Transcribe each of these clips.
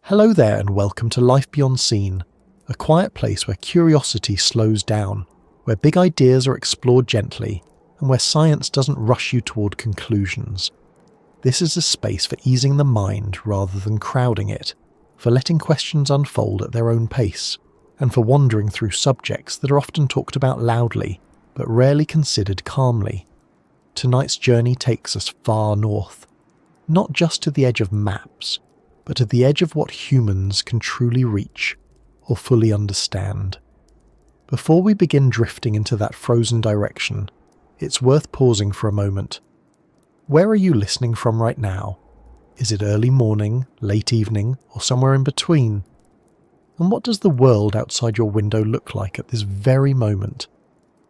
Hello there and welcome to Life Beyond Seen, a quiet place where curiosity slows down, where big ideas are explored gently, and where science doesn't rush you toward conclusions. This is a space for easing the mind rather than crowding it, for letting questions unfold at their own pace, and for wandering through subjects that are often talked about loudly, but rarely considered calmly. Tonight's journey takes us far north, not just to the edge of maps, but to the edge of what humans can truly reach or fully understand. Before we begin drifting into that frozen direction, it's worth pausing for a moment. Where are you listening from right now? Is it early morning, late evening, or somewhere in between? And what does the world outside your window look like at this very moment?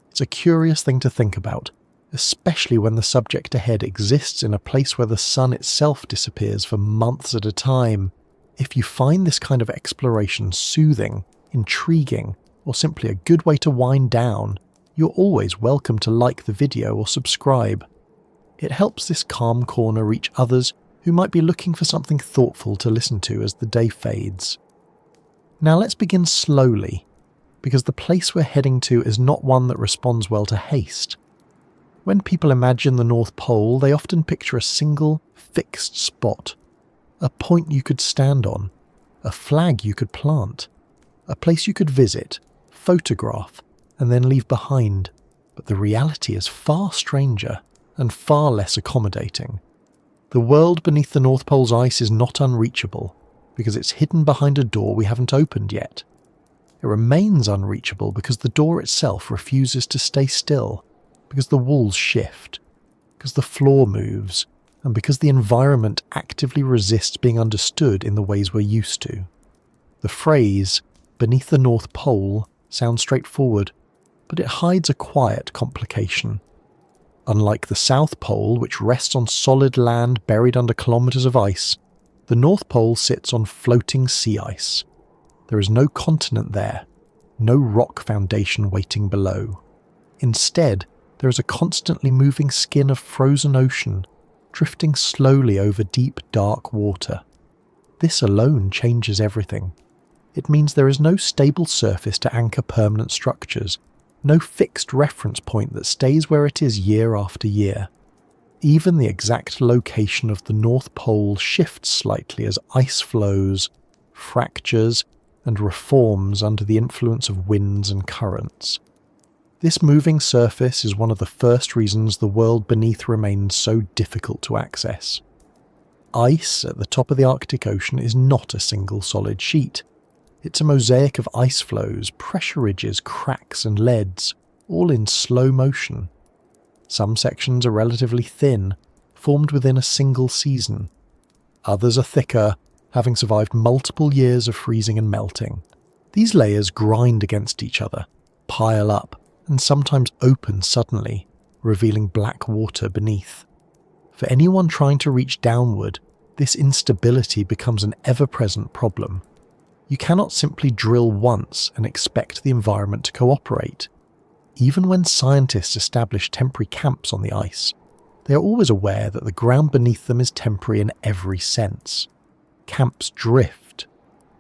It's a curious thing to think about, especially when the subject ahead exists in a place where the sun itself disappears for months at a time. If you find this kind of exploration soothing, intriguing, or simply a good way to wind down, you're always welcome to like the video or subscribe. It helps this calm corner reach others who might be looking for something thoughtful to listen to as the day fades. Now let's begin slowly, because the place we're heading to is not one that responds well to haste. When people imagine the North Pole, they often picture a single, fixed spot, a point you could stand on, a flag you could plant, a place you could visit, photograph, and then leave behind. But the reality is far stranger and far less accommodating. The world beneath the North Pole's ice is not unreachable, because it's hidden behind a door we haven't opened yet. It remains unreachable because the door itself refuses to stay still, because the walls shift, because the floor moves, and because the environment actively resists being understood in the ways we're used to. The phrase, beneath the North Pole, sounds straightforward, but it hides a quiet complication. Unlike the South Pole, which rests on solid land buried under kilometers of ice, the North Pole sits on floating sea ice. There is no continent there, no rock foundation waiting below. Instead, there is a constantly moving skin of frozen ocean, drifting slowly over deep, dark water. This alone changes everything. It means there is no stable surface to anchor permanent structures, no fixed reference point that stays where it is year after year. Even the exact location of the North Pole shifts slightly as ice flows, fractures, and reforms under the influence of winds and currents. This moving surface is one of the first reasons the world beneath remains so difficult to access. Ice at the top of the Arctic Ocean is not a single solid sheet. It's a mosaic of ice flows, pressure ridges, cracks and leads, all in slow motion. Some sections are relatively thin, formed within a single season. Others are thicker, having survived multiple years of freezing and melting. These layers grind against each other, pile up, and sometimes open suddenly, revealing black water beneath. For anyone trying to reach downward, this instability becomes an ever-present problem. You cannot simply drill once and expect the environment to cooperate. Even when scientists establish temporary camps on the ice, they are always aware that the ground beneath them is temporary in every sense. Camps drift.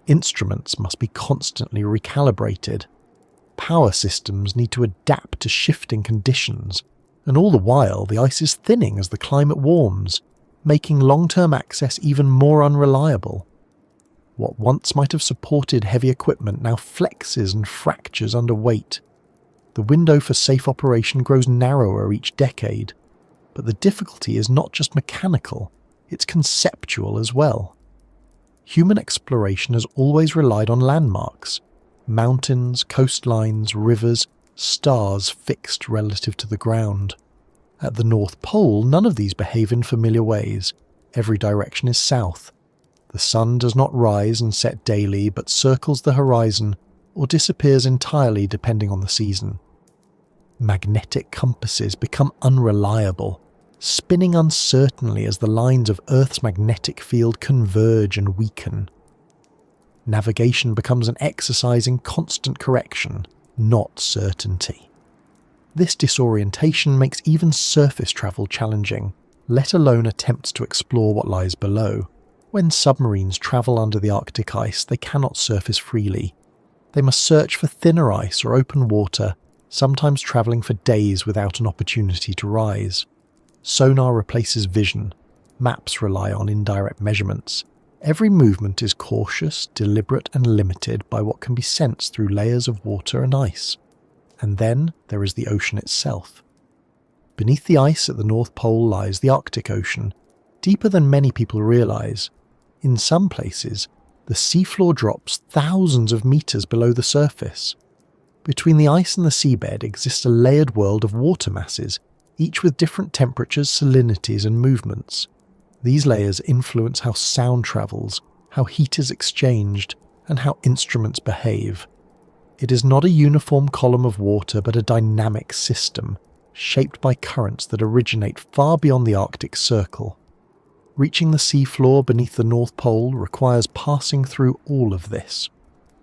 Instruments must be constantly recalibrated. Power systems need to adapt to shifting conditions, and all the while the ice is thinning as the climate warms, making long-term access even more unreliable. What once might have supported heavy equipment now flexes and fractures under weight. The window for safe operation grows narrower each decade, but the difficulty is not just mechanical, it's conceptual as well. Human exploration has always relied on landmarks. Mountains, coastlines, rivers, stars fixed relative to the ground. At the North Pole, none of these behave in familiar ways. Every direction is south. The sun does not rise and set daily, but circles the horizon or disappears entirely depending on the season. Magnetic compasses become unreliable, spinning uncertainly as the lines of Earth's magnetic field converge and weaken. Navigation becomes an exercise in constant correction, not certainty. This disorientation makes even surface travel challenging, let alone attempts to explore what lies below. When submarines travel under the Arctic ice, they cannot surface freely. They must search for thinner ice or open water, sometimes travelling for days without an opportunity to rise. Sonar replaces vision. Maps rely on indirect measurements. Every movement is cautious, deliberate and limited by what can be sensed through layers of water and ice. And then there is the ocean itself. Beneath the ice at the North Pole lies the Arctic Ocean, deeper than many people realise. In some places, the seafloor drops thousands of metres below the surface. Between the ice and the seabed exists a layered world of water masses, each with different temperatures, salinities and movements. These layers influence how sound travels, how heat is exchanged, and how instruments behave. It is not a uniform column of water but a dynamic system, shaped by currents that originate far beyond the Arctic Circle. Reaching the seafloor beneath the North Pole requires passing through all of this,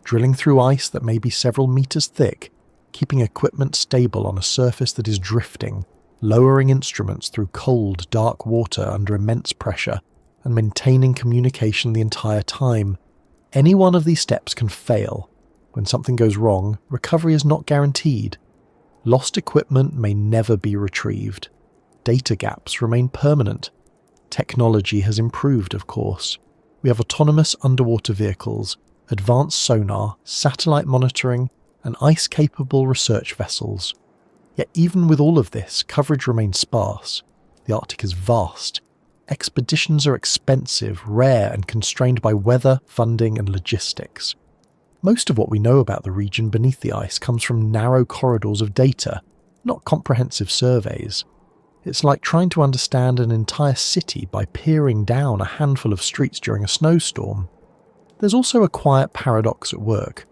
drilling through ice that may be several meters thick, keeping equipment stable on a surface that is drifting, lowering instruments through cold, dark water under immense pressure, and maintaining communication the entire time. Any one of these steps can fail. When something goes wrong, recovery is not guaranteed. Lost equipment may never be retrieved. Data gaps remain permanent. Technology has improved, of course. We have autonomous underwater vehicles, advanced sonar, satellite monitoring, and ice-capable research vessels. Yet even with all of this, coverage remains sparse. The Arctic is vast. Expeditions are expensive, rare, and constrained by weather, funding, and logistics. Most of what we know about the region beneath the ice comes from narrow corridors of data, not comprehensive surveys. It's like trying to understand an entire city by peering down a handful of streets during a snowstorm. There's also a quiet paradox at work.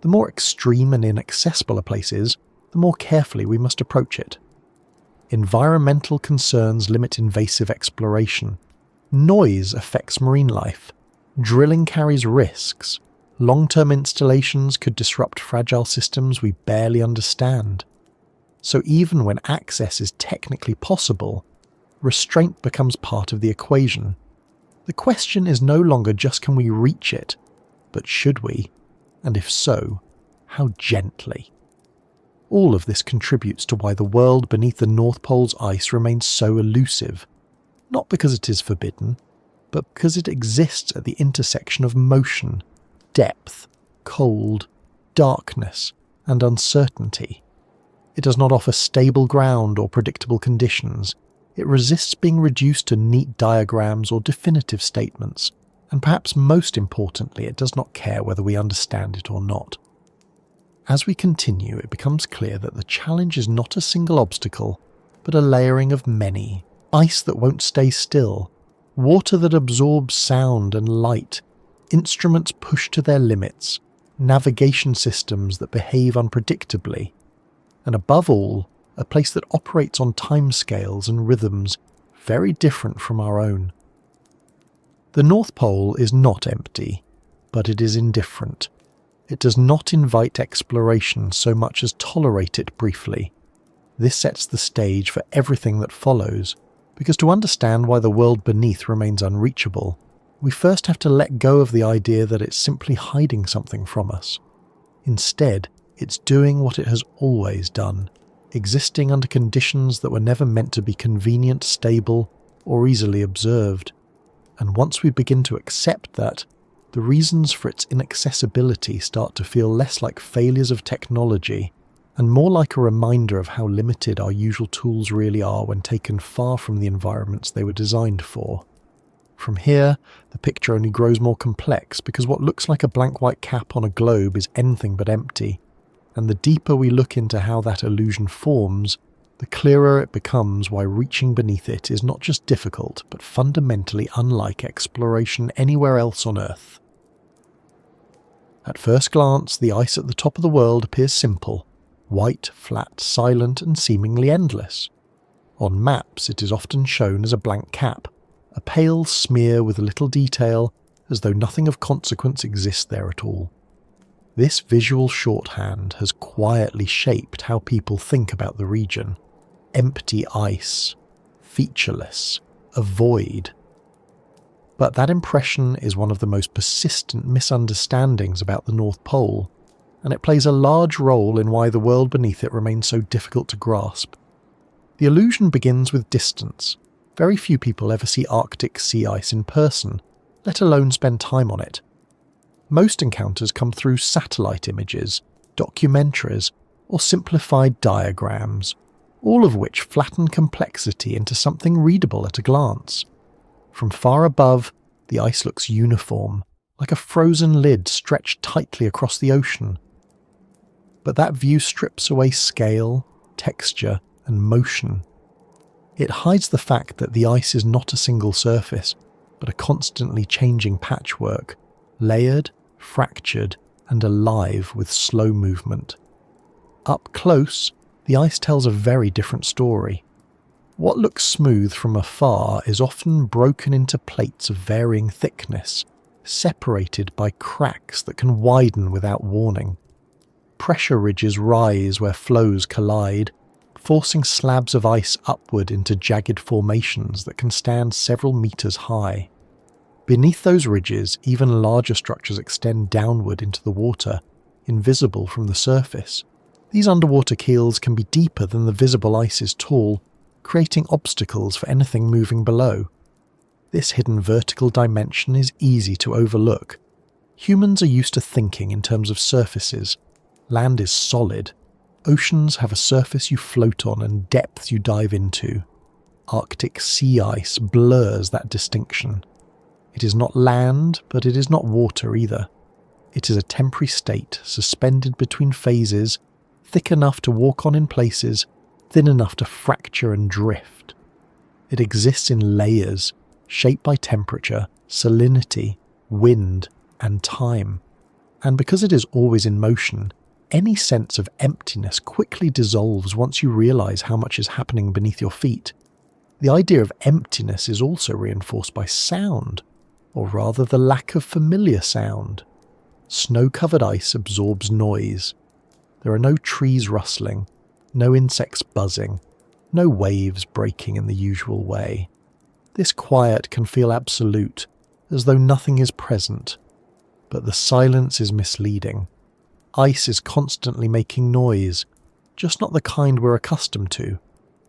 The more extreme and inaccessible a place is, the more carefully we must approach it. Environmental concerns limit invasive exploration. Noise affects marine life. Drilling carries risks. Long-term installations could disrupt fragile systems we barely understand. So even when access is technically possible, restraint becomes part of the equation. The question is no longer just can we reach it, but should we? And if so, how gently? All of this contributes to why the world beneath the North Pole's ice remains so elusive. Not because it is forbidden, but because it exists at the intersection of motion, depth, cold, darkness, and uncertainty. It does not offer stable ground or predictable conditions. It resists being reduced to neat diagrams or definitive statements, and perhaps most importantly, it does not care whether we understand it or not. As we continue, it becomes clear that the challenge is not a single obstacle, but a layering of many. Ice that won't stay still, water that absorbs sound and light, instruments pushed to their limits, navigation systems that behave unpredictably, and above all, a place that operates on timescales and rhythms very different from our own. The North Pole is not empty, but it is indifferent. It does not invite exploration so much as tolerate it briefly. This sets the stage for everything that follows, because to understand why the world beneath remains unreachable, we first have to let go of the idea that it's simply hiding something from us. Instead, it's doing what it has always done, existing under conditions that were never meant to be convenient, stable, or easily observed. And once we begin to accept that, the reasons for its inaccessibility start to feel less like failures of technology and more like a reminder of how limited our usual tools really are when taken far from the environments they were designed for. From here, the picture only grows more complex because what looks like a blank white cap on a globe is anything but empty. And the deeper we look into how that illusion forms, the clearer it becomes why reaching beneath it is not just difficult, but fundamentally unlike exploration anywhere else on Earth. At first glance, the ice at the top of the world appears simple, white, flat, silent, and seemingly endless. On maps, it is often shown as a blank cap, a pale smear with little detail, as though nothing of consequence exists there at all. This visual shorthand has quietly shaped how people think about the region. Empty ice, featureless, a void. But that impression is one of the most persistent misunderstandings about the North Pole, and it plays a large role in why the world beneath it remains so difficult to grasp. The illusion begins with distance. Very few people ever see Arctic sea ice in person, let alone spend time on it. Most encounters come through satellite images, documentaries, or simplified diagrams, all of which flatten complexity into something readable at a glance. From far above, the ice looks uniform, like a frozen lid stretched tightly across the ocean. But that view strips away scale, texture, and motion. It hides the fact that the ice is not a single surface, but a constantly changing patchwork, layered, fractured, and alive with slow movement. Up close, the ice tells a very different story. What looks smooth from afar is often broken into plates of varying thickness, separated by cracks that can widen without warning. Pressure ridges rise where flows collide, forcing slabs of ice upward into jagged formations that can stand several meters high. Beneath those ridges, even larger structures extend downward into the water, invisible from the surface. These underwater keels can be deeper than the visible ice is tall, creating obstacles for anything moving below. This hidden vertical dimension is easy to overlook. Humans are used to thinking in terms of surfaces. Land is solid. Oceans have a surface you float on and depth you dive into. Arctic sea ice blurs that distinction. It is not land, but it is not water either. It is a temporary state suspended between phases, thick enough to walk on in places, thin enough to fracture and drift. It exists in layers, shaped by temperature, salinity, wind, and time. And because it is always in motion, any sense of emptiness quickly dissolves once you realize how much is happening beneath your feet. The idea of emptiness is also reinforced by sound, or rather the lack of familiar sound. Snow-covered ice absorbs noise. There are no trees rustling, no insects buzzing, no waves breaking in the usual way. This quiet can feel absolute, as though nothing is present. But the silence is misleading. Ice is constantly making noise, just not the kind we're accustomed to.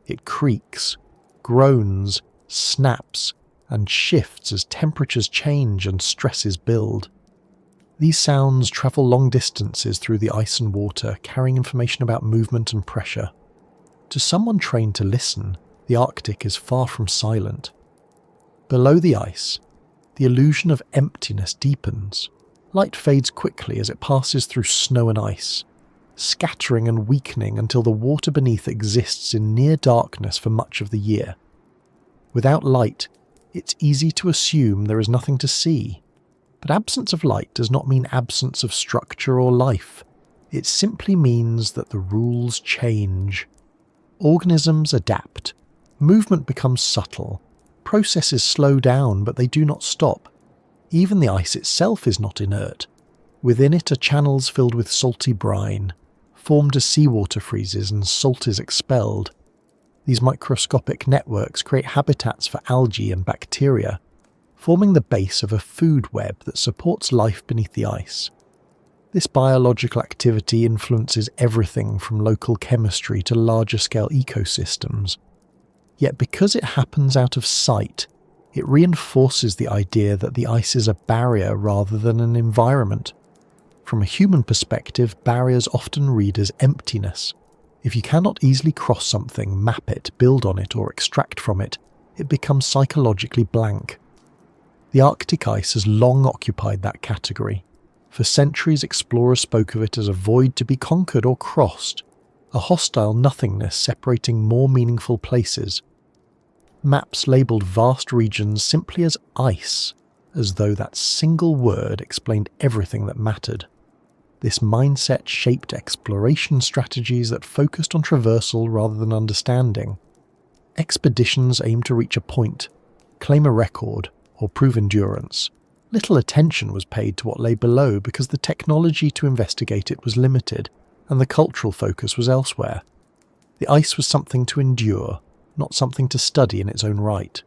It creaks, groans, snaps, and shifts as temperatures change and stresses build. These sounds travel long distances through the ice and water, carrying information about movement and pressure. To someone trained to listen, the Arctic is far from silent. Below the ice, the illusion of emptiness deepens. Light fades quickly as it passes through snow and ice, scattering and weakening until the water beneath exists in near darkness for much of the year. Without light, it's easy to assume there is nothing to see. But absence of light does not mean absence of structure or life. It simply means that the rules change. Organisms adapt. Movement becomes subtle. Processes slow down, but they do not stop. Even the ice itself is not inert. Within it are channels filled with salty brine, formed as seawater freezes and salt is expelled. These microscopic networks create habitats for algae and bacteria, forming the base of a food web that supports life beneath the ice. This biological activity influences everything from local chemistry to larger-scale ecosystems. Yet because it happens out of sight, it reinforces the idea that the ice is a barrier rather than an environment. From a human perspective, barriers often read as emptiness. If you cannot easily cross something, map it, build on it, or extract from it, it becomes psychologically blank. The Arctic ice has long occupied that category. For centuries, explorers spoke of it as a void to be conquered or crossed, a hostile nothingness separating more meaningful places. Maps labelled vast regions simply as ice, as though that single word explained everything that mattered. This mindset shaped exploration strategies that focused on traversal rather than understanding. Expeditions aimed to reach a point, claim a record, or prove endurance. Little attention was paid to what lay below because the technology to investigate it was limited, and the cultural focus was elsewhere. The ice was something to endure, not something to study in its own right.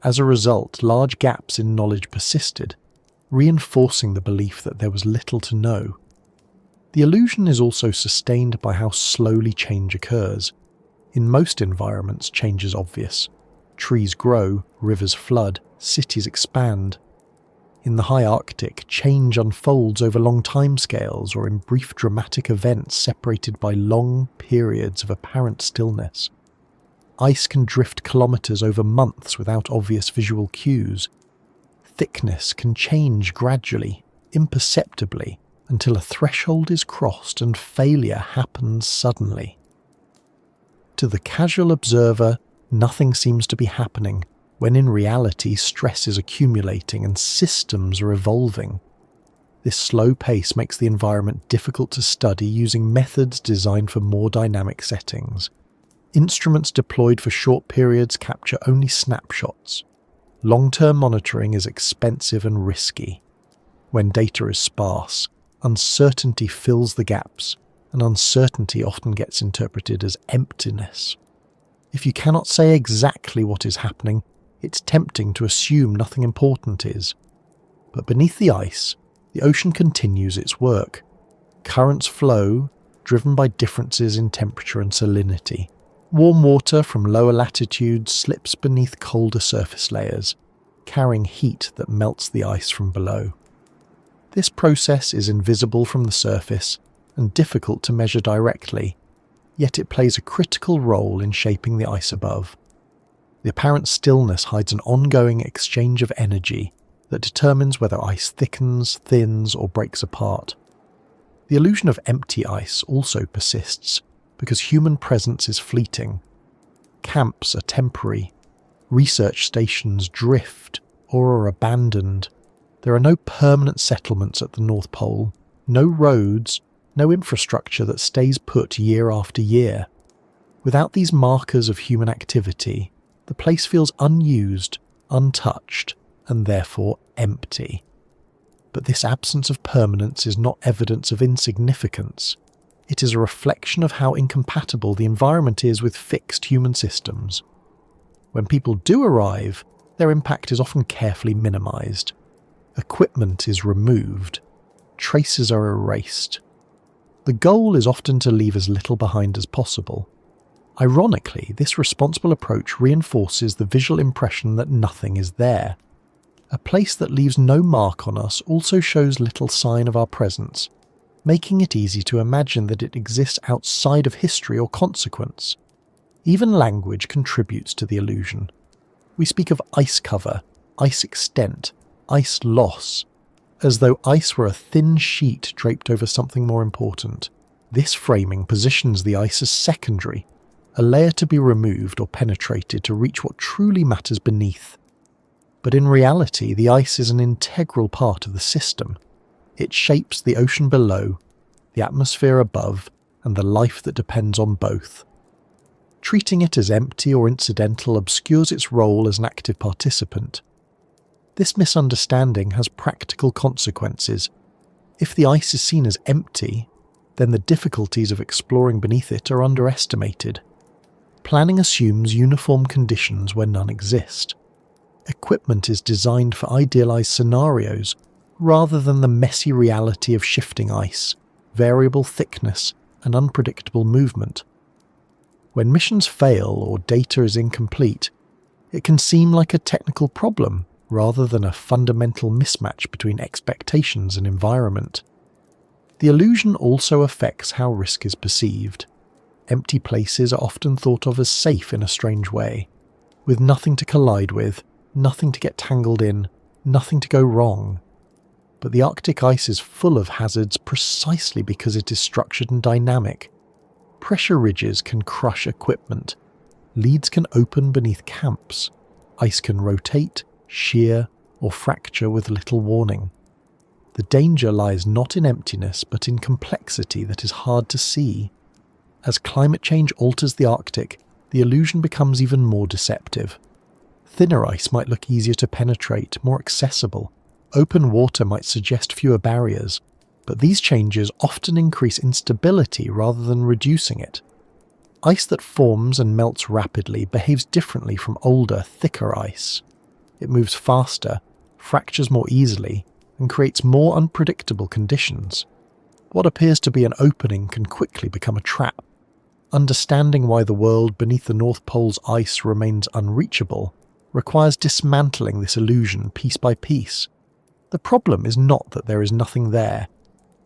As a result, large gaps in knowledge persisted, reinforcing the belief that there was little to know. The illusion is also sustained by how slowly change occurs. In most environments, change is obvious. Trees grow, rivers flood, cities expand. In the high Arctic, change unfolds over long timescales or in brief dramatic events separated by long periods of apparent stillness. Ice can drift kilometers over months without obvious visual cues. Thickness can change gradually, imperceptibly, until a threshold is crossed and failure happens suddenly. To the casual observer, nothing seems to be happening, when in reality stress is accumulating and systems are evolving. This slow pace makes the environment difficult to study using methods designed for more dynamic settings. Instruments deployed for short periods capture only snapshots. Long-term monitoring is expensive and risky. When data is sparse, uncertainty fills the gaps, and uncertainty often gets interpreted as emptiness. If you cannot say exactly what is happening, it's tempting to assume nothing important is. But beneath the ice, the ocean continues its work. Currents flow, driven by differences in temperature and salinity. Warm water from lower latitudes slips beneath colder surface layers, carrying heat that melts the ice from below. This process is invisible from the surface and difficult to measure directly, yet it plays a critical role in shaping the ice above. The apparent stillness hides an ongoing exchange of energy that determines whether ice thickens, thins, or breaks apart. The illusion of empty ice also persists, because human presence is fleeting. Camps are temporary, research stations drift or are abandoned. There are no permanent settlements at the North Pole, no roads, no infrastructure that stays put year after year. Without these markers of human activity, the place feels unused, untouched, and therefore empty. But this absence of permanence is not evidence of insignificance. It is a reflection of how incompatible the environment is with fixed human systems. When people do arrive, their impact is often carefully minimized. Equipment is removed. Traces are erased. The goal is often to leave as little behind as possible. Ironically, this responsible approach reinforces the visual impression that nothing is there. A place that leaves no mark on us also shows little sign of our presence, making it easy to imagine that it exists outside of history or consequence. Even language contributes to the illusion. We speak of ice cover, ice extent, ice loss, as though ice were a thin sheet draped over something more important. This framing positions the ice as secondary, a layer to be removed or penetrated to reach what truly matters beneath. But in reality, the ice is an integral part of the system. It shapes the ocean below, the atmosphere above, and the life that depends on both. Treating it as empty or incidental obscures its role as an active participant. This misunderstanding has practical consequences. If the ice is seen as empty, then the difficulties of exploring beneath it are underestimated. Planning assumes uniform conditions where none exist. Equipment is designed for idealized scenarios, rather than the messy reality of shifting ice, variable thickness, and unpredictable movement. When missions fail or data is incomplete, it can seem like a technical problem rather than a fundamental mismatch between expectations and environment. The illusion also affects how risk is perceived. Empty places are often thought of as safe in a strange way, with nothing to collide with, nothing to get tangled in, nothing to go wrong. But the Arctic ice is full of hazards precisely because it is structured and dynamic. Pressure ridges can crush equipment. Leads can open beneath camps. Ice can rotate, shear, or fracture with little warning. The danger lies not in emptiness but in complexity that is hard to see. As climate change alters the Arctic, the illusion becomes even more deceptive. Thinner ice might look easier to penetrate, more accessible. Open water might suggest fewer barriers, but these changes often increase instability rather than reducing it. Ice that forms and melts rapidly behaves differently from older, thicker ice. It moves faster, fractures more easily, and creates more unpredictable conditions. What appears to be an opening can quickly become a trap. Understanding why the world beneath the North Pole's ice remains unreachable requires dismantling this illusion piece by piece. The problem is not that there is nothing there,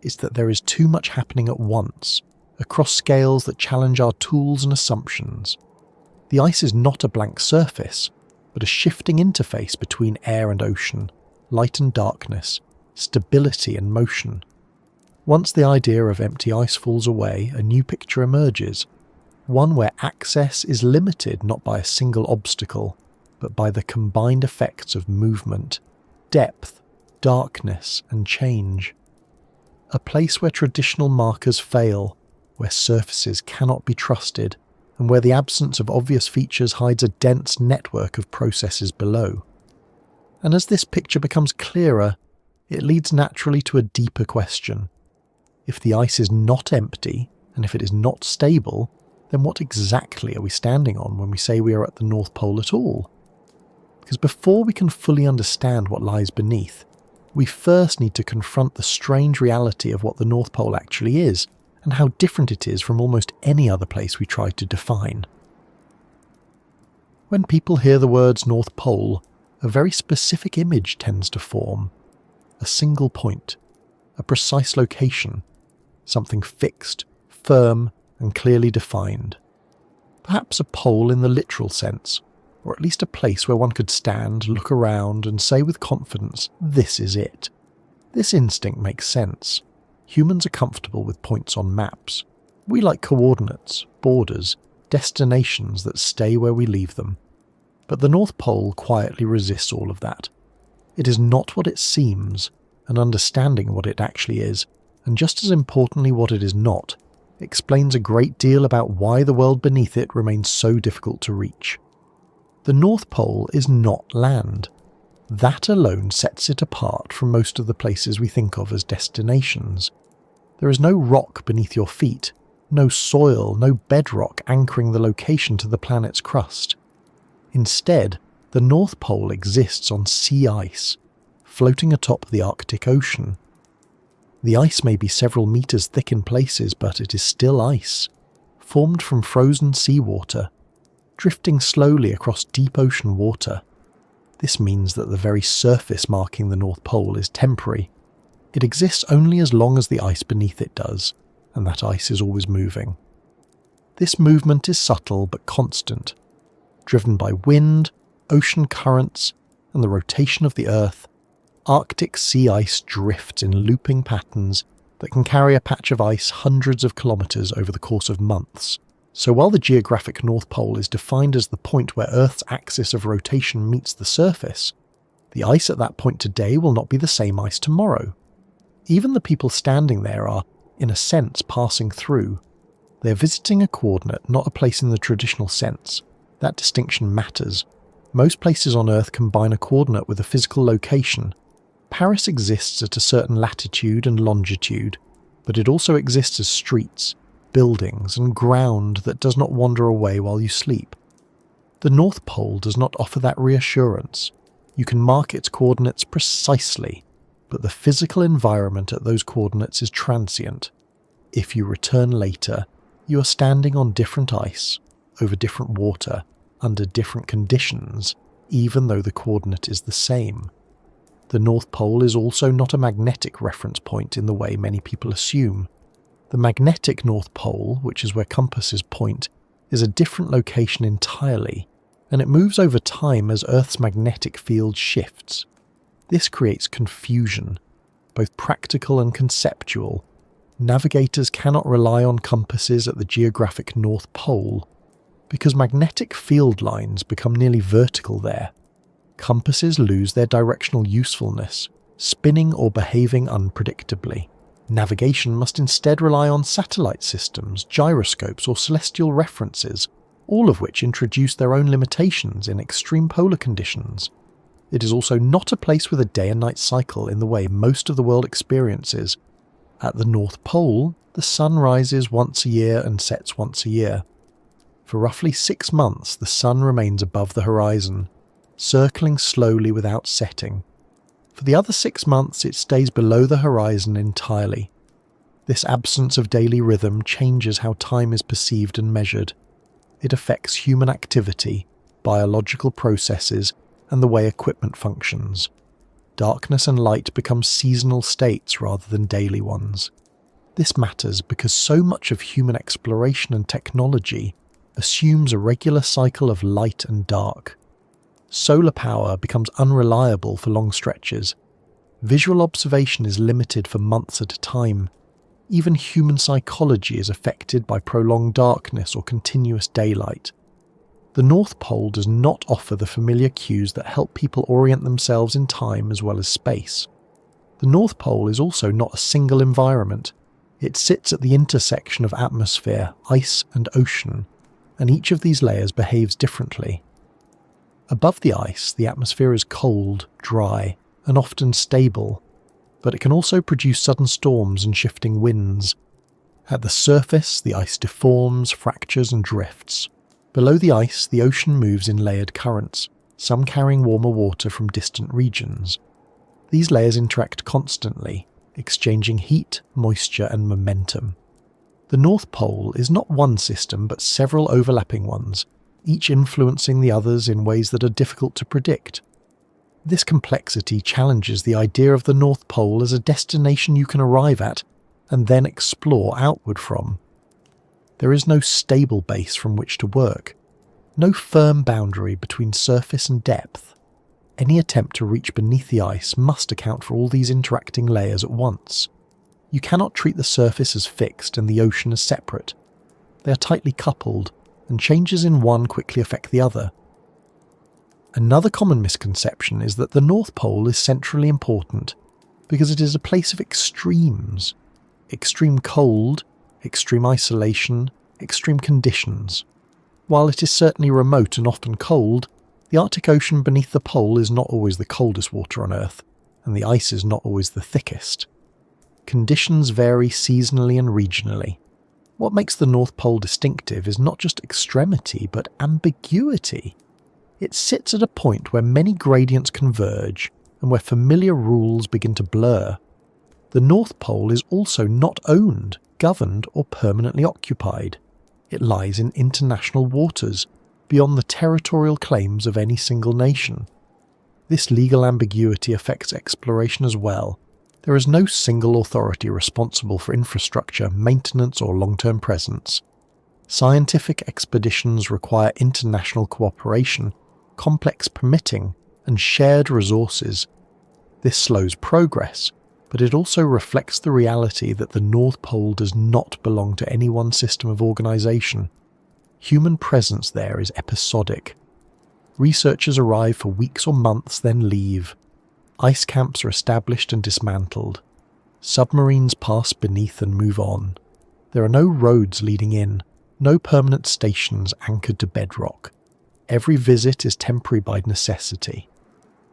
it's that there is too much happening at once, across scales that challenge our tools and assumptions. The ice is not a blank surface, but a shifting interface between air and ocean, light and darkness, stability and motion. Once the idea of empty ice falls away, a new picture emerges, one where access is limited not by a single obstacle, but by the combined effects of movement, depth, darkness, and change. A place where traditional markers fail, where surfaces cannot be trusted, and where the absence of obvious features hides a dense network of processes below. And as this picture becomes clearer, it leads naturally to a deeper question. If the ice is not empty, and if it is not stable, then what exactly are we standing on when we say we are at the North Pole at all? Because before we can fully understand what lies beneath, we first need to confront the strange reality of what the North Pole actually is, and how different it is from almost any other place we try to define. When people hear the words North Pole, a very specific image tends to form. A single point, a precise location, something fixed, firm, and clearly defined. Perhaps a pole in the literal sense, or at least a place where one could stand, look around, and say with confidence, this is it. This instinct makes sense. Humans are comfortable with points on maps. We like coordinates, borders, destinations that stay where we leave them. But the North Pole quietly resists all of that. It is not what it seems, and understanding what it actually is, and just as importantly what it is not, explains a great deal about why the world beneath it remains so difficult to reach. The North Pole is not land. That alone sets it apart from most of the places we think of as destinations. There is no rock beneath your feet, no soil, no bedrock anchoring the location to the planet's crust. Instead, the North Pole exists on sea ice, floating atop the Arctic Ocean. The ice may be several meters thick in places, but it is still ice, formed from frozen seawater, drifting slowly across deep ocean water. This means that the very surface marking the North Pole is temporary. It exists only as long as the ice beneath it does, and that ice is always moving. This movement is subtle but constant, driven by wind, ocean currents, and the rotation of the Earth. Arctic sea ice drifts in looping patterns that can carry a patch of ice hundreds of kilometers over the course of months. So while the geographic North Pole is defined as the point where Earth's axis of rotation meets the surface, the ice at that point today will not be the same ice tomorrow. Even the people standing there are, in a sense, passing through. They are visiting a coordinate, not a place in the traditional sense. That distinction matters. Most places on Earth combine a coordinate with a physical location. Paris exists at a certain latitude and longitude, but it also exists as streets, buildings, and ground that does not wander away while you sleep. The North Pole does not offer that reassurance. You can mark its coordinates precisely, but the physical environment at those coordinates is transient. If you return later, you are standing on different ice, over different water, under different conditions, even though the coordinate is the same. The North Pole is also not a magnetic reference point in the way many people assume. The magnetic North Pole, which is where compasses point, is a different location entirely, and it moves over time as Earth's magnetic field shifts. This creates confusion, both practical and conceptual. Navigators cannot rely on compasses at the geographic North Pole, because magnetic field lines become nearly vertical there. Compasses lose their directional usefulness, spinning or behaving unpredictably. Navigation must instead rely on satellite systems, gyroscopes, or celestial references, all of which introduce their own limitations in extreme polar conditions. It is also not a place with a day and night cycle in the way most of the world experiences. At the North Pole, the sun rises once a year and sets once a year. For roughly 6 months, the sun remains above the horizon. circling slowly without setting. For the other 6 months, it stays below the horizon entirely. This absence of daily rhythm changes how time is perceived and measured. It affects human activity, biological processes, and the way equipment functions. Darkness and light become seasonal states rather than daily ones. This matters because so much of human exploration and technology assumes a regular cycle of light and dark. Solar power becomes unreliable for long stretches. Visual observation is limited for months at a time. Even human psychology is affected by prolonged darkness or continuous daylight. The North Pole does not offer the familiar cues that help people orient themselves in time as well as space. The North Pole is also not a single environment. It sits at the intersection of atmosphere, ice and ocean, and each of these layers behaves differently. Above the ice, the atmosphere is cold, dry, and often stable, but it can also produce sudden storms and shifting winds. At the surface, the ice deforms, fractures and drifts. Below the ice, the ocean moves in layered currents, some carrying warmer water from distant regions. These layers interact constantly, exchanging heat, moisture and momentum. The North Pole is not one system but several overlapping ones, each influencing the others in ways that are difficult to predict. This complexity challenges the idea of the North Pole as a destination you can arrive at and then explore outward from. There is no stable base from which to work, no firm boundary between surface and depth. Any attempt to reach beneath the ice must account for all these interacting layers at once. You cannot treat the surface as fixed and the ocean as separate. They are tightly coupled, and changes in one quickly affect the other. Another common misconception is that the North Pole is centrally important because it is a place of extremes. Extreme cold, extreme isolation, extreme conditions. While it is certainly remote and often cold, the Arctic Ocean beneath the pole is not always the coldest water on Earth, and the ice is not always the thickest. Conditions vary seasonally and regionally. What makes the North Pole distinctive is not just extremity, but ambiguity. It sits at a point where many gradients converge, and where familiar rules begin to blur. The North Pole is also not owned, governed, or permanently occupied. It lies in international waters, beyond the territorial claims of any single nation. This legal ambiguity affects exploration as well. There is no single authority responsible for infrastructure, maintenance, or long-term presence. Scientific expeditions require international cooperation, complex permitting, and shared resources. This slows progress, but it also reflects the reality that the North Pole does not belong to any one system of organization. Human presence there is episodic. Researchers arrive for weeks or months, then leave. Ice camps are established and dismantled. Submarines pass beneath and move on. There are no roads leading in, no permanent stations anchored to bedrock. Every visit is temporary by necessity.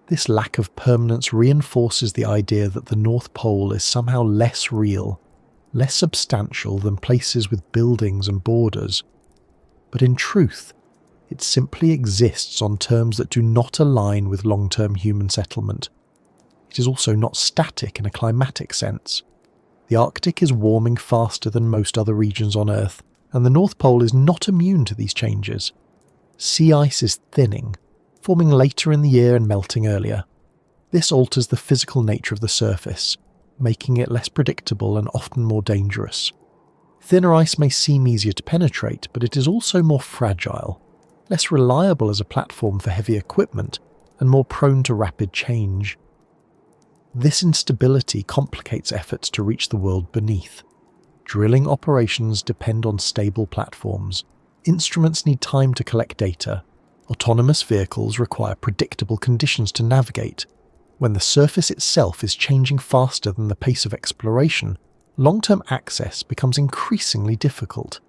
This lack of permanence reinforces the idea that the North Pole is somehow less real, less substantial than places with buildings and borders. But in truth, it simply exists on terms that do not align with long-term human settlement. It is also not static in a climatic sense. The Arctic is warming faster than most other regions on Earth, and the North Pole is not immune to these changes. Sea ice is thinning, forming later in the year and melting earlier. This alters the physical nature of the surface, making it less predictable and often more dangerous. Thinner ice may seem easier to penetrate, but it is also more fragile, less reliable as a platform for heavy equipment, and more prone to rapid change. This instability complicates efforts to reach the world beneath. Drilling operations depend on stable platforms. Instruments need time to collect data. Autonomous vehicles require predictable conditions to navigate. When the surface itself is changing faster than the pace of exploration, long-term access becomes increasingly difficult.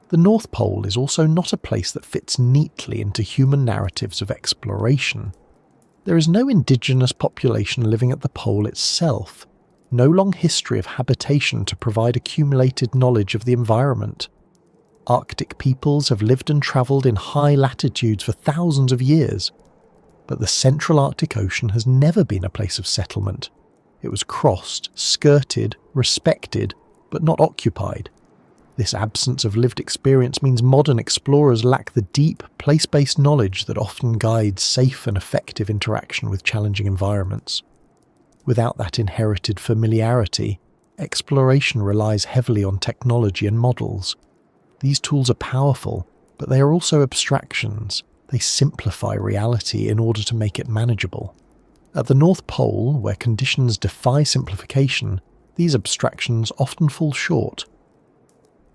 The North Pole is also not a place that fits neatly into human narratives of exploration. There is no indigenous population living at the pole itself, no long history of habitation to provide accumulated knowledge of the environment. Arctic peoples have lived and travelled in high latitudes for thousands of years. But the central Arctic Ocean has never been a place of settlement. It was crossed, skirted, respected, but not occupied. This absence of lived experience means modern explorers lack the deep, place-based knowledge that often guides safe and effective interaction with challenging environments. Without that inherited familiarity, exploration relies heavily on technology and models. These tools are powerful, but they are also abstractions. They simplify reality in order to make it manageable. At the North Pole, where conditions defy simplification, these abstractions often fall short.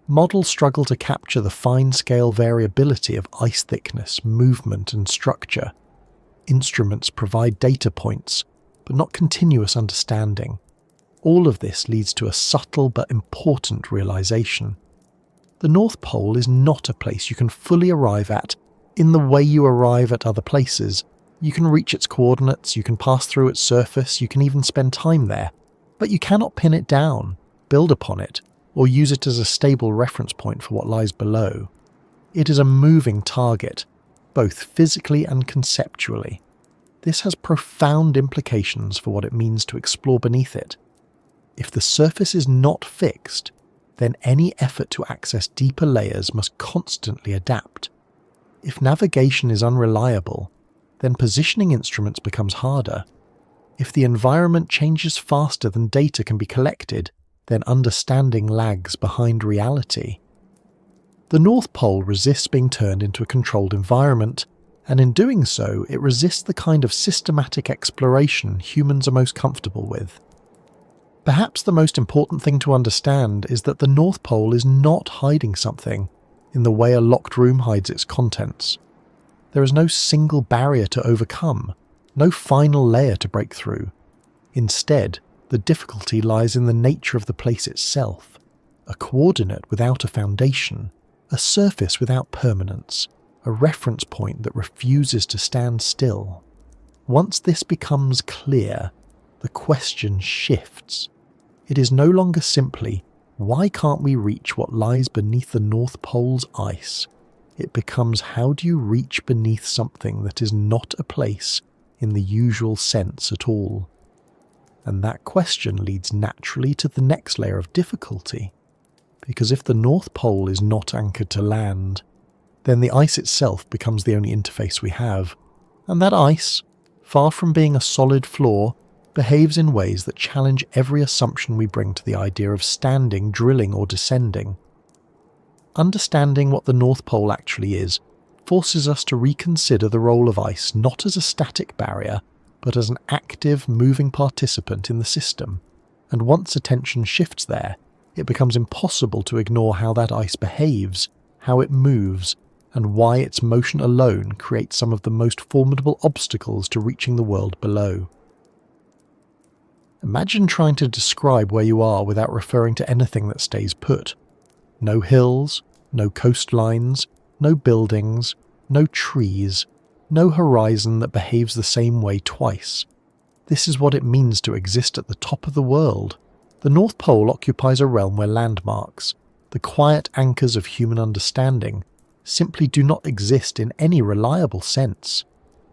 Models struggle to capture the fine-scale variability of ice thickness, movement, and structure. Instruments provide data points, but not continuous understanding. All of this leads to a subtle but important realization. The North Pole is not a place you can fully arrive at in the way you arrive at other places. You can reach its coordinates, you can pass through its surface, you can even spend time there, but you cannot pin it down, build upon it, or use it as a stable reference point for what lies below. It is a moving target, both physically and conceptually. This has profound implications for what it means to explore beneath it. If the surface is not fixed, then any effort to access deeper layers must constantly adapt. If navigation is unreliable, then positioning instruments becomes harder. If the environment changes faster than data can be collected, then understanding lags behind reality. The North Pole resists being turned into a controlled environment, and in doing so, it resists the kind of systematic exploration humans are most comfortable with. Perhaps the most important thing to understand is that the North Pole is not hiding something in the way a locked room hides its contents. There is no single barrier to overcome, no final layer to break through. Instead, the difficulty lies in the nature of the place itself, a coordinate without a foundation, a surface without permanence, a reference point that refuses to stand still. Once this becomes clear, the question shifts. It is no longer simply, why can't we reach what lies beneath the North Pole's ice? It becomes, how do you reach beneath something that is not a place in the usual sense at all? And that question leads naturally to the next layer of difficulty, because if the North Pole is not anchored to land, then the ice itself becomes the only interface we have, and that ice, far from being a solid floor, behaves in ways that challenge every assumption we bring to the idea of standing, drilling, or descending. Understanding what the North Pole actually is forces us to reconsider the role of ice not as a static barrier, but as an active, moving participant in the system. And once attention shifts there, it becomes impossible to ignore how that ice behaves, how it moves, and why its motion alone creates some of the most formidable obstacles to reaching the world below. Imagine trying to describe where you are without referring to anything that stays put. No hills, no coastlines, no buildings, no trees, no horizon that behaves the same way twice. This is what it means to exist at the top of the world. The North Pole occupies a realm where landmarks, the quiet anchors of human understanding, simply do not exist in any reliable sense.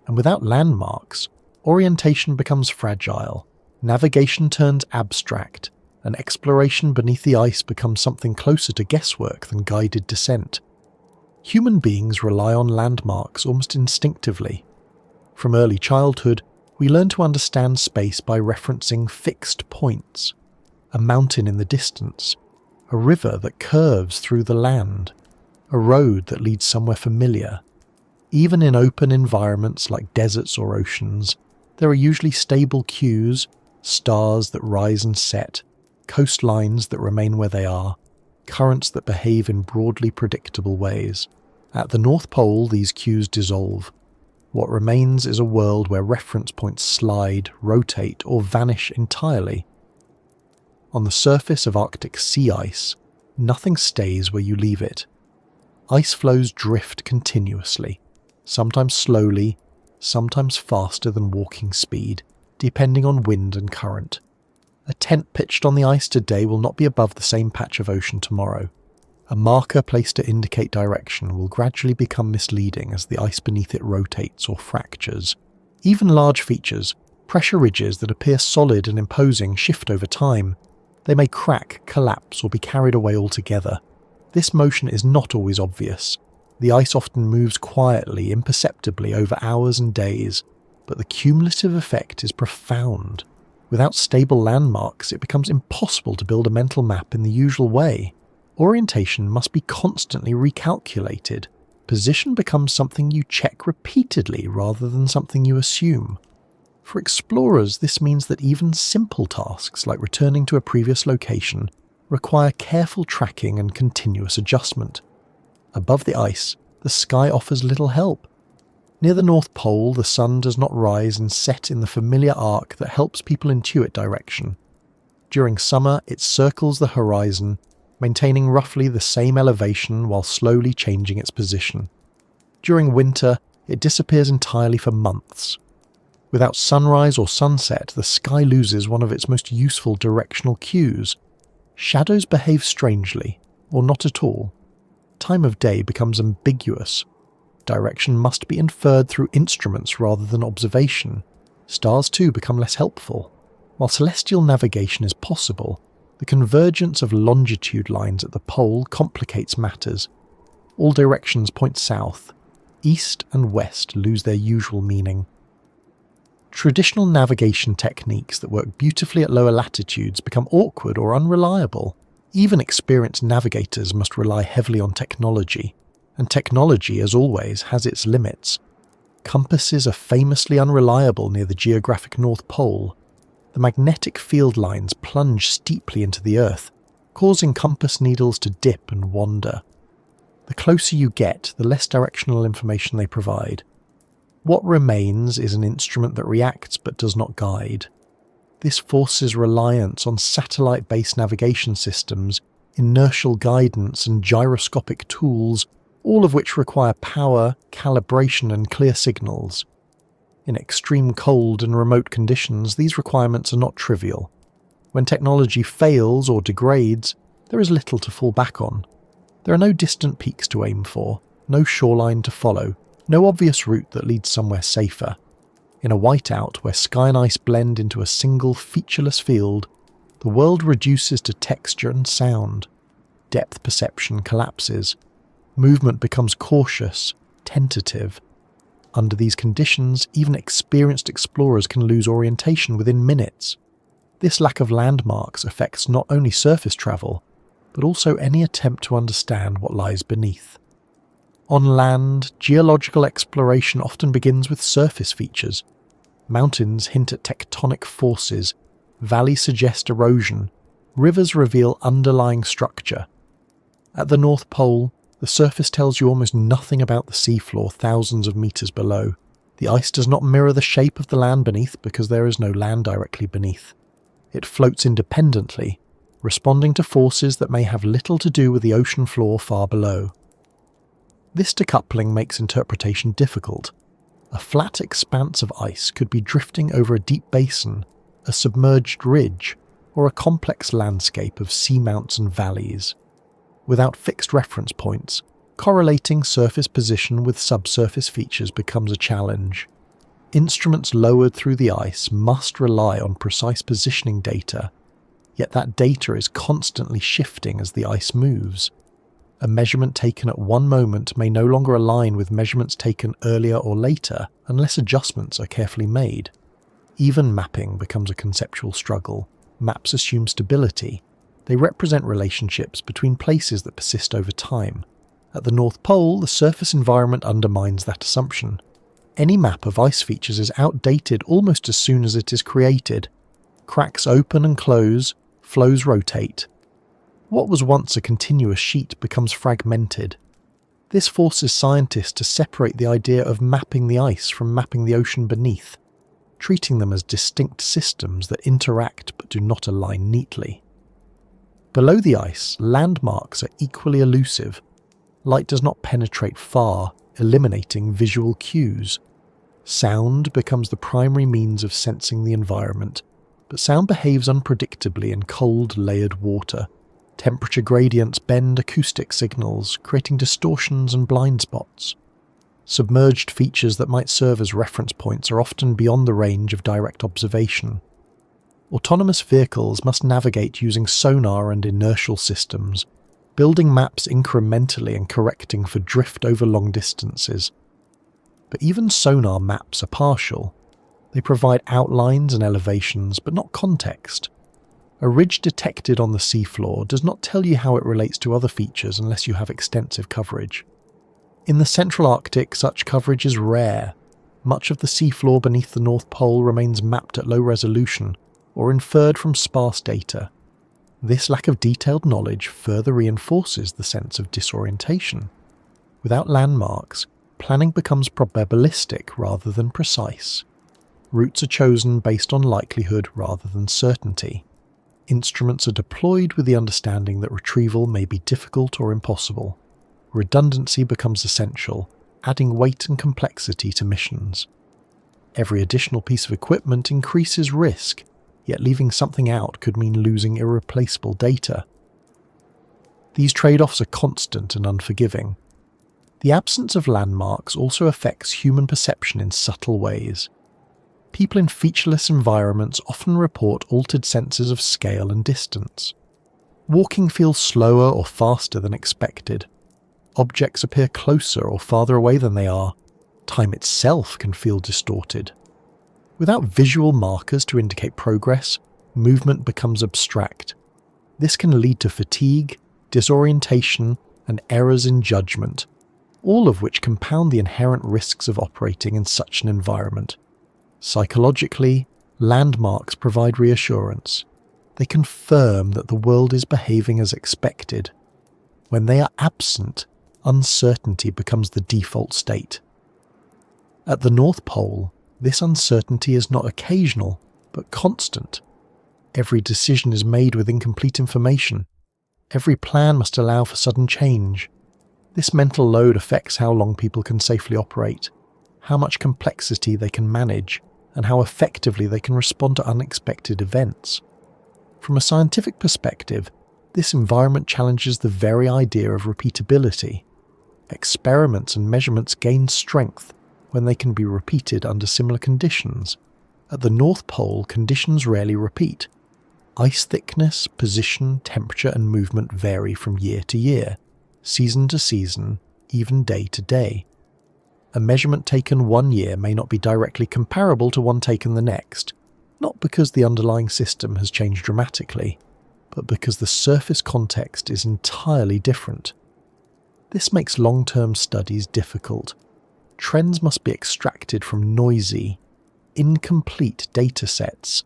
And without landmarks, orientation becomes fragile, navigation turns abstract, and exploration beneath the ice becomes something closer to guesswork than guided descent. Human beings rely on landmarks almost instinctively. From early childhood, we learn to understand space by referencing fixed points. A mountain in the distance, a river that curves through the land, a road that leads somewhere familiar. Even in open environments like deserts or oceans, there are usually stable cues, stars that rise and set, coastlines that remain where they are, currents that behave in broadly predictable ways. At the North Pole, these cues dissolve. What remains is a world where reference points slide, rotate, or vanish entirely. On the surface of Arctic sea ice, nothing stays where you leave it. Ice flows drift continuously, sometimes slowly, sometimes faster than walking speed, depending on wind and current. A tent pitched on the ice today will not be above the same patch of ocean tomorrow. A marker placed to indicate direction will gradually become misleading as the ice beneath it rotates or fractures. Even large features, pressure ridges that appear solid and imposing, shift over time. They may crack, collapse, or be carried away altogether. This motion is not always obvious. The ice often moves quietly, imperceptibly over hours and days, but the cumulative effect is profound. Without stable landmarks, it becomes impossible to build a mental map in the usual way. Orientation must be constantly recalculated. Position becomes something you check repeatedly rather than something you assume. For explorers, this means that even simple tasks like returning to a previous location require careful tracking and continuous adjustment. Above the ice, the sky offers little help. Near the North Pole, the sun does not rise and set in the familiar arc that helps people intuit direction. During summer, it circles the horizon, maintaining roughly the same elevation while slowly changing its position. During winter, it disappears entirely for months. Without sunrise or sunset, the sky loses one of its most useful directional cues. Shadows behave strangely, or not at all. Time of day becomes ambiguous. Direction must be inferred through instruments rather than observation. Stars too become less helpful. While celestial navigation is possible, the convergence of longitude lines at the pole complicates matters. All directions point south. East and west lose their usual meaning. Traditional navigation techniques that work beautifully at lower latitudes become awkward or unreliable. Even experienced navigators must rely heavily on technology, and technology, as always, has its limits. Compasses are famously unreliable near the geographic North Pole. The magnetic field lines plunge steeply into the Earth, causing compass needles to dip and wander. The closer you get, the less directional information they provide. What remains is an instrument that reacts but does not guide. This forces reliance on satellite-based navigation systems, inertial guidance, and gyroscopic tools, all of which require power, calibration, and clear signals. In extreme cold and remote conditions, these requirements are not trivial. When technology fails or degrades, there is little to fall back on. There are no distant peaks to aim for, no shoreline to follow, no obvious route that leads somewhere safer. In a whiteout where sky and ice blend into a single featureless field, the world reduces to texture and sound. Depth perception collapses. Movement becomes cautious, tentative. Under these conditions, even experienced explorers can lose orientation within minutes. This lack of landmarks affects not only surface travel, but also any attempt to understand what lies beneath. On land, geological exploration often begins with surface features. Mountains hint at tectonic forces, valleys suggest erosion, rivers reveal underlying structure. At the North Pole, the surface tells you almost nothing about the seafloor thousands of meters below. The ice does not mirror the shape of the land beneath because there is no land directly beneath. It floats independently, responding to forces that may have little to do with the ocean floor far below. This decoupling makes interpretation difficult. A flat expanse of ice could be drifting over a deep basin, a submerged ridge, or a complex landscape of seamounts and valleys. Without fixed reference points, correlating surface position with subsurface features becomes a challenge. Instruments lowered through the ice must rely on precise positioning data, yet that data is constantly shifting as the ice moves. A measurement taken at one moment may no longer align with measurements taken earlier or later unless adjustments are carefully made. Even mapping becomes a conceptual struggle. Maps assume stability. They represent relationships between places that persist over time. At the North Pole, the surface environment undermines that assumption. Any map of ice features is outdated almost as soon as it is created. Cracks open and close, flows rotate. What was once a continuous sheet becomes fragmented. This forces scientists to separate the idea of mapping the ice from mapping the ocean beneath, treating them as distinct systems that interact but do not align neatly. Below the ice, landmarks are equally elusive. Light does not penetrate far, eliminating visual cues. Sound becomes the primary means of sensing the environment, but sound behaves unpredictably in cold, layered water. Temperature gradients bend acoustic signals, creating distortions and blind spots. Submerged features that might serve as reference points are often beyond the range of direct observation. Autonomous vehicles must navigate using sonar and inertial systems, building maps incrementally and correcting for drift over long distances. But even sonar maps are partial. They provide outlines and elevations, but not context. A ridge detected on the seafloor does not tell you how it relates to other features unless you have extensive coverage. In the central Arctic, such coverage is rare. Much of the seafloor beneath the North Pole remains mapped at low resolution or inferred from sparse data. This lack of detailed knowledge further reinforces the sense of disorientation. Without landmarks, planning becomes probabilistic rather than precise. Routes are chosen based on likelihood rather than certainty. Instruments are deployed with the understanding that retrieval may be difficult or impossible. Redundancy becomes essential, adding weight and complexity to missions. Every additional piece of equipment increases risk, yet leaving something out could mean losing irreplaceable data. These trade-offs are constant and unforgiving. The absence of landmarks also affects human perception in subtle ways. People in featureless environments often report altered senses of scale and distance. Walking feels slower or faster than expected. Objects appear closer or farther away than they are. Time itself can feel distorted. Without visual markers to indicate progress, movement becomes abstract. This can lead to fatigue, disorientation, and errors in judgment, all of which compound the inherent risks of operating in such an environment. Psychologically, landmarks provide reassurance. They confirm that the world is behaving as expected. When they are absent, uncertainty becomes the default state. At the North Pole, this uncertainty is not occasional, but constant. Every decision is made with incomplete information. Every plan must allow for sudden change. This mental load affects how long people can safely operate, how much complexity they can manage, and how effectively they can respond to unexpected events. From a scientific perspective, this environment challenges the very idea of repeatability. Experiments and measurements gain strength when they can be repeated under similar conditions. At the North Pole, conditions rarely repeat. Ice thickness, position, temperature, and movement vary from year to year, season to season, even day to day. A measurement taken one year may not be directly comparable to one taken the next, not because the underlying system has changed dramatically, but because the surface context is entirely different. This makes long-term studies difficult. Trends must be extracted from noisy, incomplete data sets.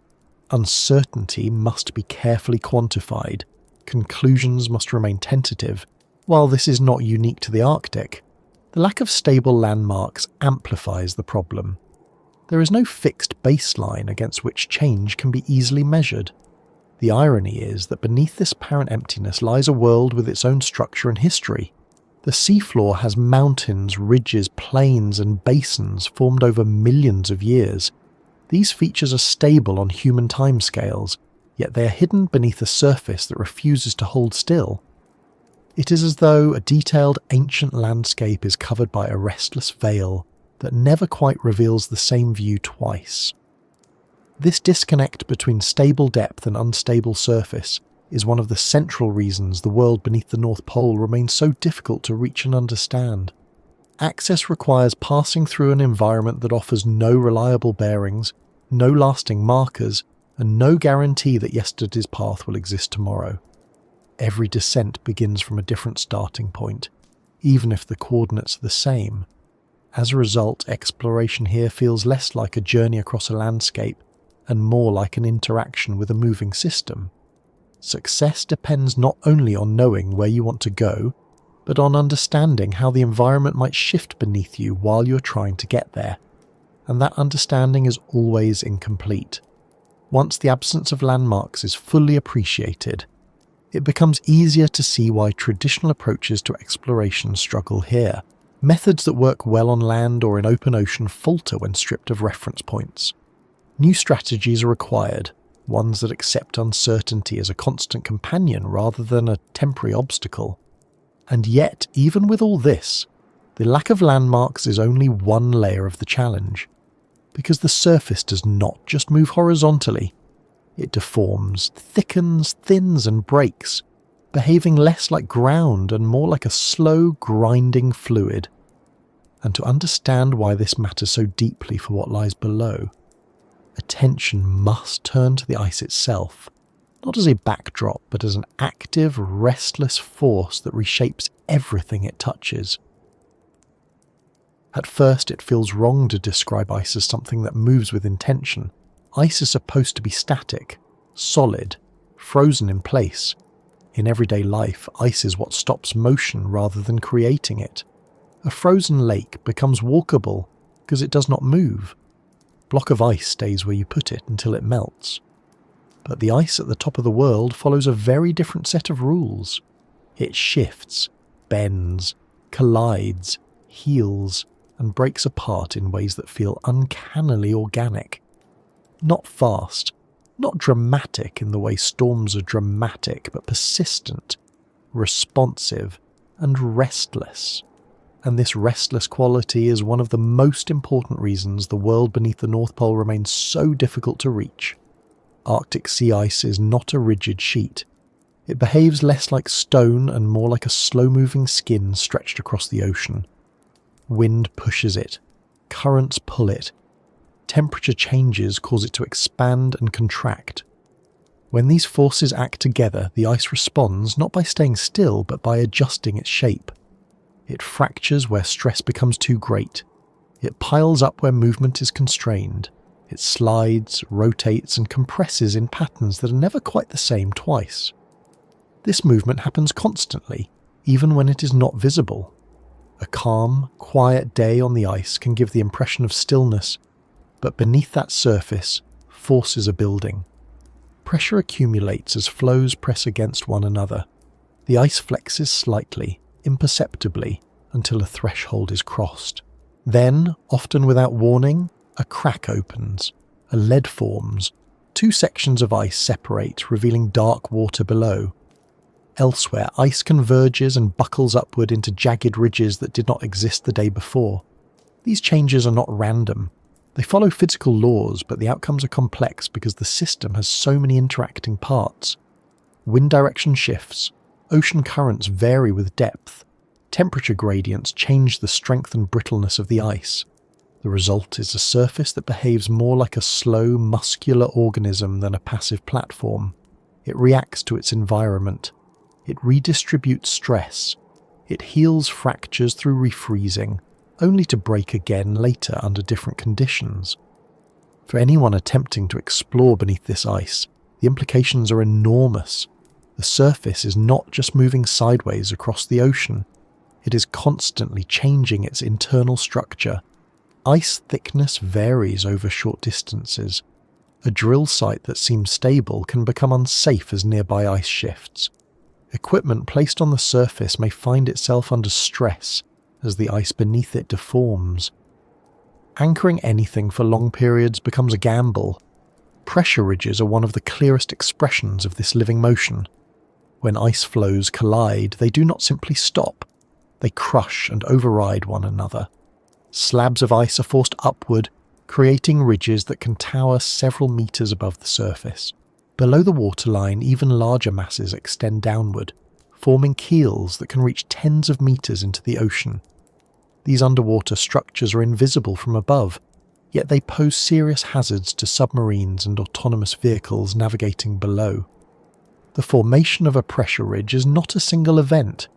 Uncertainty must be carefully quantified. Conclusions must remain tentative. While this is not unique to the Arctic, the lack of stable landmarks amplifies the problem. There is no fixed baseline against which change can be easily measured. The irony is that beneath this apparent emptiness lies a world with its own structure and history. The seafloor has mountains, ridges, plains, and basins formed over millions of years. These features are stable on human timescales, yet they are hidden beneath a surface that refuses to hold still. It is as though a detailed ancient landscape is covered by a restless veil that never quite reveals the same view twice. This disconnect between stable depth and unstable surface is one of the central reasons the world beneath the North Pole remains so difficult to reach and understand. Access requires passing through an environment that offers no reliable bearings, no lasting markers, and no guarantee that yesterday's path will exist tomorrow. Every descent begins from a different starting point, even if the coordinates are the same. As a result, exploration here feels less like a journey across a landscape and more like an interaction with a moving system. Success depends not only on knowing where you want to go, but on understanding how the environment might shift beneath you while you're trying to get there. And that understanding is always incomplete. Once the absence of landmarks is fully appreciated, it becomes easier to see why traditional approaches to exploration struggle here. Methods that work well on land or in open ocean falter when stripped of reference points. New strategies are required, ones that accept uncertainty as a constant companion rather than a temporary obstacle. And yet, even with all this, The lack of landmarks is only one layer of the challenge, because the surface does not just move horizontally. It deforms, thickens, thins and breaks, behaving less like ground and more like a slow, grinding fluid. And to understand why this matters so deeply for what lies below, attention must turn to the ice itself, not as a backdrop, but as an active, restless force that reshapes everything it touches. At first, it feels wrong to describe ice as something that moves with intention. Ice is supposed to be static, solid, frozen in place. In everyday life, ice is what stops motion rather than creating it. A frozen lake becomes walkable because it does not move. A block of ice stays where you put it until it melts. But the ice at the top of the world follows a very different set of rules. It shifts, bends, collides, heals, and breaks apart in ways that feel uncannily organic. Not fast, not dramatic in the way storms are dramatic, but persistent, responsive, and restless. And this restless quality is one of the most important reasons the world beneath the North Pole remains so difficult to reach. Arctic sea ice is not a rigid sheet. It behaves less like stone and more like a slow-moving skin stretched across the ocean. Wind pushes it, currents pull it, temperature changes cause it to expand and contract. When these forces act together, the ice responds not by staying still but by adjusting its shape. It fractures where stress becomes too great. It piles up where movement is constrained. It slides, rotates, and compresses in patterns that are never quite the same twice. This movement happens constantly, even when it is not visible. A calm, quiet day on the ice can give the impression of stillness, but beneath that surface, forces are building. Pressure accumulates as flows press against one another. The ice flexes slightly, imperceptibly, until a threshold is crossed. Then, often without warning, a crack opens, a lead forms, 2 sections of ice separate, revealing dark water below. Elsewhere, ice converges and buckles upward into jagged ridges that did not exist the day before. These changes are not random. They follow physical laws, but the outcomes are complex because the system has so many interacting parts. Wind direction shifts, ocean currents vary with depth, temperature gradients change the strength and brittleness of the ice. The result is a surface that behaves more like a slow, muscular organism than a passive platform. It reacts to its environment. It redistributes stress. It heals fractures through refreezing, only to break again later under different conditions. For anyone attempting to explore beneath this ice, the implications are enormous. The surface is not just moving sideways across the ocean. It is constantly changing its internal structure. Ice thickness varies over short distances. A drill site that seems stable can become unsafe as nearby ice shifts. Equipment placed on the surface may find itself under stress as the ice beneath it deforms. Anchoring anything for long periods becomes a gamble. Pressure ridges are one of the clearest expressions of this living motion. When ice flows collide, they do not simply stop. They crush and override one another. Slabs of ice are forced upward, creating ridges that can tower several meters above the surface. Below the waterline, even larger masses extend downward, forming keels that can reach tens of meters into the ocean. These underwater structures are invisible from above, yet they pose serious hazards to submarines and autonomous vehicles navigating below. The formation of a pressure ridge is not a single event.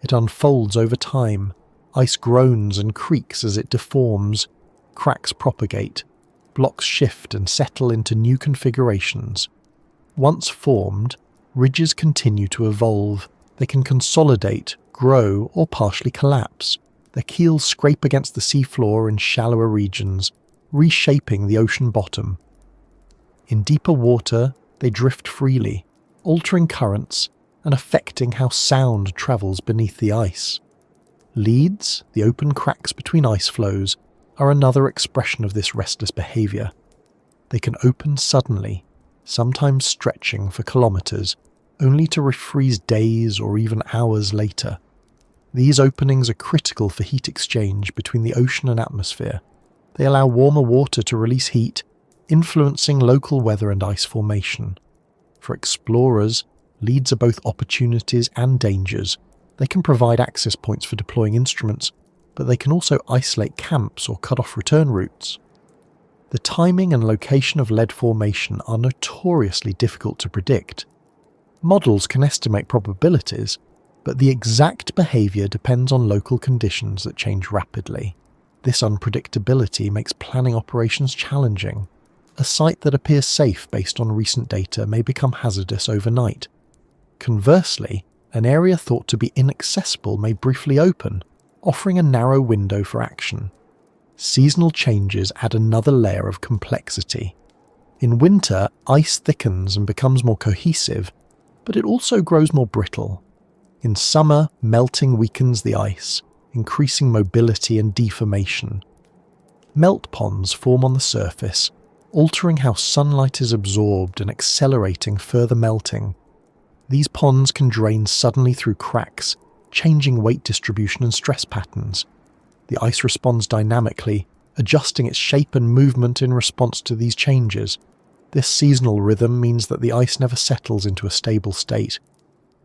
It unfolds over time. Ice groans and creaks as it deforms. Cracks propagate. Blocks shift and settle into new configurations. Once formed, ridges continue to evolve. They can consolidate, grow, or partially collapse. Their keels scrape against the seafloor in shallower regions, reshaping the ocean bottom. In deeper water, they drift freely, altering currents and affecting how sound travels beneath the ice. Leads, the open cracks between ice flows, are another expression of this restless behaviour. They can open suddenly, sometimes stretching for kilometres, only to refreeze days or even hours later. These openings are critical for heat exchange between the ocean and atmosphere. They allow warmer water to release heat, influencing local weather and ice formation. For explorers, leads are both opportunities and dangers. They can provide access points for deploying instruments, but they can also isolate camps or cut off return routes. The timing and location of lead formation are notoriously difficult to predict. Models can estimate probabilities, but the exact behaviour depends on local conditions that change rapidly. This unpredictability makes planning operations challenging. A site that appears safe based on recent data may become hazardous overnight. Conversely, an area thought to be inaccessible may briefly open, offering a narrow window for action. Seasonal changes add another layer of complexity. In winter, ice thickens and becomes more cohesive, but it also grows more brittle. In summer, melting weakens the ice, increasing mobility and deformation. Melt ponds form on the surface, altering how sunlight is absorbed and accelerating further melting. These ponds can drain suddenly through cracks, changing weight distribution and stress patterns. The ice responds dynamically, adjusting its shape and movement in response to these changes. This seasonal rhythm means that the ice never settles into a stable state.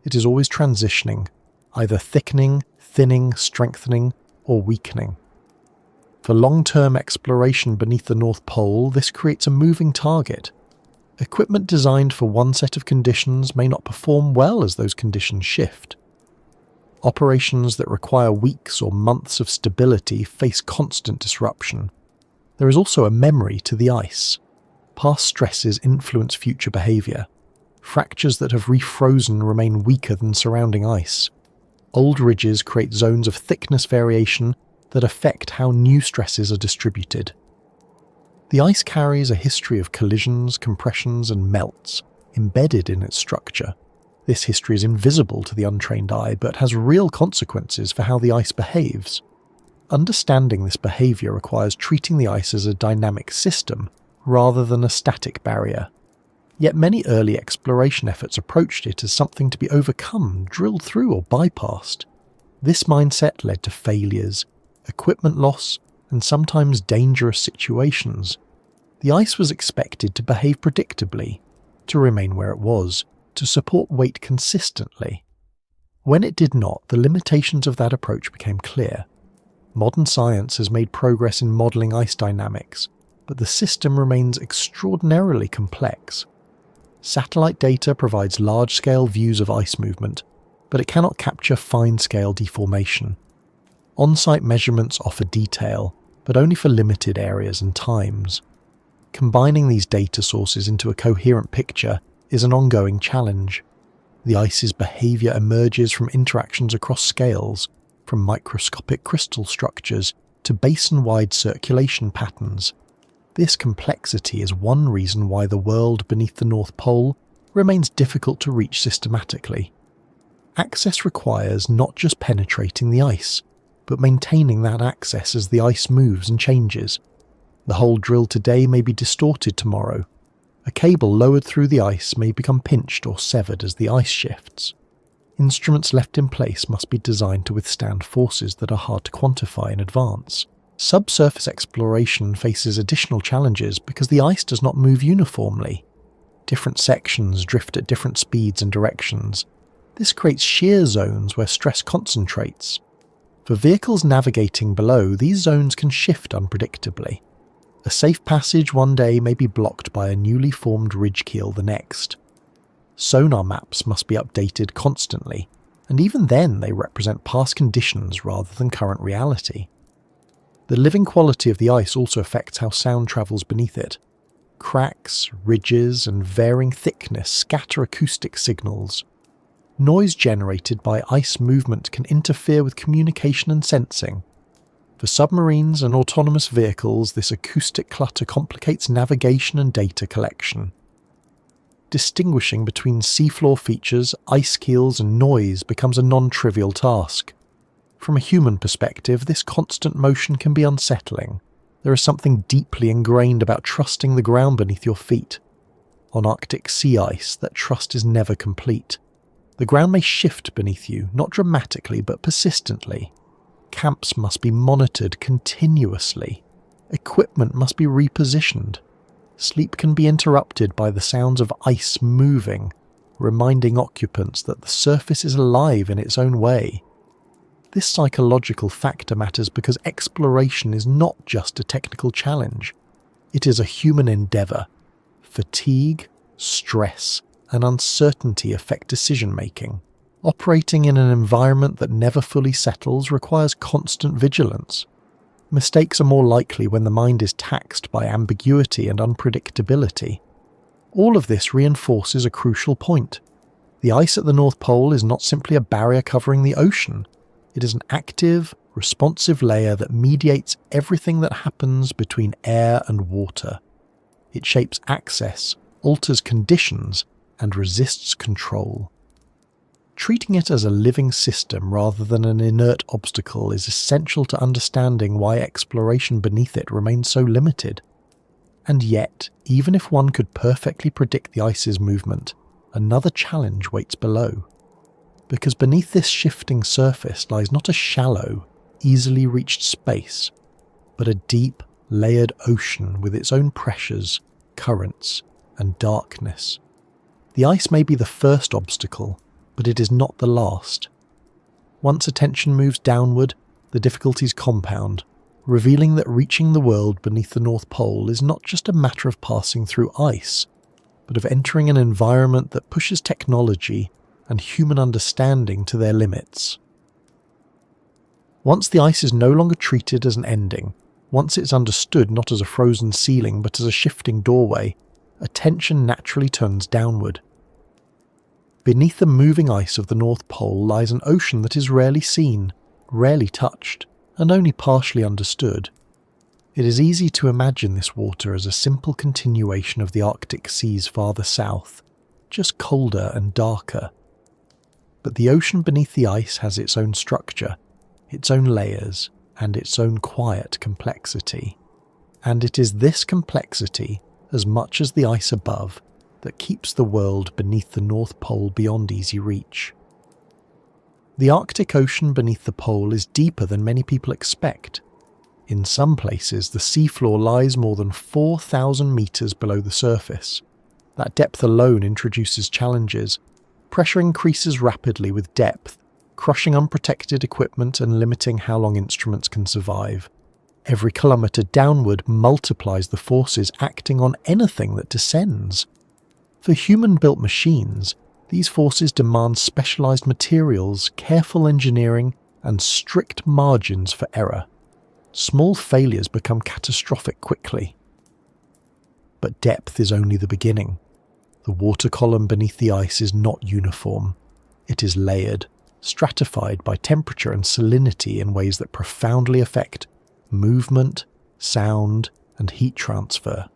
It is always transitioning, either thickening, thinning, strengthening, or weakening. For long-term exploration beneath the North Pole, this creates a moving target. Equipment designed for one set of conditions may not perform well as those conditions shift. Operations that require weeks or months of stability face constant disruption. There is also a memory to the ice. Past stresses influence future behaviour. Fractures that have refrozen remain weaker than surrounding ice. Old ridges create zones of thickness variation that affect how new stresses are distributed. The ice carries a history of collisions, compressions, and melts embedded in its structure. This history is invisible to the untrained eye, but has real consequences for how the ice behaves. Understanding this behaviour requires treating the ice as a dynamic system rather than a static barrier. Yet many early exploration efforts approached it as something to be overcome, drilled through, or bypassed. This mindset led to failures, equipment loss, and sometimes dangerous situations. The ice was expected to behave predictably, to remain where it was, to support weight consistently. When it did not, the limitations of that approach became clear. Modern science has made progress in modelling ice dynamics, but the system remains extraordinarily complex. Satellite data provides large-scale views of ice movement, but it cannot capture fine-scale deformation. On-site measurements offer detail, but only for limited areas and times. Combining these data sources into a coherent picture is an ongoing challenge. The ice's behaviour emerges from interactions across scales, from microscopic crystal structures to basin-wide circulation patterns. This complexity is one reason why the world beneath the North Pole remains difficult to reach systematically. Access requires not just penetrating the ice, but maintaining that access as the ice moves and changes. The hole drilled today may be distorted tomorrow. A cable lowered through the ice may become pinched or severed as the ice shifts. Instruments left in place must be designed to withstand forces that are hard to quantify in advance. Subsurface exploration faces additional challenges because the ice does not move uniformly. Different sections drift at different speeds and directions. This creates shear zones where stress concentrates. For vehicles navigating below, these zones can shift unpredictably. A safe passage one day may be blocked by a newly formed ridge keel the next. Sonar maps must be updated constantly, and even then they represent past conditions rather than current reality. The living quality of the ice also affects how sound travels beneath it. Cracks, ridges, and varying thickness scatter acoustic signals. Noise generated by ice movement can interfere with communication and sensing. For submarines and autonomous vehicles, this acoustic clutter complicates navigation and data collection. Distinguishing between seafloor features, ice keels, and noise becomes a non-trivial task. From a human perspective, this constant motion can be unsettling. There is something deeply ingrained about trusting the ground beneath your feet. On Arctic sea ice, that trust is never complete. The ground may shift beneath you, not dramatically but persistently. Camps must be monitored continuously. Equipment must be repositioned. Sleep can be interrupted by the sounds of ice moving, reminding occupants that the surface is alive in its own way. This psychological factor matters because exploration is not just a technical challenge. It is a human endeavour. Fatigue, stress, and uncertainty affect decision-making. Operating in an environment that never fully settles requires constant vigilance. Mistakes are more likely when the mind is taxed by ambiguity and unpredictability. All of this reinforces a crucial point. The ice at the North Pole is not simply a barrier covering the ocean. It is an active, responsive layer that mediates everything that happens between air and water. It shapes access, alters conditions, and resists control. Treating it as a living system rather than an inert obstacle is essential to understanding why exploration beneath it remains so limited. And yet, even if one could perfectly predict the ice's movement, another challenge waits below. Because beneath this shifting surface lies not a shallow, easily reached space, but a deep, layered ocean with its own pressures, currents, and darkness. The ice may be the first obstacle, but it is not the last. Once attention moves downward, the difficulties compound, revealing that reaching the world beneath the North Pole is not just a matter of passing through ice, but of entering an environment that pushes technology and human understanding to their limits. Once the ice is no longer treated as an ending, once it's understood not as a frozen ceiling but as a shifting doorway, attention naturally turns downward. Beneath the moving ice of the North Pole lies an ocean that is rarely seen, rarely touched, and only partially understood. It is easy to imagine this water as a simple continuation of the Arctic seas farther south, just colder and darker. But the ocean beneath the ice has its own structure, its own layers, and its own quiet complexity. And it is this complexity, as much as the ice above, that keeps the world beneath the North Pole beyond easy reach. The Arctic Ocean beneath the pole is deeper than many people expect. In some places, the seafloor lies more than 4,000 metres below the surface. That depth alone introduces challenges. Pressure increases rapidly with depth, crushing unprotected equipment and limiting how long instruments can survive. Every kilometre downward multiplies the forces acting on anything that descends. For human-built machines, these forces demand specialised materials, careful engineering, and strict margins for error. Small failures become catastrophic quickly. But depth is only the beginning. The water column beneath the ice is not uniform. It is layered, stratified by temperature and salinity in ways that profoundly affect movement, sound, and heat transfer.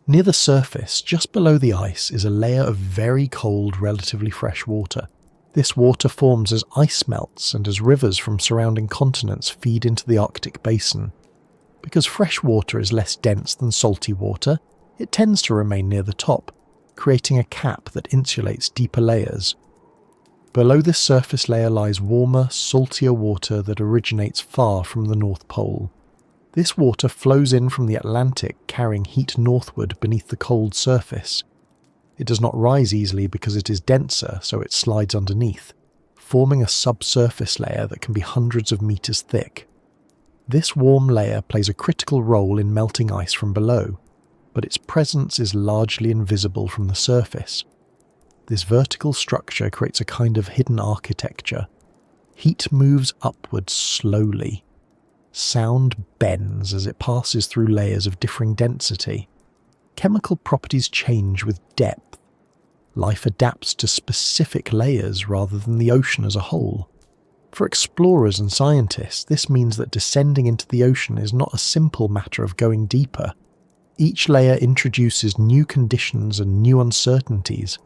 Near the surface, just below the ice, is a layer of very cold, relatively fresh water. This water forms as ice melts and as rivers from surrounding continents feed into the Arctic basin. Because fresh water is less dense than salty water, it tends to remain near the top, creating a cap that insulates deeper layers. Below this surface layer lies warmer, saltier water that originates far from the North Pole. This water flows in from the Atlantic, carrying heat northward beneath the cold surface. It does not rise easily because it is denser, so it slides underneath, forming a subsurface layer that can be hundreds of meters thick. This warm layer plays a critical role in melting ice from below, but its presence is largely invisible from the surface. This vertical structure creates a kind of hidden architecture. Heat moves upwards slowly. Sound bends as it passes through layers of differing density. Chemical properties change with depth. Life adapts to specific layers rather than the ocean as a whole. For explorers and scientists, this means that descending into the ocean is not a simple matter of going deeper. Each layer introduces new conditions and new uncertainties.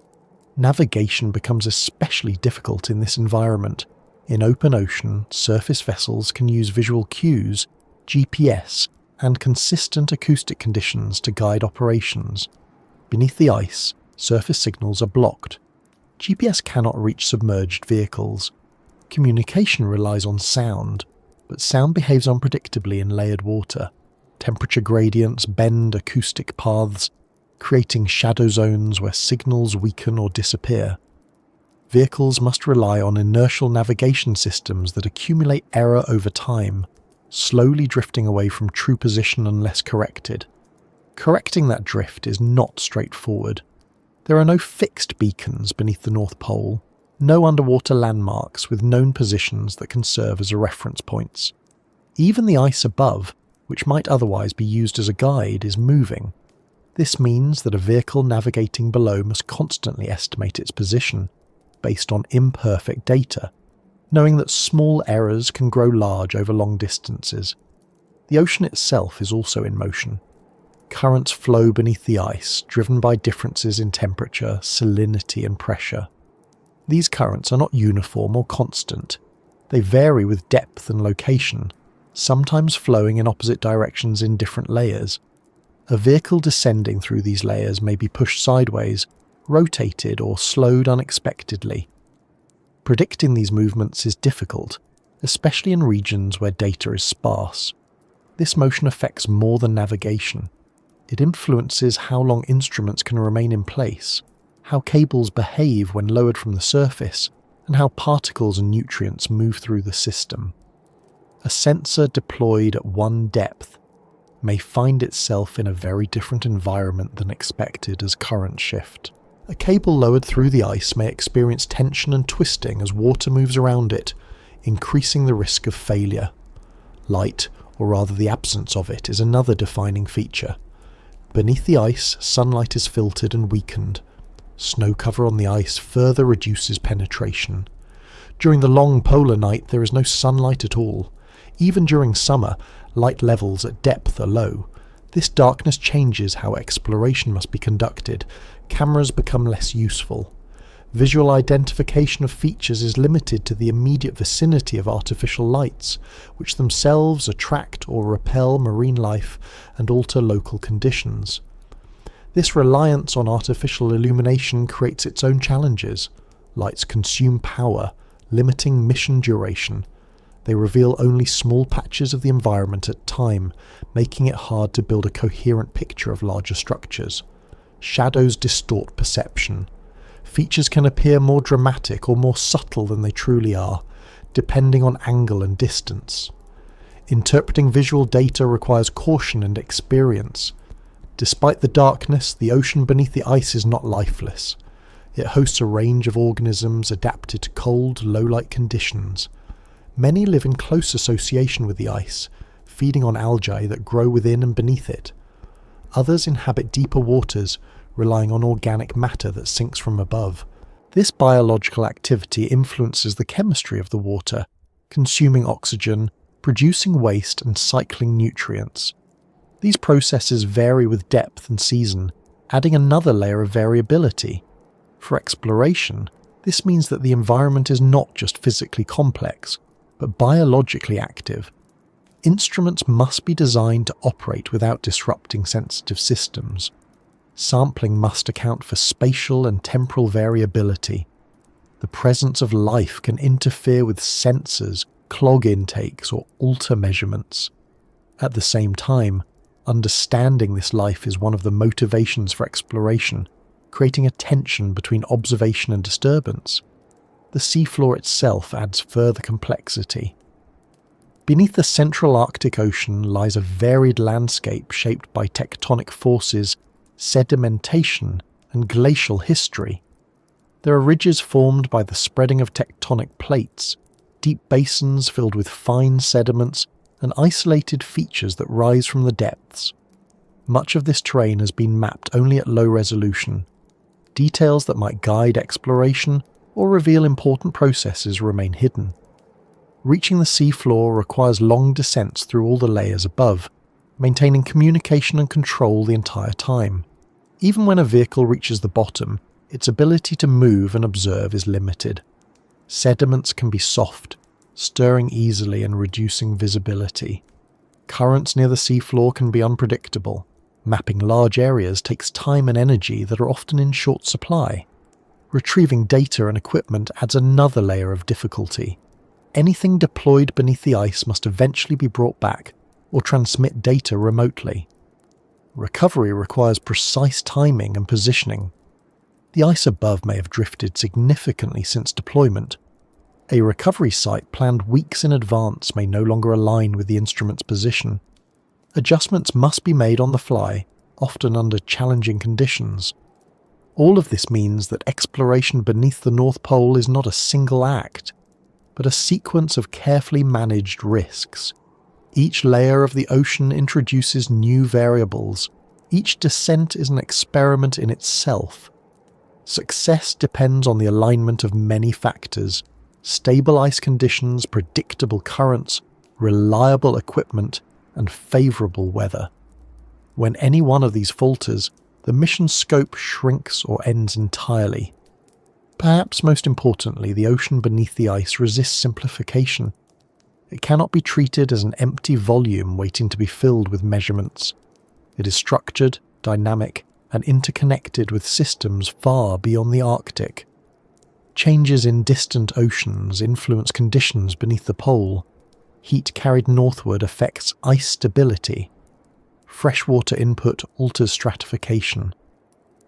Navigation becomes especially difficult in this environment. In open ocean, surface vessels can use visual cues, GPS, and consistent acoustic conditions to guide operations. Beneath the ice, surface signals are blocked. GPS cannot reach submerged vehicles. Communication relies on sound, but sound behaves unpredictably in layered water. Temperature gradients bend acoustic paths, creating shadow zones where signals weaken or disappear. Vehicles must rely on inertial navigation systems that accumulate error over time, slowly drifting away from true position unless corrected. Correcting that drift is not straightforward. There are no fixed beacons beneath the North Pole, no underwater landmarks with known positions that can serve as reference points. Even the ice above, which might otherwise be used as a guide, is moving. This means that a vehicle navigating below must constantly estimate its position, based on imperfect data, knowing that small errors can grow large over long distances. The ocean itself is also in motion. Currents flow beneath the ice, driven by differences in temperature, salinity, and pressure. These currents are not uniform or constant. They vary with depth and location, sometimes flowing in opposite directions in different layers. A vehicle descending through these layers may be pushed sideways, rotated, or slowed unexpectedly. Predicting these movements is difficult, especially in regions where data is sparse. This motion affects more than navigation. It influences how long instruments can remain in place, how cables behave when lowered from the surface, and how particles and nutrients move through the system. A sensor deployed at one depth may find itself in a very different environment than expected as currents shift. A cable lowered through the ice may experience tension and twisting as water moves around it, increasing the risk of failure. Light, or rather the absence of it, is another defining feature. Beneath the ice, sunlight is filtered and weakened. Snow cover on the ice further reduces penetration. During the long polar night, there is no sunlight at all. Even during summer, light levels at depth are low. This darkness changes how exploration must be conducted. Cameras become less useful. Visual identification of features is limited to the immediate vicinity of artificial lights, which themselves attract or repel marine life and alter local conditions. This reliance on artificial illumination creates its own challenges. Lights consume power, limiting mission duration. They reveal only small patches of the environment at a time, making it hard to build a coherent picture of larger structures. Shadows distort perception. Features can appear more dramatic or more subtle than they truly are, depending on angle and distance. Interpreting visual data requires caution and experience. Despite the darkness, the ocean beneath the ice is not lifeless. It hosts a range of organisms adapted to cold, low-light conditions. Many live in close association with the ice, feeding on algae that grow within and beneath it. Others inhabit deeper waters, relying on organic matter that sinks from above. This biological activity influences the chemistry of the water, consuming oxygen, producing waste, and cycling nutrients. These processes vary with depth and season, adding another layer of variability. For exploration, this means that the environment is not just physically complex, but biologically active. Instruments must be designed to operate without disrupting sensitive systems. Sampling must account for spatial and temporal variability. The presence of life can interfere with sensors, clog intakes, or alter measurements. At the same time, understanding this life is one of the motivations for exploration, creating a tension between observation and disturbance. The seafloor itself adds further complexity. Beneath the central Arctic Ocean lies a varied landscape shaped by tectonic forces, sedimentation, and glacial history. There are ridges formed by the spreading of tectonic plates, deep basins filled with fine sediments, and isolated features that rise from the depths. Much of this terrain has been mapped only at low resolution. Details that might guide exploration or reveal important processes remain hidden. Reaching the seafloor requires long descents through all the layers above, maintaining communication and control the entire time. Even when a vehicle reaches the bottom, its ability to move and observe is limited. Sediments can be soft, stirring easily and reducing visibility. Currents near the seafloor can be unpredictable. Mapping large areas takes time and energy that are often in short supply. Retrieving data and equipment adds another layer of difficulty. Anything deployed beneath the ice must eventually be brought back or transmit data remotely. Recovery requires precise timing and positioning. The ice above may have drifted significantly since deployment. A recovery site planned weeks in advance may no longer align with the instrument's position. Adjustments must be made on the fly, often under challenging conditions. All of this means that exploration beneath the North Pole is not a single act, but a sequence of carefully managed risks. Each layer of the ocean introduces new variables. Each descent is an experiment in itself. Success depends on the alignment of many factors: stable ice conditions, predictable currents, reliable equipment, and favourable weather. When any one of these falters, the mission scope shrinks or ends entirely. Perhaps most importantly, the ocean beneath the ice resists simplification. It cannot be treated as an empty volume waiting to be filled with measurements. It is structured, dynamic, and interconnected with systems far beyond the Arctic. Changes in distant oceans influence conditions beneath the pole. Heat carried northward affects ice stability. Freshwater input alters stratification.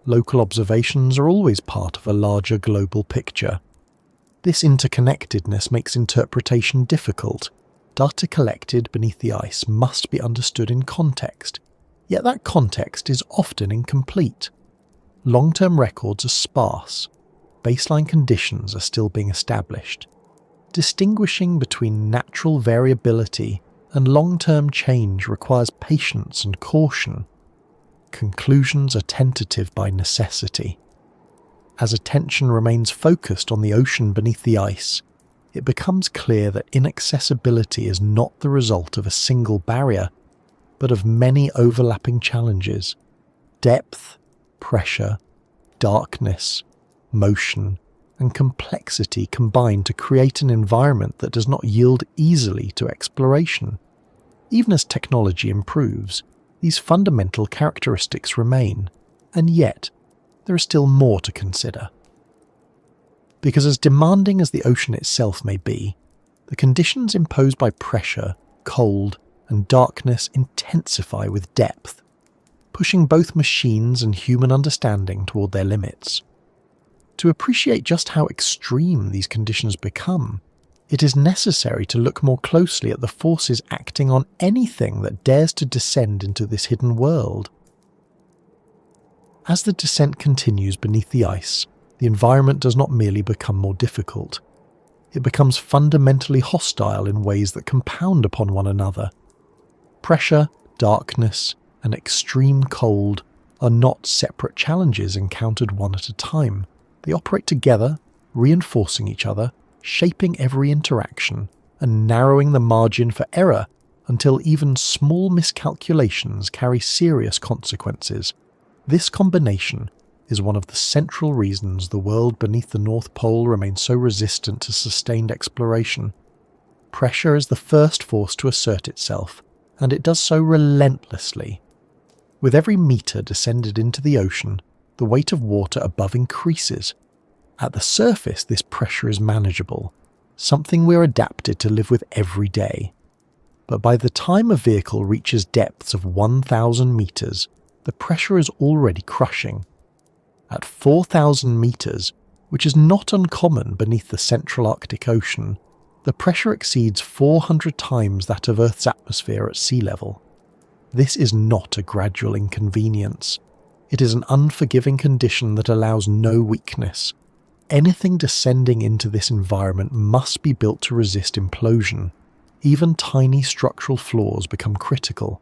Local observations are always part of a larger global picture. This interconnectedness makes interpretation difficult. Data collected beneath the ice must be understood in context, yet that context is often incomplete. Long-term records are sparse. Baseline conditions are still being established. Distinguishing between natural variability and long-term change requires patience and caution. Conclusions are tentative by necessity. As attention remains focused on the ocean beneath the ice, it becomes clear that inaccessibility is not the result of a single barrier, but of many overlapping challenges: depth, pressure, darkness, motion, and complexity combine to create an environment that does not yield easily to exploration. Even as technology improves, these fundamental characteristics remain, and yet there is still more to consider. Because as demanding as the ocean itself may be, the conditions imposed by pressure, cold, and darkness intensify with depth, pushing both machines and human understanding toward their limits. To appreciate just how extreme these conditions become, it is necessary to look more closely at the forces acting on anything that dares to descend into this hidden world. As the descent continues beneath the ice, the environment does not merely become more difficult. It becomes fundamentally hostile in ways that compound upon one another. Pressure, darkness, and extreme cold are not separate challenges encountered one at a time. They operate together, reinforcing each other, shaping every interaction, and narrowing the margin for error until even small miscalculations carry serious consequences. This combination is one of the central reasons the world beneath the North Pole remains so resistant to sustained exploration. Pressure is the first force to assert itself, and it does so relentlessly. With every meter descended into the ocean, the weight of water above increases. At the surface, this pressure is manageable, something we're adapted to live with every day. But by the time a vehicle reaches depths of 1,000 meters, the pressure is already crushing. At 4,000 meters, which is not uncommon beneath the central Arctic Ocean, the pressure exceeds 400 times that of Earth's atmosphere at sea level. This is not a gradual inconvenience. It is an unforgiving condition that allows no weakness. Anything descending into this environment must be built to resist implosion. Even tiny structural flaws become critical.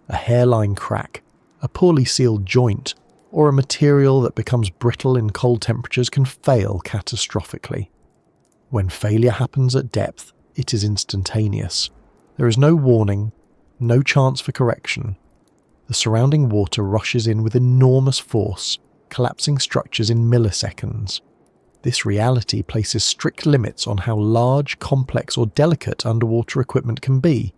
A hairline crack, a poorly sealed joint, or a material that becomes brittle in cold temperatures can fail catastrophically. When failure happens at depth, it is instantaneous. There is no warning, no chance for correction. The surrounding water rushes in with enormous force, collapsing structures in milliseconds. This reality places strict limits on how large, complex, or delicate underwater equipment can be.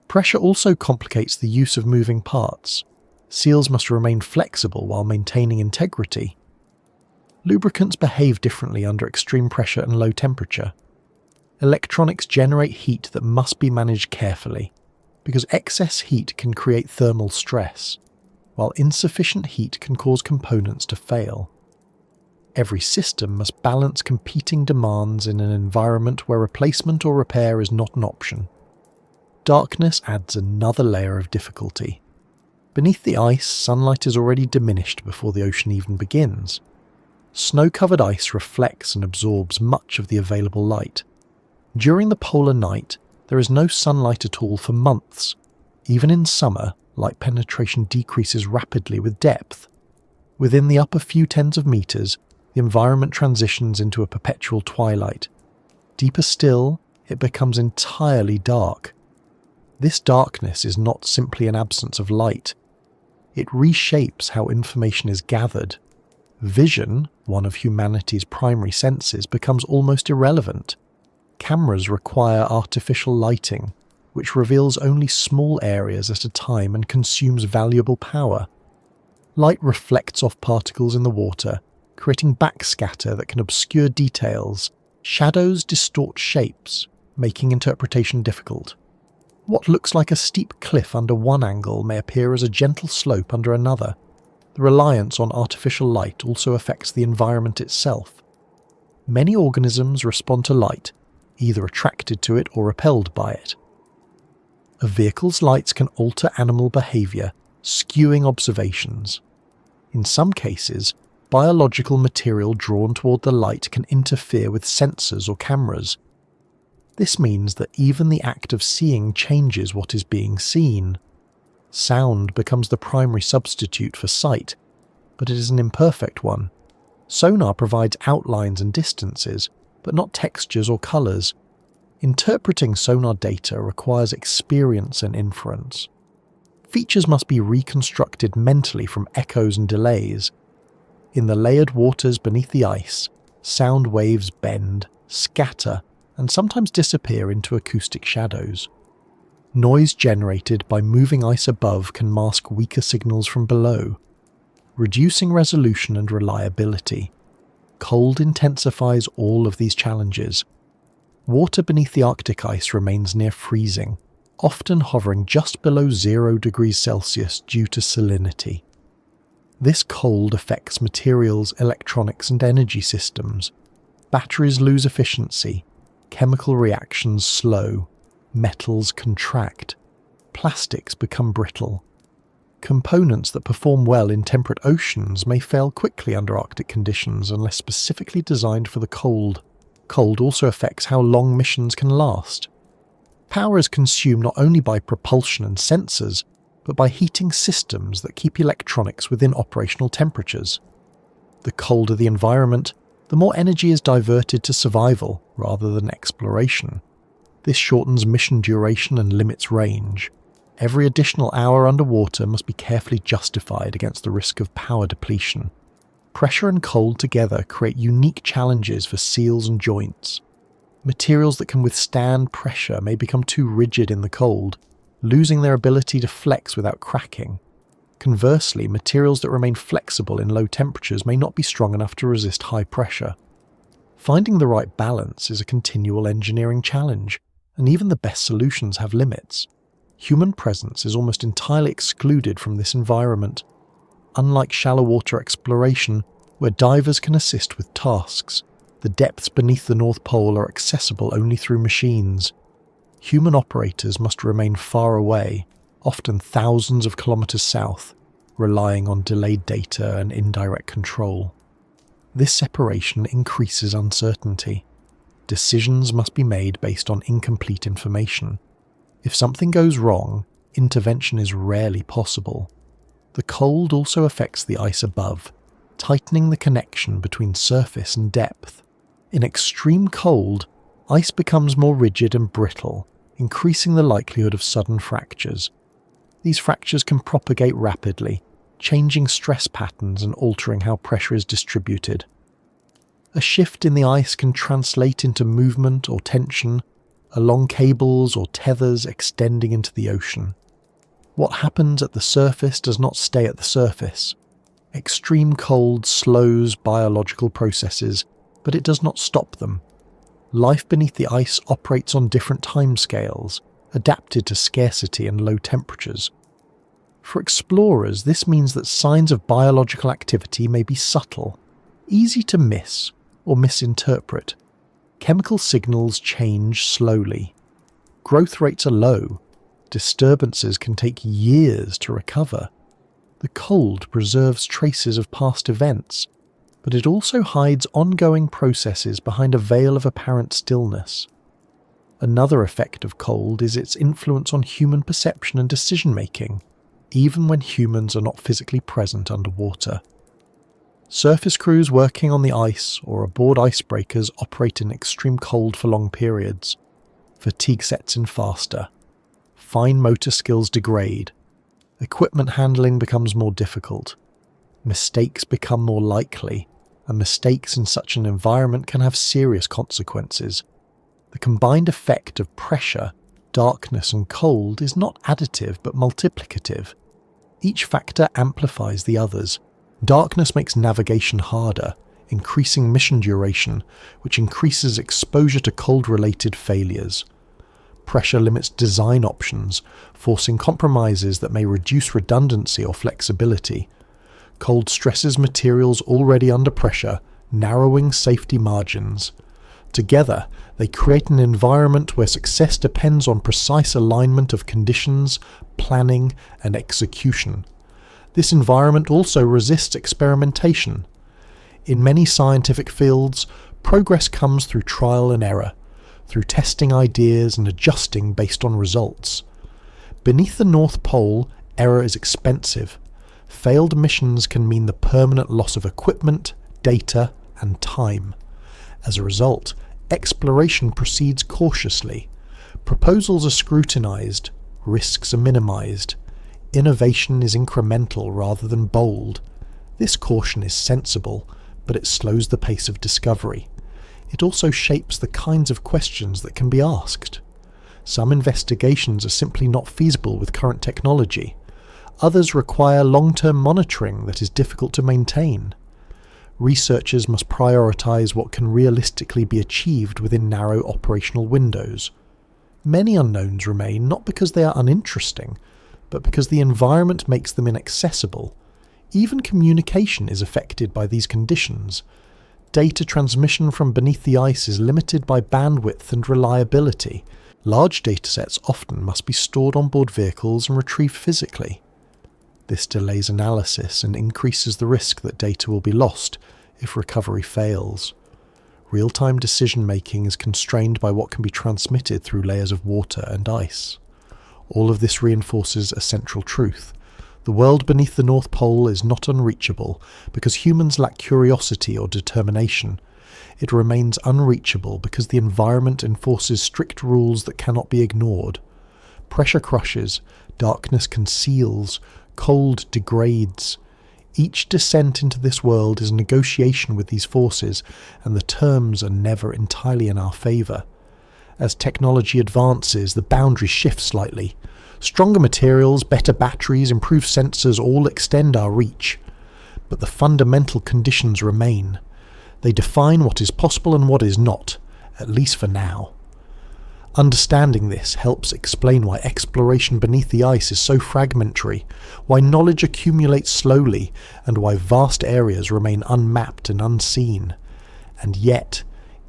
Pressure also complicates the use of moving parts. Seals must remain flexible while maintaining integrity. Lubricants behave differently under extreme pressure and low temperature. Electronics generate heat that must be managed carefully, because excess heat can create thermal stress, while insufficient heat can cause components to fail. Every system must balance competing demands in an environment where replacement or repair is not an option. Darkness adds another layer of difficulty. Beneath the ice, sunlight is already diminished before the ocean even begins. Snow-covered ice reflects and absorbs much of the available light. During the polar night, there is no sunlight at all for months. Even in summer, light penetration decreases rapidly with depth. Within the upper few tens of meters, the environment transitions into a perpetual twilight. Deeper still, it becomes entirely dark. This darkness is not simply an absence of light. It reshapes how information is gathered. Vision, one of humanity's primary senses, becomes almost irrelevant. Cameras require artificial lighting, which reveals only small areas at a time and consumes valuable power. Light reflects off particles in the water, creating backscatter that can obscure details. Shadows distort shapes, making interpretation difficult. What looks like a steep cliff under one angle may appear as a gentle slope under another. The reliance on artificial light also affects the environment itself. Many organisms respond to light, either attracted to it or repelled by it. A vehicle's lights can alter animal behavior, skewing observations. In some cases, biological material drawn toward the light can interfere with sensors or cameras. This means that even the act of seeing changes what is being seen. Sound becomes the primary substitute for sight, but it is an imperfect one. Sonar provides outlines and distances, but not textures or colours. Interpreting sonar data requires experience and inference. Features must be reconstructed mentally from echoes and delays. In the layered waters beneath the ice, sound waves bend, scatter, and sometimes disappear into acoustic shadows. Noise generated by moving ice above can mask weaker signals from below, reducing resolution and reliability. Cold intensifies all of these challenges. Water beneath the Arctic ice remains near freezing, often hovering just below 0 degrees Celsius due to salinity. This cold affects materials, electronics, and energy systems. Batteries lose efficiency, chemical reactions slow, metals contract, plastics become brittle. Components that perform well in temperate oceans may fail quickly under Arctic conditions unless specifically designed for the cold. Cold also affects how long missions can last. Power is consumed not only by propulsion and sensors, but by heating systems that keep electronics within operational temperatures. The colder the environment, the more energy is diverted to survival rather than exploration. This shortens mission duration and limits range. Every additional hour underwater must be carefully justified against the risk of power depletion. Pressure and cold together create unique challenges for seals and joints. Materials that can withstand pressure may become too rigid in the cold, losing their ability to flex without cracking. Conversely, materials that remain flexible in low temperatures may not be strong enough to resist high pressure. Finding the right balance is a continual engineering challenge, and even the best solutions have limits. Human presence is almost entirely excluded from this environment. Unlike shallow water exploration, where divers can assist with tasks, the depths beneath the North Pole are accessible only through machines. Human operators must remain far away, often thousands of kilometers south, relying on delayed data and indirect control. This separation increases uncertainty. Decisions must be made based on incomplete information. If something goes wrong, intervention is rarely possible. The cold also affects the ice above, tightening the connection between surface and depth. In extreme cold, ice becomes more rigid and brittle, increasing the likelihood of sudden fractures. These fractures can propagate rapidly, changing stress patterns and altering how pressure is distributed. A shift in the ice can translate into movement or tension, along cables or tethers extending into the ocean. What happens at the surface does not stay at the surface. Extreme cold slows biological processes, but it does not stop them. Life beneath the ice operates on different timescales, adapted to scarcity and low temperatures. For explorers, this means that signs of biological activity may be subtle, easy to miss or misinterpret. Chemical signals change slowly. Growth rates are low. Disturbances can take years to recover. The cold preserves traces of past events, but it also hides ongoing processes behind a veil of apparent stillness. Another effect of cold is its influence on human perception and decision-making, even when humans are not physically present underwater. Surface crews working on the ice or aboard icebreakers operate in extreme cold for long periods. Fatigue sets in faster. Fine motor skills degrade. Equipment handling becomes more difficult. Mistakes become more likely, and mistakes in such an environment can have serious consequences. The combined effect of pressure, darkness, and cold is not additive but multiplicative. Each factor amplifies the others. Darkness makes navigation harder, increasing mission duration, which increases exposure to cold-related failures. Pressure limits design options, forcing compromises that may reduce redundancy or flexibility. Cold stresses materials already under pressure, narrowing safety margins. Together, they create an environment where success depends on precise alignment of conditions, planning, and execution. This environment also resists experimentation. In many scientific fields, progress comes through trial and error, through testing ideas and adjusting based on results. Beneath the North Pole, error is expensive. Failed missions can mean the permanent loss of equipment, data, and time. As a result, exploration proceeds cautiously. Proposals are scrutinized, risks are minimized. Innovation is incremental rather than bold. This caution is sensible, but it slows the pace of discovery. It also shapes the kinds of questions that can be asked. Some investigations are simply not feasible with current technology. Others require long-term monitoring that is difficult to maintain. Researchers must prioritize what can realistically be achieved within narrow operational windows. Many unknowns remain not because they are uninteresting, but because the environment makes them inaccessible. Even communication is affected by these conditions. Data transmission from beneath the ice is limited by bandwidth and reliability. Large datasets often must be stored on board vehicles and retrieved physically. This delays analysis and increases the risk that data will be lost if recovery fails. Real-time decision-making is constrained by what can be transmitted through layers of water and ice. All of this reinforces a central truth. The world beneath the North Pole is not unreachable because humans lack curiosity or determination. It remains unreachable because the environment enforces strict rules that cannot be ignored. Pressure crushes, darkness conceals, cold degrades. Each descent into this world is a negotiation with these forces, and the terms are never entirely in our favour. As technology advances, the boundary shifts slightly. Stronger materials, better batteries, improved sensors all extend our reach. But the fundamental conditions remain. They define what is possible and what is not, at least for now. Understanding this helps explain why exploration beneath the ice is so fragmentary, why knowledge accumulates slowly, and why vast areas remain unmapped and unseen. And yet,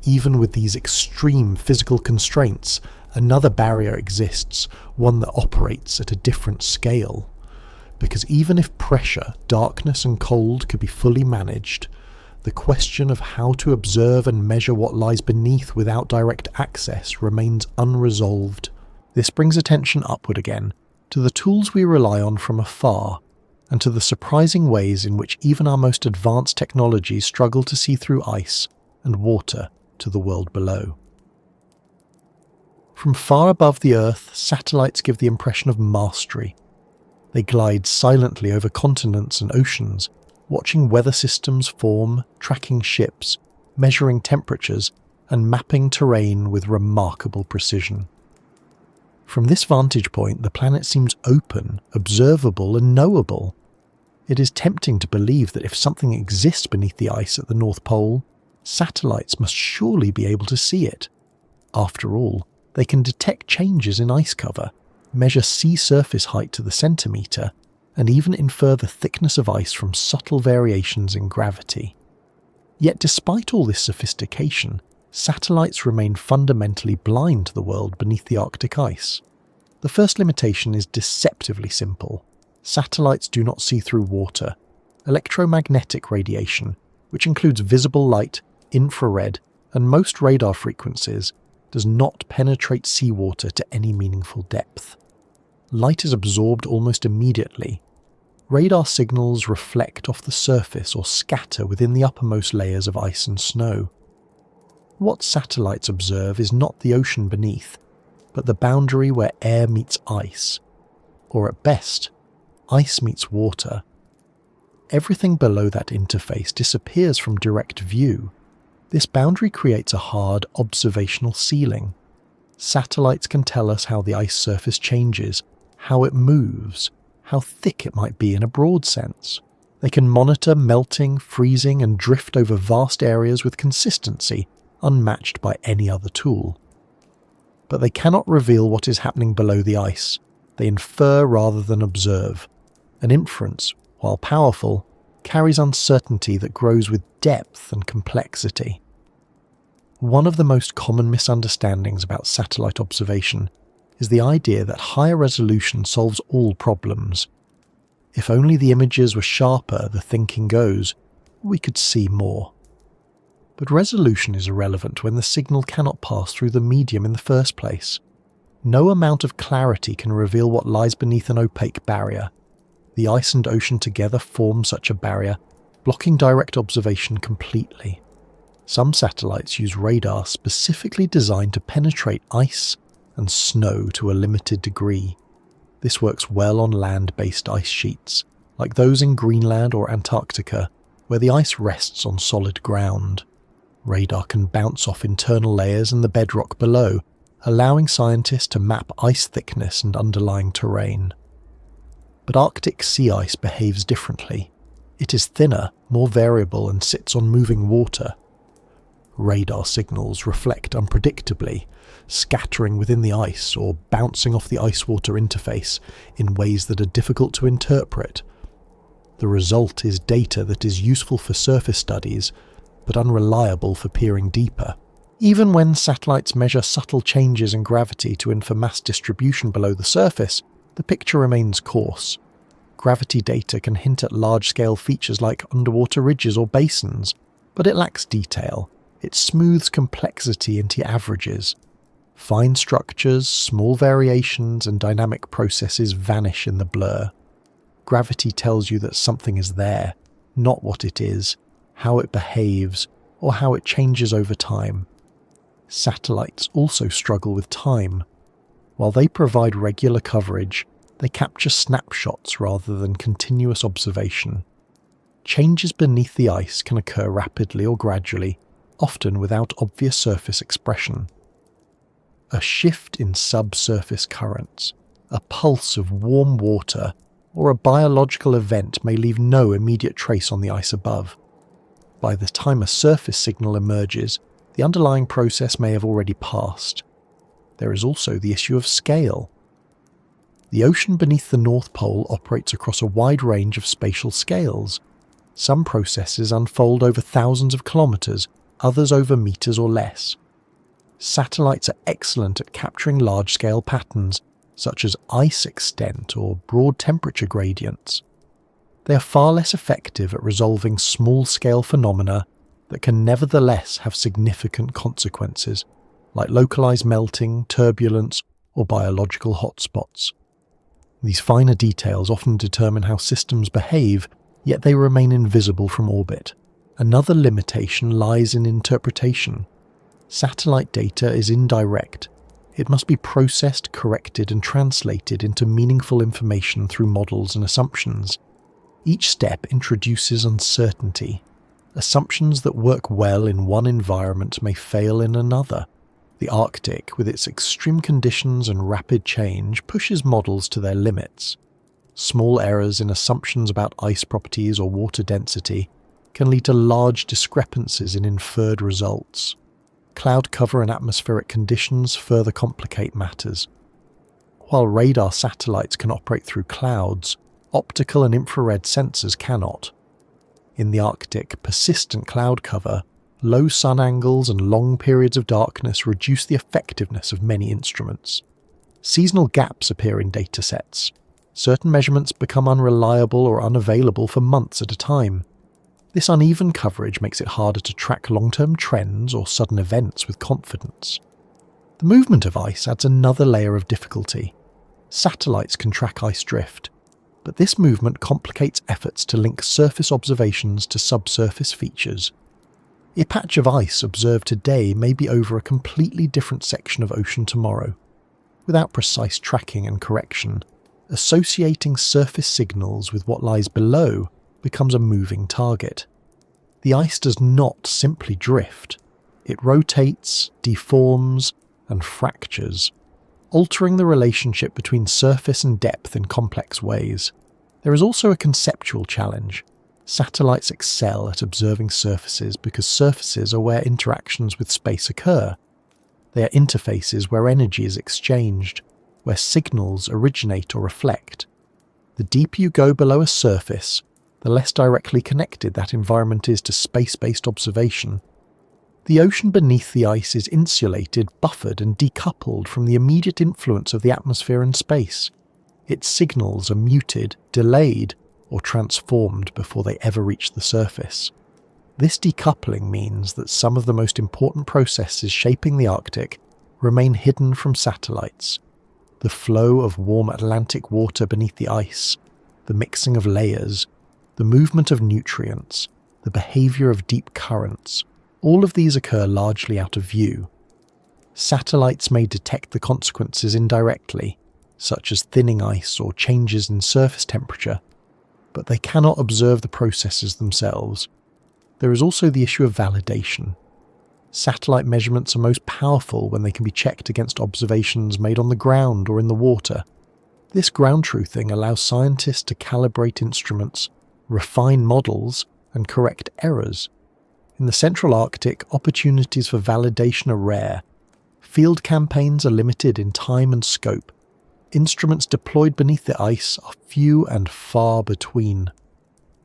even with these extreme physical constraints, another barrier exists, one that operates at a different scale. Because even if pressure, darkness, and cold could be fully managed, the question of how to observe and measure what lies beneath without direct access remains unresolved. This brings attention upward again, to the tools we rely on from afar, and to the surprising ways in which even our most advanced technologies struggle to see through ice and water to the world below. From far above the Earth, satellites give the impression of mastery. They glide silently over continents and oceans, watching weather systems form, tracking ships, measuring temperatures, and mapping terrain with remarkable precision. From this vantage point, the planet seems open, observable, and knowable. It is tempting to believe that if something exists beneath the ice at the North Pole, satellites must surely be able to see it. After all, they can detect changes in ice cover, measure sea surface height to the centimetre, and even infer the thickness of ice from subtle variations in gravity. Yet despite all this sophistication, satellites remain fundamentally blind to the world beneath the Arctic ice. The first limitation is deceptively simple. Satellites do not see through water. Electromagnetic radiation, which includes visible light, infrared, and most radar frequencies, does not penetrate seawater to any meaningful depth. Light is absorbed almost immediately. Radar signals reflect off the surface or scatter within the uppermost layers of ice and snow. What satellites observe is not the ocean beneath, but the boundary where air meets ice, or at best, ice meets water. Everything below that interface disappears from direct view. This boundary creates a hard observational ceiling. Satellites can tell us how the ice surface changes, how it moves, how thick it might be in a broad sense. They can monitor melting, freezing, and drift over vast areas with consistency unmatched by any other tool. But they cannot reveal what is happening below the ice. They infer rather than observe. An inference, while powerful, carries uncertainty that grows with depth and complexity. One of the most common misunderstandings about satellite observation is the idea that higher resolution solves all problems. If only the images were sharper, the thinking goes, we could see more. But resolution is irrelevant when the signal cannot pass through the medium in the first place. No amount of clarity can reveal what lies beneath an opaque barrier. The ice and ocean together form such a barrier, blocking direct observation completely. Some satellites use radar specifically designed to penetrate ice and snow to a limited degree. This works well on land-based ice sheets, like those in Greenland or Antarctica, where the ice rests on solid ground. Radar can bounce off internal layers and the bedrock below, allowing scientists to map ice thickness and underlying terrain. But Arctic sea ice behaves differently. It is thinner, more variable, and sits on moving water. Radar signals reflect unpredictably, scattering within the ice or bouncing off the ice-water interface in ways that are difficult to interpret. The result is data that is useful for surface studies, but unreliable for peering deeper. Even when satellites measure subtle changes in gravity to infer mass distribution below the surface, the picture remains coarse. Gravity data can hint at large-scale features like underwater ridges or basins, but it lacks detail. It smooths complexity into averages. Fine structures, small variations, and dynamic processes vanish in the blur. Gravity tells you that something is there, not what it is, how it behaves, or how it changes over time. Satellites also struggle with time. While they provide regular coverage, they capture snapshots rather than continuous observation. Changes beneath the ice can occur rapidly or gradually, often without obvious surface expression. A shift in subsurface currents, a pulse of warm water, or a biological event may leave no immediate trace on the ice above. By the time a surface signal emerges, the underlying process may have already passed. There is also the issue of scale. The ocean beneath the North Pole operates across a wide range of spatial scales. Some processes unfold over thousands of kilometers, others over meters or less. Satellites are excellent at capturing large-scale patterns, such as ice extent or broad temperature gradients. They are far less effective at resolving small-scale phenomena that can nevertheless have significant consequences, like localized melting, turbulence, or biological hotspots. These finer details often determine how systems behave, yet they remain invisible from orbit. Another limitation lies in interpretation. Satellite data is indirect. It must be processed, corrected, and translated into meaningful information through models and assumptions. Each step introduces uncertainty. Assumptions that work well in one environment may fail in another. The Arctic, with its extreme conditions and rapid change, pushes models to their limits. Small errors in assumptions about ice properties or water density can lead to large discrepancies in inferred results. Cloud cover and atmospheric conditions further complicate matters. While radar satellites can operate through clouds, optical and infrared sensors cannot. In the Arctic, persistent cloud cover, low sun angles and long periods of darkness reduce the effectiveness of many instruments. Seasonal gaps appear in datasets. Certain measurements become unreliable or unavailable for months at a time. This uneven coverage makes it harder to track long-term trends or sudden events with confidence. The movement of ice adds another layer of difficulty. Satellites can track ice drift, but this movement complicates efforts to link surface observations to subsurface features. A patch of ice observed today may be over a completely different section of ocean tomorrow. Without precise tracking and correction, associating surface signals with what lies below becomes a moving target. The ice does not simply drift. It rotates, deforms, and fractures, altering the relationship between surface and depth in complex ways. There is also a conceptual challenge. Satellites excel at observing surfaces because surfaces are where interactions with space occur. They are interfaces where energy is exchanged, where signals originate or reflect. The deeper you go below a surface, the less directly connected that environment is to space-based observation. The ocean beneath the ice is insulated, buffered, and decoupled from the immediate influence of the atmosphere and space. Its signals are muted, delayed, or transformed before they ever reach the surface. This decoupling means that some of the most important processes shaping the Arctic remain hidden from satellites. The flow of warm Atlantic water beneath the ice, the mixing of layers, the movement of nutrients, the behavior of deep currents, all of these occur largely out of view. Satellites may detect the consequences indirectly, such as thinning ice or changes in surface temperature, but they cannot observe the processes themselves. There is also the issue of validation. Satellite measurements are most powerful when they can be checked against observations made on the ground or in the water. This ground truthing allows scientists to calibrate instruments, refine models, and correct errors. In the Central Arctic, opportunities for validation are rare. Field campaigns are limited in time and scope. Instruments deployed beneath the ice are few and far between.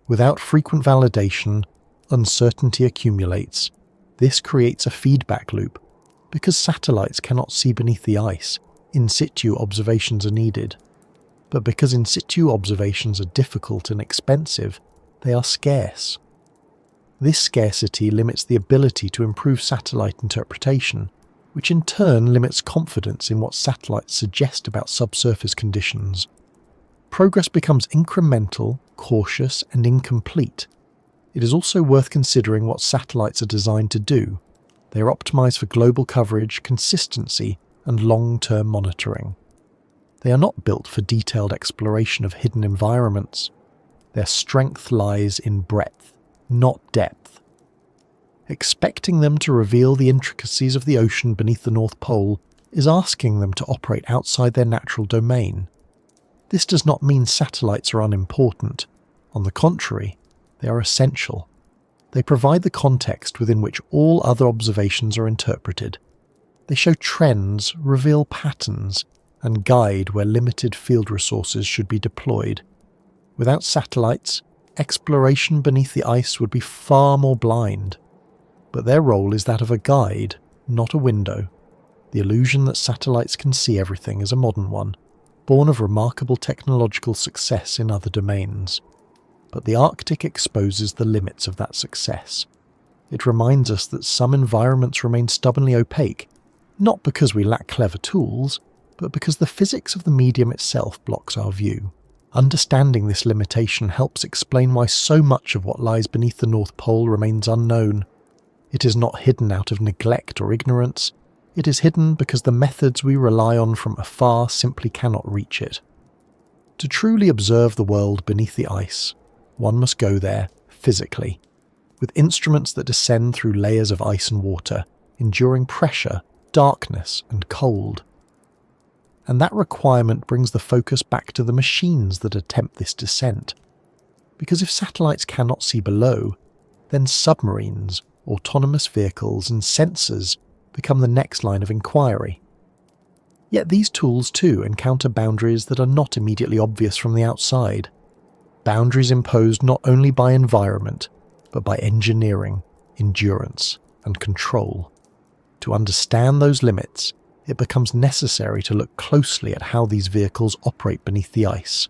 Without frequent validation, uncertainty accumulates. This creates a feedback loop. Because satellites cannot see beneath the ice, in situ observations are needed. But because in situ observations are difficult and expensive, they are scarce. This scarcity limits the ability to improve satellite interpretation, which in turn limits confidence in what satellites suggest about subsurface conditions. Progress becomes incremental, cautious, and incomplete. It is also worth considering what satellites are designed to do. They are optimized for global coverage, consistency, and long-term monitoring. They are not built for detailed exploration of hidden environments. Their strength lies in breadth, not depth. Expecting them to reveal the intricacies of the ocean beneath the North Pole is asking them to operate outside their natural domain. This does not mean satellites are unimportant. On the contrary, they are essential. They provide the context within which all other observations are interpreted. They show trends, reveal patterns, and guide where limited field resources should be deployed. Without satellites, exploration beneath the ice would be far more blind. But their role is that of a guide, not a window. The illusion that satellites can see everything is a modern one, born of remarkable technological success in other domains. But the Arctic exposes the limits of that success. It reminds us that some environments remain stubbornly opaque, not because we lack clever tools, but because the physics of the medium itself blocks our view. Understanding this limitation helps explain why so much of what lies beneath the North Pole remains unknown. It is not hidden out of neglect or ignorance. It is hidden because the methods we rely on from afar simply cannot reach it. To truly observe the world beneath the ice, one must go there physically, with instruments that descend through layers of ice and water, enduring pressure, darkness, and cold. and that requirement brings the focus back to the machines that attempt this descent. Because if satellites cannot see below, then submarines, autonomous vehicles and sensors become the next line of inquiry. Yet these tools too encounter boundaries that are not immediately obvious from the outside. Boundaries imposed not only by environment, but by engineering, endurance, and control. To understand those limits, it becomes necessary to look closely at how these vehicles operate beneath the ice,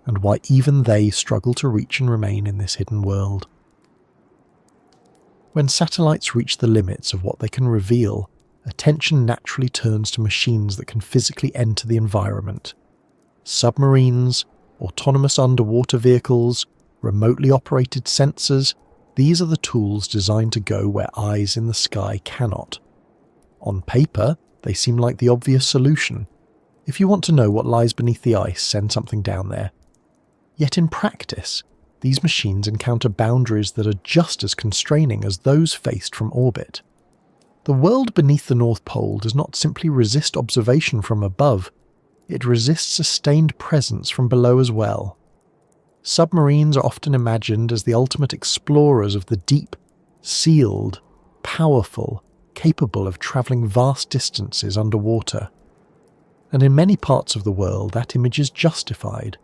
and why even they struggle to reach and remain in this hidden world. When satellites reach the limits of what they can reveal, attention naturally turns to machines that can physically enter the environment. Submarines, autonomous underwater vehicles, remotely operated sensors, these are the tools designed to go where eyes in the sky cannot. On paper, they seem like the obvious solution. If you want to know what lies beneath the ice, send something down there. Yet in practice, these machines encounter boundaries that are just as constraining as those faced from orbit. The world beneath the North Pole does not simply resist observation from above, it resists sustained presence from below as well. Submarines are often imagined as the ultimate explorers of the deep, sealed, powerful, capable of travelling vast distances underwater. And in many parts of the world, that image is justified.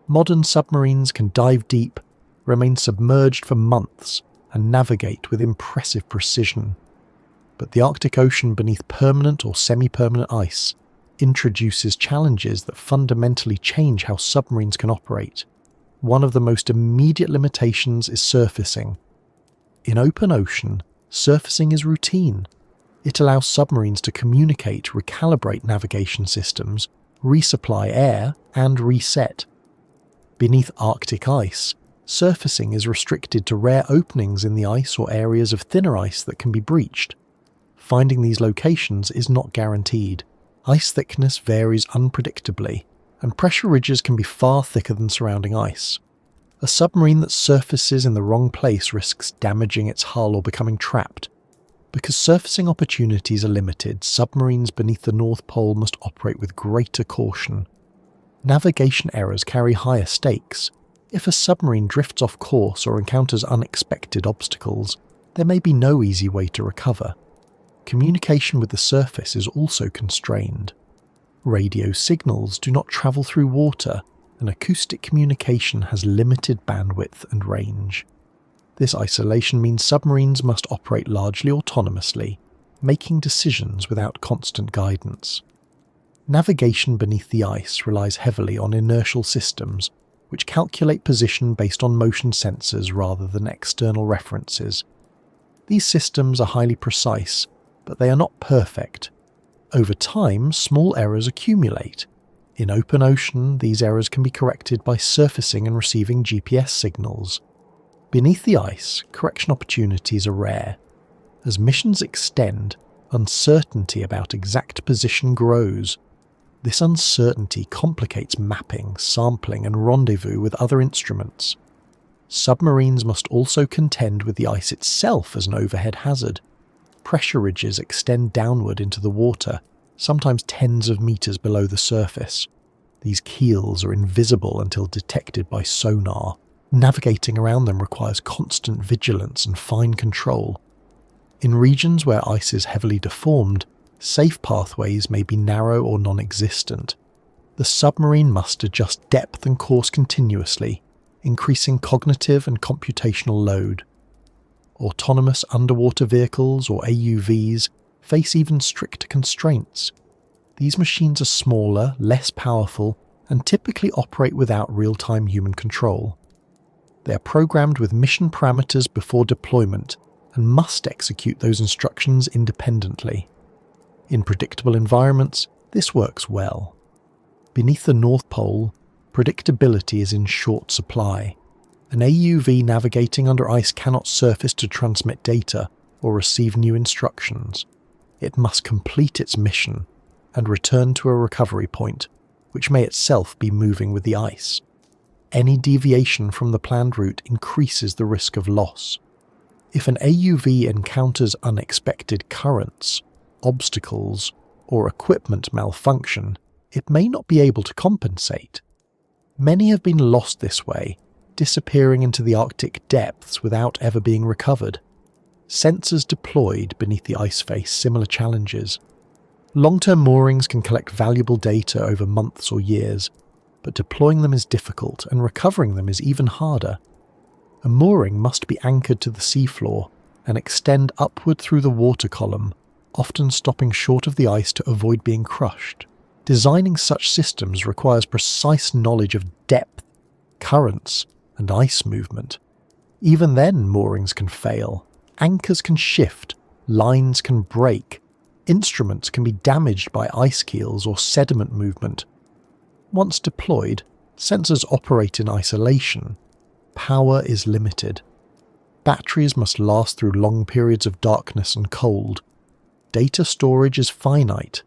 Modern submarines can dive deep, remain submerged for months, and navigate with impressive precision. But the Arctic Ocean beneath permanent or semi-permanent ice introduces challenges that fundamentally change how submarines can operate. One of the most immediate limitations is surfacing. In open ocean, surfacing is routine. It allows submarines to communicate, recalibrate navigation systems, resupply air, and reset. Beneath Arctic ice, surfacing is restricted to rare openings in the ice or areas of thinner ice that can be breached. Finding these locations is not guaranteed. Ice thickness varies unpredictably, and pressure ridges can be far thicker than surrounding ice. A submarine that surfaces in the wrong place risks damaging its hull or becoming trapped. Because surfacing opportunities are limited, submarines beneath the North Pole must operate with greater caution. Navigation errors carry higher stakes. If a submarine drifts off course or encounters unexpected obstacles, there may be no easy way to recover. Communication with the surface is also constrained. Radio signals do not travel through water, and acoustic communication has limited bandwidth and range. This isolation means submarines must operate largely autonomously, making decisions without constant guidance. Navigation beneath the ice relies heavily on inertial systems, which calculate position based on motion sensors rather than external references. These systems are highly precise, but they are not perfect. Over time, small errors accumulate. In open ocean, these errors can be corrected by surfacing and receiving GPS signals. Beneath the ice, correction opportunities are rare. As missions extend, uncertainty about exact position grows. This uncertainty complicates mapping, sampling, and rendezvous with other instruments. Submarines must also contend with the ice itself as an overhead hazard. Pressure ridges extend downward into the water, sometimes tens of meters below the surface. These keels are invisible until detected by sonar. Navigating around them requires constant vigilance and fine control. In regions where ice is heavily deformed, safe pathways may be narrow or non-existent. The submarine must adjust depth and course continuously, increasing cognitive and computational load. Autonomous underwater vehicles, or AUVs, face even stricter constraints. These machines are smaller, less powerful, and typically operate without real-time human control. They are programmed with mission parameters before deployment and must execute those instructions independently. In predictable environments, this works well. Beneath the North Pole, predictability is in short supply. An AUV navigating under ice cannot surface to transmit data or receive new instructions. It must complete its mission and return to a recovery point, which may itself be moving with the ice. Any deviation from the planned route increases the risk of loss. If an AUV encounters unexpected currents, obstacles, or equipment malfunction, it may not be able to compensate. Many have been lost this way, disappearing into the Arctic depths without ever being recovered. Sensors deployed beneath the ice face similar challenges. Long-term moorings can collect valuable data over months or years, but deploying them is difficult and recovering them is even harder. A mooring must be anchored to the seafloor and extend upward through the water column, often stopping short of the ice to avoid being crushed. Designing such systems requires precise knowledge of depth, currents, and ice movement. Even then, moorings can fail. Anchors can shift, lines can break, instruments can be damaged by ice keels or sediment movement. Once deployed, sensors operate in isolation. Power is limited. Batteries must last through long periods of darkness and cold. Data storage is finite.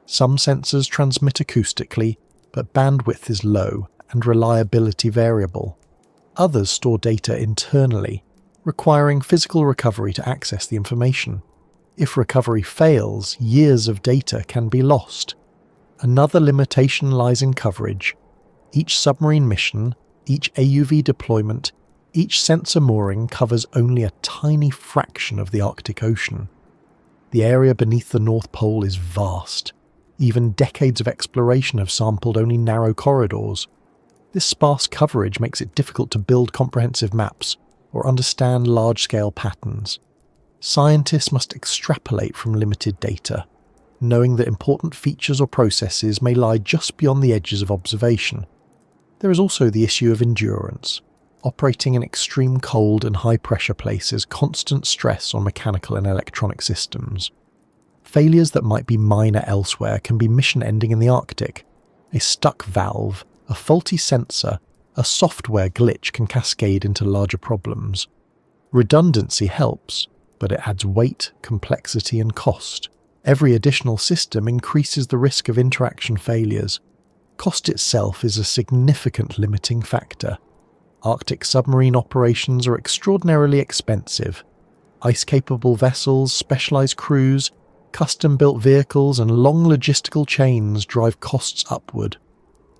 Some sensors transmit acoustically, but bandwidth is low and reliability variable. Others store data internally, requiring physical recovery to access the information. If recovery fails, years of data can be lost. Another limitation lies in coverage. Each submarine mission, each AUV deployment, each sensor mooring covers only a tiny fraction of the Arctic Ocean. The area beneath the North Pole is vast. Even decades of exploration have sampled only narrow corridors. This sparse coverage makes it difficult to build comprehensive maps or understand large-scale patterns. Scientists must extrapolate from limited data, knowing that important features or processes may lie just beyond the edges of observation. There is also the issue of endurance. Operating in extreme cold and high-pressure places constant stress on mechanical and electronic systems. Failures that might be minor elsewhere can be mission-ending in the Arctic. A stuck valve, a faulty sensor, a software glitch can cascade into larger problems. Redundancy helps, but it adds weight, complexity, and cost. Every additional system increases the risk of interaction failures. Cost itself is a significant limiting factor. Arctic submarine operations are extraordinarily expensive. Ice-capable vessels, specialized crews, custom-built vehicles, and long logistical chains drive costs upward.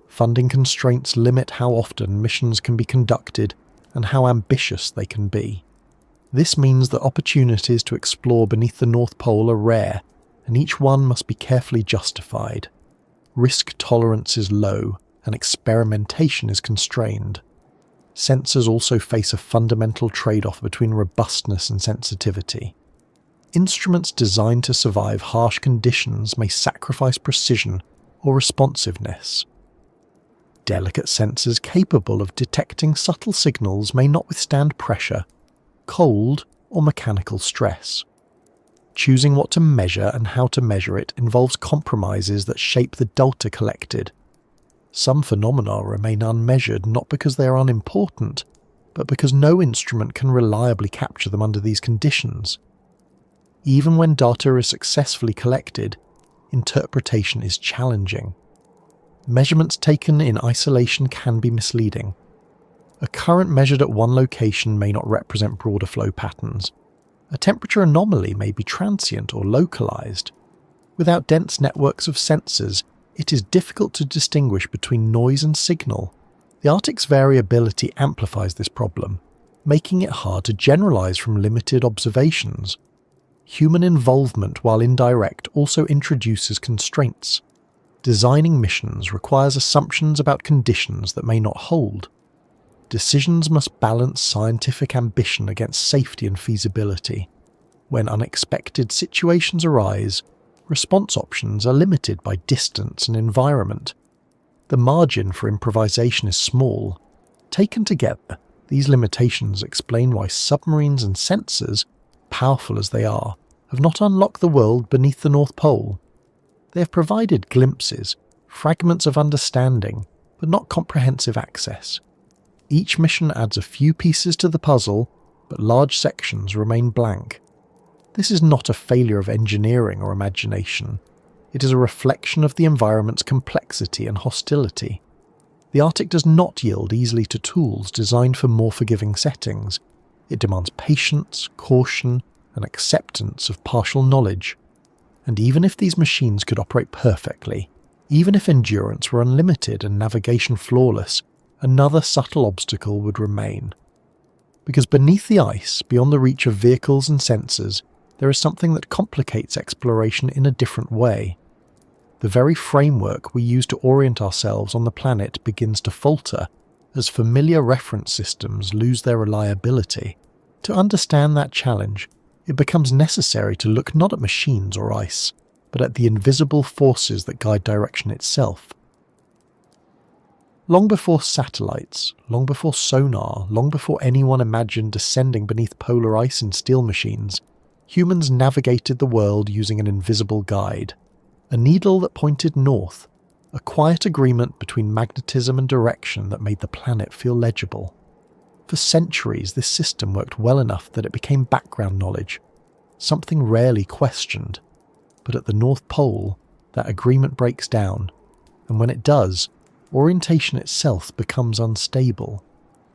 Funding constraints limit how often missions can be conducted and how ambitious they can be. This means that opportunities to explore beneath the North Pole are rare, and each one must be carefully justified. Risk tolerance is low, and experimentation is constrained. Sensors also face a fundamental trade-off between robustness and sensitivity. Instruments designed to survive harsh conditions may sacrifice precision or responsiveness. Delicate sensors capable of detecting subtle signals may not withstand pressure, cold, or mechanical stress. Choosing what to measure and how to measure it involves compromises that shape the data collected. Some phenomena remain unmeasured not because they are unimportant, but because no instrument can reliably capture them under these conditions. Even when data is successfully collected, interpretation is challenging. Measurements taken in isolation can be misleading. A current measured at one location may not represent broader flow patterns. A temperature anomaly may be transient or localized. Without dense networks of sensors, it is difficult to distinguish between noise and signal. The Arctic's variability amplifies this problem, making it hard to generalize from limited observations. Human involvement, while indirect, also introduces constraints. Designing missions requires assumptions about conditions that may not hold. Decisions must balance scientific ambition against safety and feasibility. When unexpected situations arise, response options are limited by distance and environment. The margin for improvisation is small. Taken together, these limitations explain why submarines and sensors, powerful as they are, have not unlocked the world beneath the North Pole. They have provided glimpses, fragments of understanding, but not comprehensive access. Each mission adds a few pieces to the puzzle, but large sections remain blank. This is not a failure of engineering or imagination. It is a reflection of the environment's complexity and hostility. The Arctic does not yield easily to tools designed for more forgiving settings. It demands patience, caution, and acceptance of partial knowledge. And even if these machines could operate perfectly, Even if endurance were unlimited and navigation flawless, another subtle obstacle would remain. Because beneath the ice, beyond the reach of vehicles and sensors, there is something that complicates exploration in a different way. The very framework we use to orient ourselves on the planet begins to falter as familiar reference systems lose their reliability. To understand that challenge, it becomes necessary to look not at machines or ice, but at the invisible forces that guide direction itself. Long before satellites, long before sonar, long before anyone imagined descending beneath polar ice in steel machines, humans navigated the world using an invisible guide. A needle that pointed north, a quiet agreement between magnetism and direction that made the planet feel legible. For centuries, this system worked well enough that it became background knowledge, something rarely questioned. But at the North Pole, that agreement breaks down, and when it does, orientation itself becomes unstable.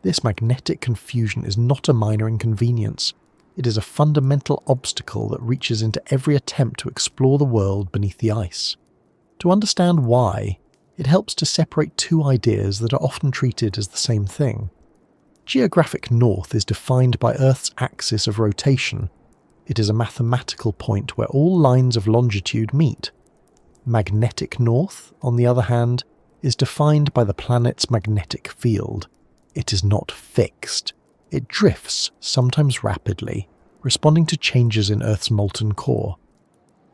This magnetic confusion is not a minor inconvenience. It is a fundamental obstacle that reaches into every attempt to explore the world beneath the ice. To understand why, it helps to separate two ideas that are often treated as the same thing. Geographic north is defined by Earth's axis of rotation. It is a mathematical point where all lines of longitude meet. Magnetic north, on the other hand, is defined by the planet's magnetic field. It is not fixed. It drifts, sometimes rapidly, responding to changes in Earth's molten core.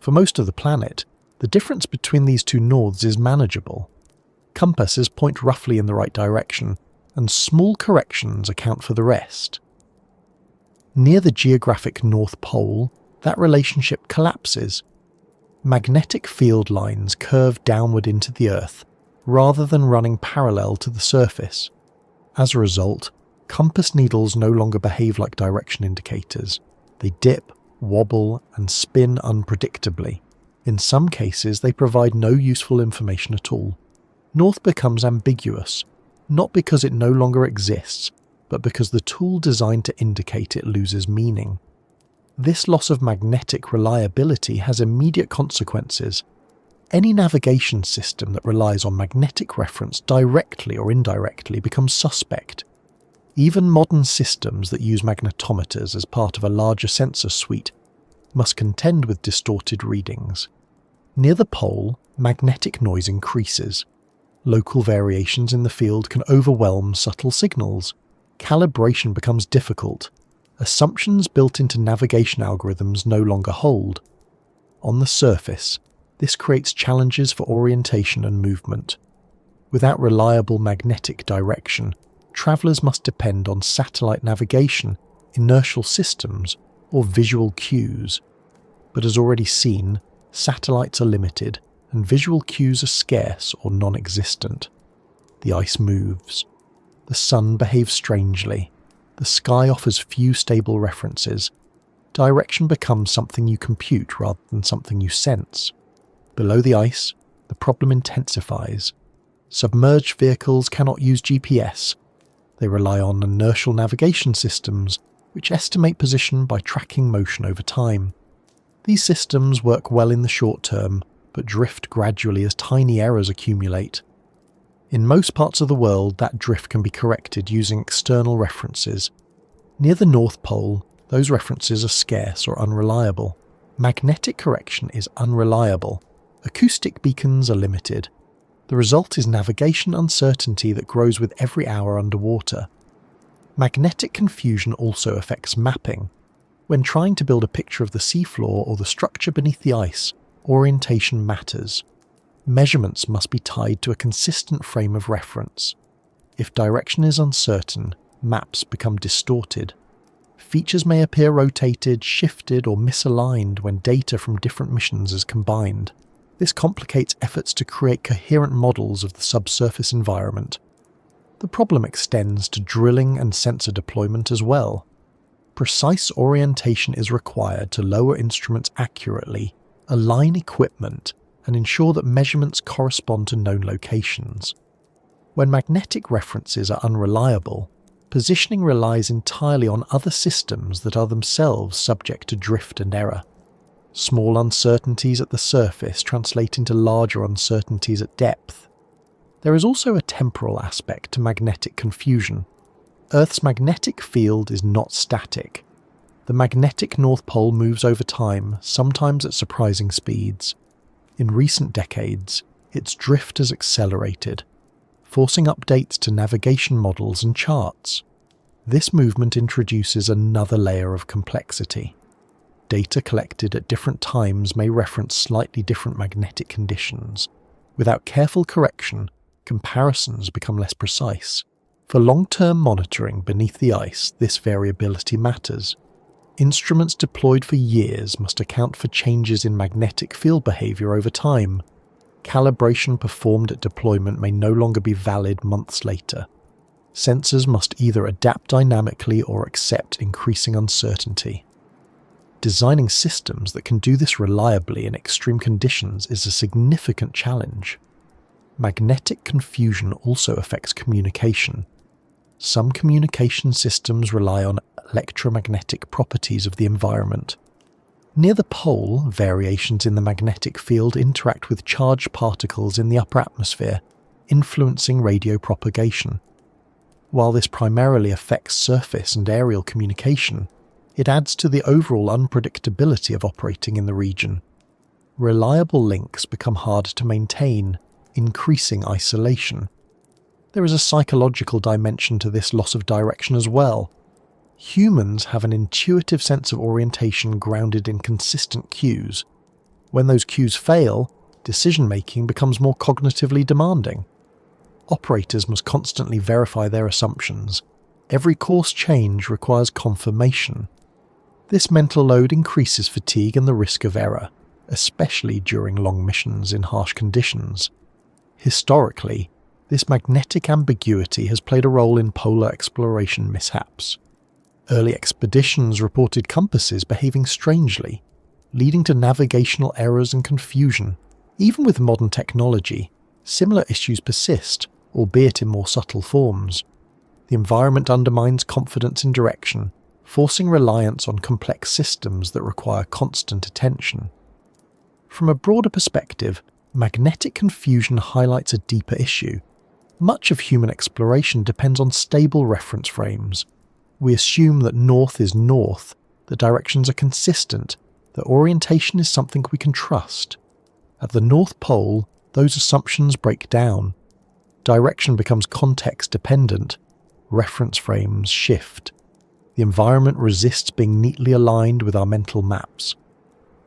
For most of the planet, the difference between these two norths is manageable. Compasses point roughly in the right direction, and small corrections account for the rest. Near the geographic North Pole, that relationship collapses. Magnetic field lines curve downward into the Earth, rather than running parallel to the surface. As a result, compass needles no longer behave like direction indicators. They dip, wobble, and spin unpredictably. In some cases, they provide no useful information at all. North becomes ambiguous, not because it no longer exists, but because the tool designed to indicate it loses meaning. This loss of magnetic reliability has immediate consequences. Any navigation system that relies on magnetic reference directly or indirectly becomes suspect. Even modern systems that use magnetometers as part of a larger sensor suite must contend with distorted readings. Near the pole, magnetic noise increases. Local variations in the field can overwhelm subtle signals. Calibration becomes difficult. Assumptions built into navigation algorithms no longer hold. On the surface, this creates challenges for orientation and movement. Without reliable magnetic direction, travelers must depend on satellite navigation, inertial systems, or visual cues. But as already seen, satellites are limited, and visual cues are scarce or non-existent. The ice moves. The sun behaves strangely. The sky offers few stable references. Direction becomes something you compute rather than something you sense. Below the ice, the problem intensifies. Submerged vehicles cannot use GPS. They rely on inertial navigation systems, which estimate position by tracking motion over time. These systems work well in the short term, but drift gradually as tiny errors accumulate. In most parts of the world, that drift can be corrected using external references. Near the North Pole, those references are scarce or unreliable. Magnetic correction is unreliable. Acoustic beacons are limited. The result is navigation uncertainty that grows with every hour underwater. Magnetic confusion also affects mapping. When trying to build a picture of the seafloor or the structure beneath the ice, orientation matters. Measurements must be tied to a consistent frame of reference. If direction is uncertain, maps become distorted. Features may appear rotated, shifted, or misaligned when data from different missions is combined. This complicates efforts to create coherent models of the subsurface environment. The problem extends to drilling and sensor deployment as well. Precise orientation is required to lower instruments accurately, align equipment, and ensure that measurements correspond to known locations. When magnetic references are unreliable, positioning relies entirely on other systems that are themselves subject to drift and error. Small uncertainties at the surface translate into larger uncertainties at depth. There is also a temporal aspect to magnetic confusion. Earth's magnetic field is not static. The magnetic North Pole moves over time, sometimes at surprising speeds. In recent decades, its drift has accelerated, forcing updates to navigation models and charts. This movement introduces another layer of complexity. Data collected at different times may reference slightly different magnetic conditions. Without careful correction, comparisons become less precise. For long-term monitoring beneath the ice, this variability matters. Instruments deployed for years must account for changes in magnetic field behavior over time. Calibration performed at deployment may no longer be valid months later. Sensors must either adapt dynamically or accept increasing uncertainty. Designing systems that can do this reliably in extreme conditions is a significant challenge. Magnetic confusion also affects communication. Some communication systems rely on electromagnetic properties of the environment. Near the pole, variations in the magnetic field interact with charged particles in the upper atmosphere, influencing radio propagation. While this primarily affects surface and aerial communication, it adds to the overall unpredictability of operating in the region. Reliable links become hard to maintain, increasing isolation. There is a psychological dimension to this loss of direction as well. Humans have an intuitive sense of orientation grounded in consistent cues. When those cues fail, decision-making becomes more cognitively demanding. Operators must constantly verify their assumptions. Every course change requires confirmation. This mental load increases fatigue and the risk of error, especially during long missions in harsh conditions. Historically, this magnetic ambiguity has played a role in polar exploration mishaps. Early expeditions reported compasses behaving strangely, leading to navigational errors and confusion. Even with modern technology, similar issues persist, albeit in more subtle forms. The environment undermines confidence in direction, forcing reliance on complex systems that require constant attention. From a broader perspective, magnetic confusion highlights a deeper issue. Much of human exploration depends on stable reference frames. We assume that north is north, that directions are consistent, that orientation is something we can trust. At the North Pole, those assumptions break down. Direction becomes context-dependent. Reference frames shift. The environment resists being neatly aligned with our mental maps.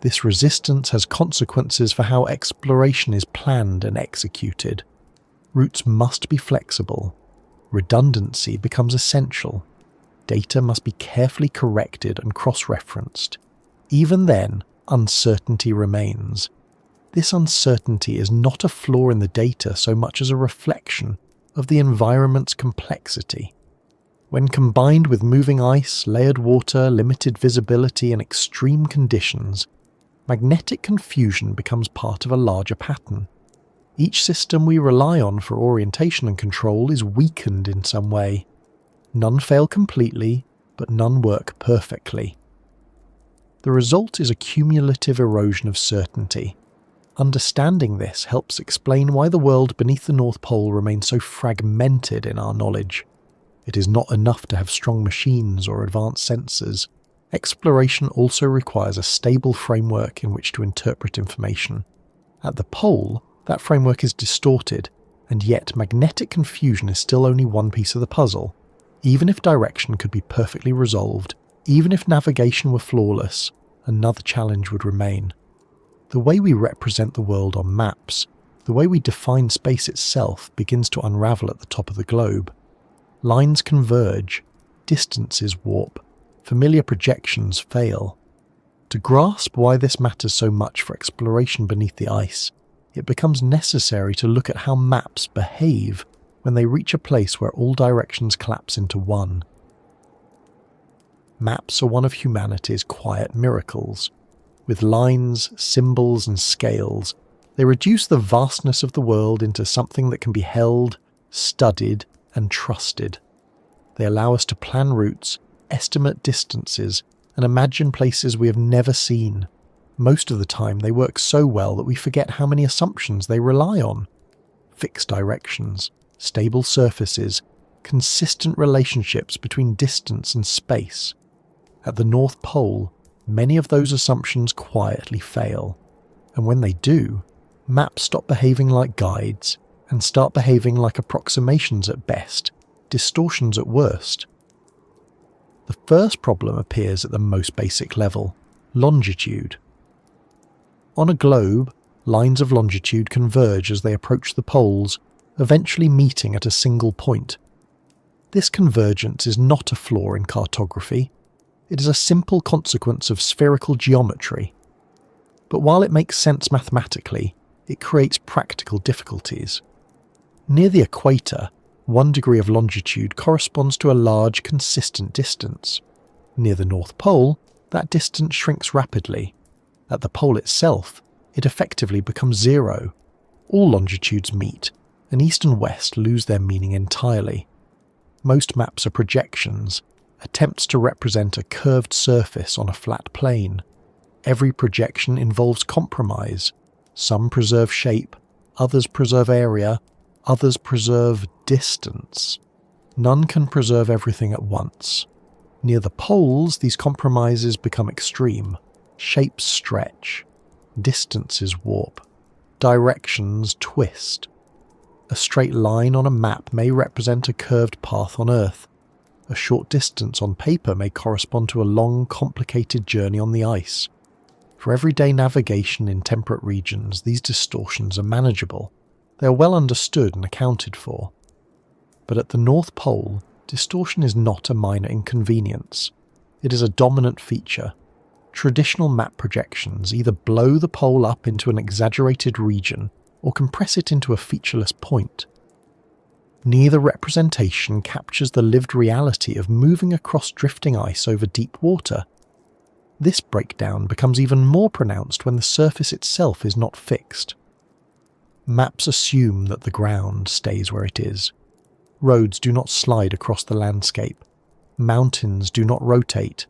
This resistance has consequences for how exploration is planned and executed. Routes must be flexible. Redundancy becomes essential. Data must be carefully corrected and cross-referenced. Even then, uncertainty remains. This uncertainty is not a flaw in the data so much as a reflection of the environment's complexity. When combined with moving ice, layered water, limited visibility, and extreme conditions, magnetic confusion becomes part of a larger pattern. Each system we rely on for orientation and control is weakened in some way. None fail completely, but none work perfectly. The result is a cumulative erosion of certainty. Understanding this helps explain why the world beneath the North Pole remains so fragmented in our knowledge. It is not enough to have strong machines or advanced sensors. Exploration also requires a stable framework in which to interpret information. At the pole, that framework is distorted, and yet magnetic confusion is still only one piece of the puzzle. Even if direction could be perfectly resolved, even if navigation were flawless, another challenge would remain. The way we represent the world on maps, the way we define space itself, begins to unravel at the top of the globe. Lines converge, distances warp, familiar projections fail. To grasp why this matters so much for exploration beneath the ice, it becomes necessary to look at how maps behave when they reach a place where all directions collapse into one. Maps are one of humanity's quiet miracles. With lines, symbols, and scales, they reduce the vastness of the world into something that can be held, studied, and trusted. They allow us to plan routes, estimate distances, and imagine places we have never seen. Most of the time they work so well that we forget how many assumptions they rely on. Fixed directions, stable surfaces, consistent relationships between distance and space. At the North Pole, many of those assumptions quietly fail. And when they do, maps stop behaving like guides and start behaving like approximations at best, distortions at worst. The first problem appears at the most basic level: longitude. On a globe, lines of longitude converge as they approach the poles, eventually meeting at a single point. This convergence is not a flaw in cartography. It is a simple consequence of spherical geometry. But while it makes sense mathematically, it creates practical difficulties. Near the equator, 1 degree of longitude corresponds to a large, consistent distance. Near the North Pole, that distance shrinks rapidly. At the pole itself, it effectively becomes zero. All longitudes meet, and east and west lose their meaning entirely. Most maps are projections, attempts to represent a curved surface on a flat plane. Every projection involves compromise. Some preserve shape, others preserve area, others preserve distance. None can preserve everything at once. Near the poles, these compromises become extreme. Shapes stretch, distances warp, directions twist. A straight line on a map may represent a curved path on Earth. A short distance on paper may correspond to a long, complicated journey on the ice. For everyday navigation in temperate regions, these distortions are manageable. They are well understood and accounted for. But at the North Pole, distortion is not a minor inconvenience. It is a dominant feature. Traditional map projections either blow the pole up into an exaggerated region or compress it into a featureless point. Neither representation captures the lived reality of moving across drifting ice over deep water. This breakdown becomes even more pronounced when the surface itself is not fixed. Maps assume that the ground stays where it is. Roads do not slide across the landscape. Mountains do not rotate.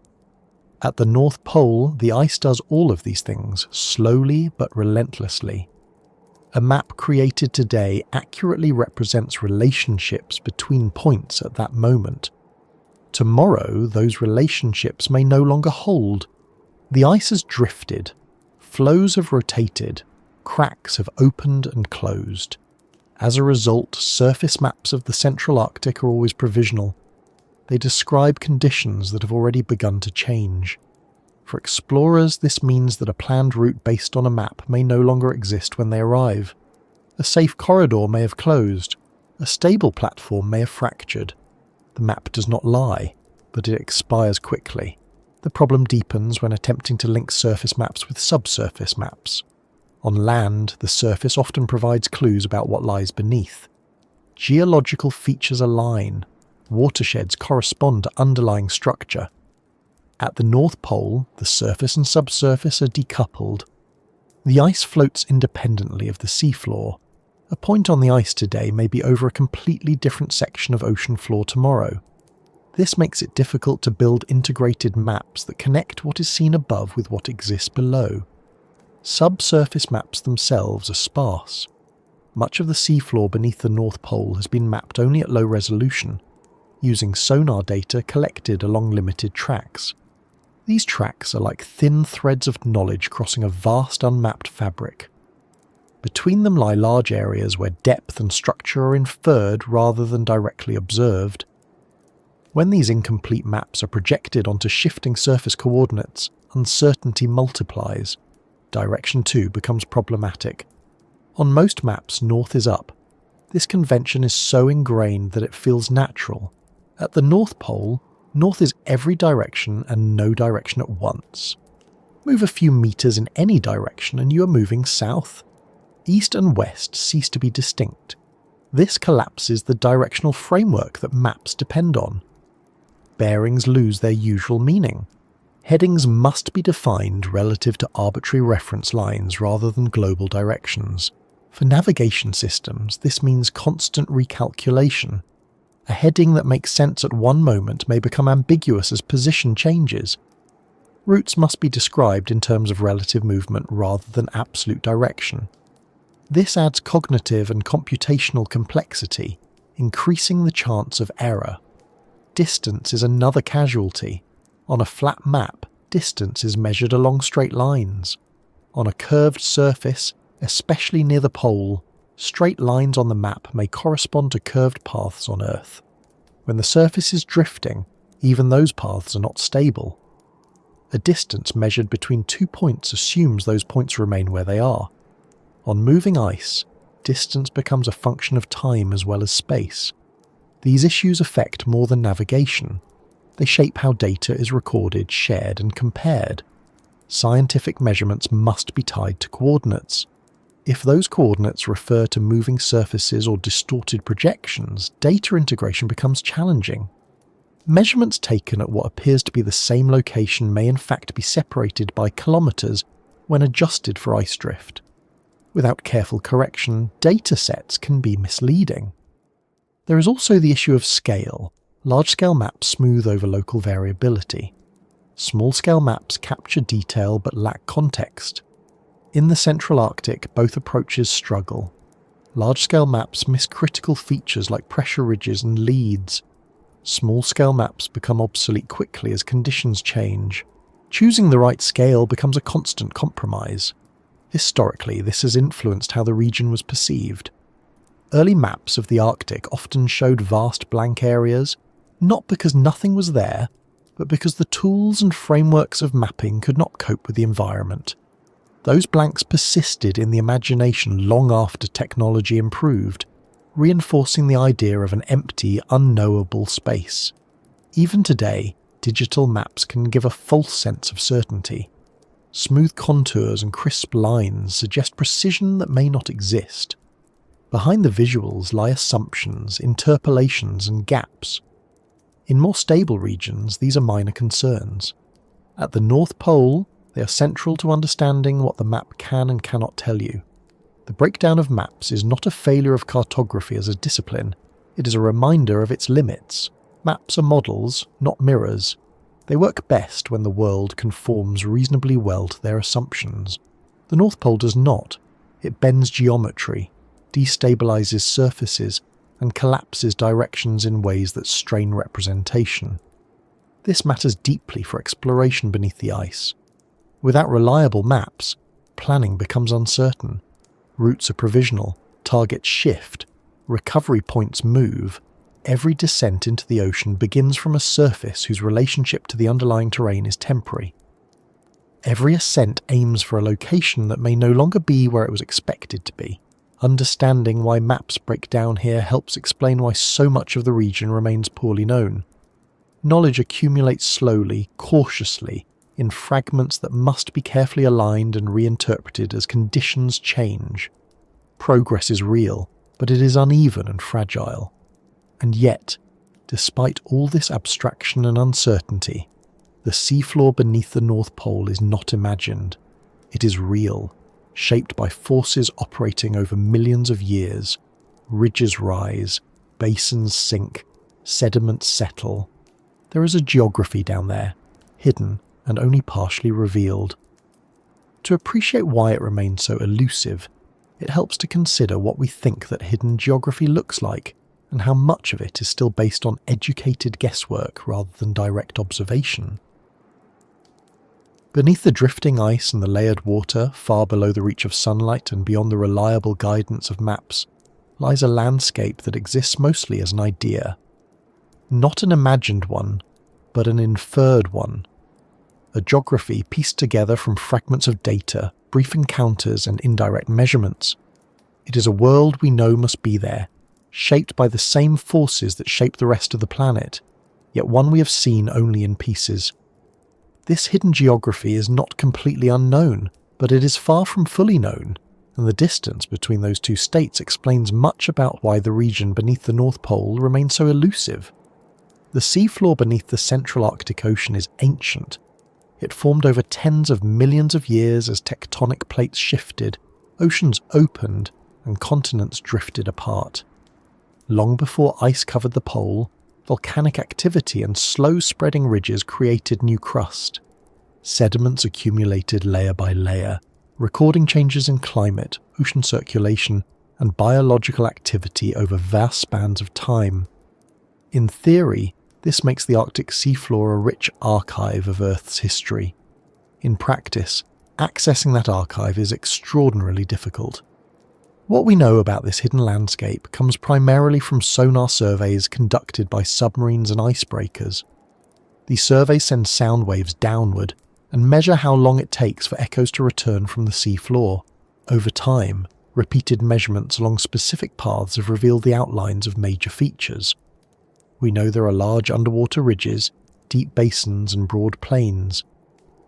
At the North Pole, the ice does all of these things, slowly but relentlessly. A map created today accurately represents relationships between points at that moment. Tomorrow, those relationships may no longer hold. The ice has drifted, flows have rotated, cracks have opened and closed. As a result, surface maps of the Central Arctic are always provisional. They describe conditions that have already begun to change. For explorers, this means that a planned route based on a map may no longer exist when they arrive. A safe corridor may have closed. A stable platform may have fractured. The map does not lie, but it expires quickly. The problem deepens when attempting to link surface maps with subsurface maps. On land, the surface often provides clues about what lies beneath. Geological features align. Watersheds correspond to underlying structure. At the North Pole, the surface and subsurface are decoupled. The ice floats independently of the seafloor. A point on the ice today may be over a completely different section of ocean floor tomorrow. This makes it difficult to build integrated maps that connect what is seen above with what exists below. Subsurface maps themselves are sparse. Much of the seafloor beneath the North Pole has been mapped only at low resolution, using sonar data collected along limited tracks. These tracks are like thin threads of knowledge crossing a vast unmapped fabric. Between them lie large areas where depth and structure are inferred rather than directly observed. When these incomplete maps are projected onto shifting surface coordinates, uncertainty multiplies. Direction too becomes problematic. On most maps, north is up. This convention is so ingrained that it feels natural. At the North Pole, north is every direction and no direction at once. Move a few meters in any direction and you are moving south. East and west cease to be distinct. This collapses the directional framework that maps depend on. Bearings lose their usual meaning. Headings must be defined relative to arbitrary reference lines rather than global directions. For navigation systems, this means constant recalculation. A heading that makes sense at one moment may become ambiguous as position changes. Routes must be described in terms of relative movement rather than absolute direction. This adds cognitive and computational complexity, increasing the chance of error. Distance is another casualty. On a flat map, distance is measured along straight lines. On a curved surface, especially near the pole, straight lines on the map may correspond to curved paths on Earth. When the surface is drifting, even those paths are not stable. A distance measured between 2 points assumes those points remain where they are. On moving ice, distance becomes a function of time as well as space. These issues affect more than navigation. They shape how data is recorded, shared, and compared. Scientific measurements must be tied to coordinates. If those coordinates refer to moving surfaces or distorted projections, data integration becomes challenging. Measurements taken at what appears to be the same location may in fact be separated by kilometres when adjusted for ice drift. Without careful correction, data sets can be misleading. There is also the issue of scale. Large-scale maps smooth over local variability. Small-scale maps capture detail but lack context. In the Central Arctic, both approaches struggle. Large-scale maps miss critical features like pressure ridges and leads. Small-scale maps become obsolete quickly as conditions change. Choosing the right scale becomes a constant compromise. Historically, this has influenced how the region was perceived. Early maps of the Arctic often showed vast blank areas, not because nothing was there, but because the tools and frameworks of mapping could not cope with the environment. Those blanks persisted in the imagination long after technology improved, reinforcing the idea of an empty, unknowable space. Even today, digital maps can give a false sense of certainty. Smooth contours and crisp lines suggest precision that may not exist. Behind the visuals lie assumptions, interpolations, and gaps. In more stable regions, these are minor concerns. At the North Pole, they are central to understanding what the map can and cannot tell you. The breakdown of maps is not a failure of cartography as a discipline, it is a reminder of its limits. Maps are models, not mirrors. They work best when the world conforms reasonably well to their assumptions. The North Pole does not. It bends geometry, destabilizes surfaces, and collapses directions in ways that strain representation. This matters deeply for exploration beneath the ice. Without reliable maps, planning becomes uncertain. Routes are provisional, targets shift, recovery points move. Every descent into the ocean begins from a surface whose relationship to the underlying terrain is temporary. Every ascent aims for a location that may no longer be where it was expected to be. Understanding why maps break down here helps explain why so much of the region remains poorly known. Knowledge accumulates slowly, cautiously, in fragments that must be carefully aligned and reinterpreted as conditions change. Progress is real, but it is uneven and fragile. And yet, despite all this abstraction and uncertainty, the seafloor beneath the North Pole is not imagined. It is real, shaped by forces operating over millions of years. Ridges rise, basins sink, sediments settle. There is a geography down there, hidden and only partially revealed. To appreciate why it remains so elusive, it helps to consider what we think that hidden geography looks like, and how much of it is still based on educated guesswork rather than direct observation. Beneath the drifting ice and the layered water, far below the reach of sunlight and beyond the reliable guidance of maps, lies a landscape that exists mostly as an idea. Not an imagined one, but an inferred one. A geography pieced together from fragments of data, brief encounters, and indirect measurements. It is a world we know must be there, shaped by the same forces that shape the rest of the planet, yet one we have seen only in pieces. This hidden geography is not completely unknown, but it is far from fully known, and the distance between those two states explains much about why the region beneath the North Pole remains so elusive. The seafloor beneath the Central Arctic Ocean is ancient. It formed over tens of millions of years as tectonic plates shifted, oceans opened, and continents drifted apart. Long before ice covered the pole, volcanic activity and slow-spreading ridges created new crust. sediments accumulated layer by layer, recording changes in climate, ocean circulation, and biological activity over vast spans of time. In theory, this makes the Arctic seafloor a rich archive of Earth's history. In practice, accessing that archive is extraordinarily difficult. What we know about this hidden landscape comes primarily from sonar surveys conducted by submarines and icebreakers. These surveys send sound waves downward and measure how long it takes for echoes to return from the seafloor. Over time, repeated measurements along specific paths have revealed the outlines of major features. We know there are large underwater ridges, deep basins and broad plains.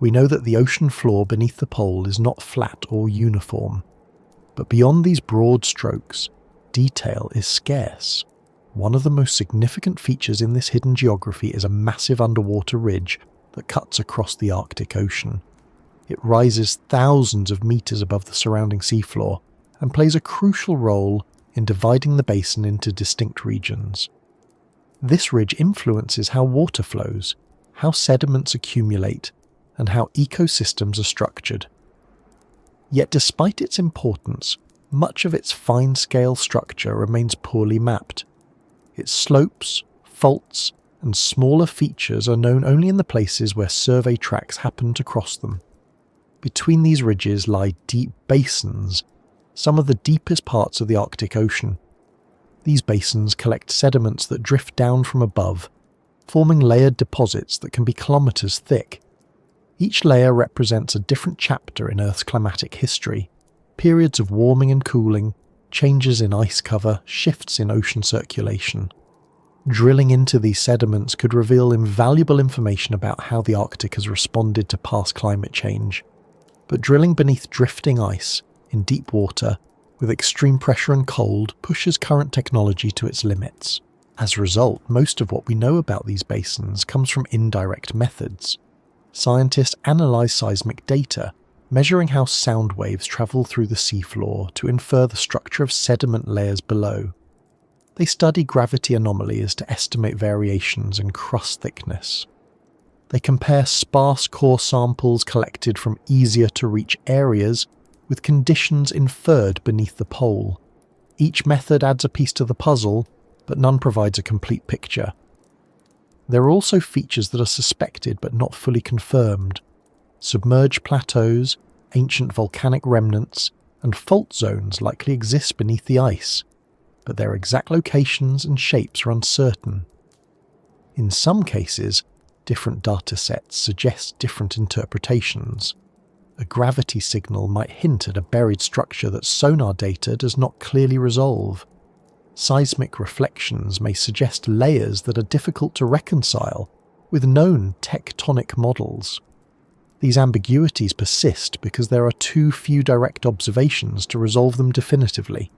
We know that the ocean floor beneath the pole is not flat or uniform. But beyond these broad strokes, detail is scarce. One of the most significant features in this hidden geography is a massive underwater ridge that cuts across the Arctic Ocean. It rises thousands of meters above the surrounding seafloor and plays a crucial role in dividing the basin into distinct regions. This ridge influences how water flows, how sediments accumulate, and how ecosystems are structured. Yet despite its importance, much of its fine-scale structure remains poorly mapped. Its slopes, faults, and smaller features are known only in the places where survey tracks happen to cross them. Between these ridges lie deep basins, some of the deepest parts of the Arctic Ocean. These basins collect sediments that drift down from above, forming layered deposits that can be kilometers thick. Each layer represents a different chapter in Earth's climatic history, periods of warming and cooling, changes in ice cover, shifts in ocean circulation. Drilling into these sediments could reveal invaluable information about how the Arctic has responded to past climate change. But drilling beneath drifting ice, in deep water, with extreme pressure and cold, pushes current technology to its limits. As a result, most of what we know about these basins comes from indirect methods. Scientists analyze seismic data, measuring how sound waves travel through the seafloor to infer the structure of sediment layers below. They study gravity anomalies to estimate variations in crust thickness. They compare sparse core samples collected from easier-to-reach areas with conditions inferred beneath the pole. Each method adds a piece to the puzzle, but none provides a complete picture. There are also features that are suspected but not fully confirmed. Submerged plateaus, ancient volcanic remnants, and fault zones likely exist beneath the ice, but their exact locations and shapes are uncertain. In some cases, different datasets suggest different interpretations. A gravity signal might hint at a buried structure that sonar data does not clearly resolve. Seismic reflections may suggest layers that are difficult to reconcile with known tectonic models. These ambiguities persist because there are too few direct observations to resolve them definitively.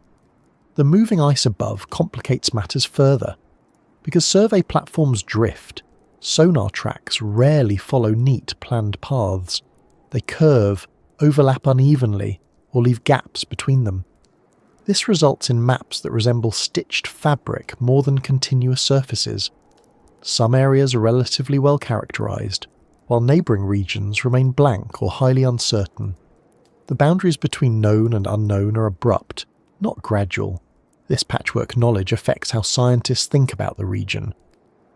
The moving ice above complicates matters further. Because survey platforms drift, sonar tracks rarely follow neat, planned paths. They curve, overlap unevenly, or leave gaps between them. This results in maps that resemble stitched fabric more than continuous surfaces. Some areas are relatively well characterized, while neighboring regions remain blank or highly uncertain. The boundaries between known and unknown are abrupt, not gradual. This patchwork knowledge affects how scientists think about the region.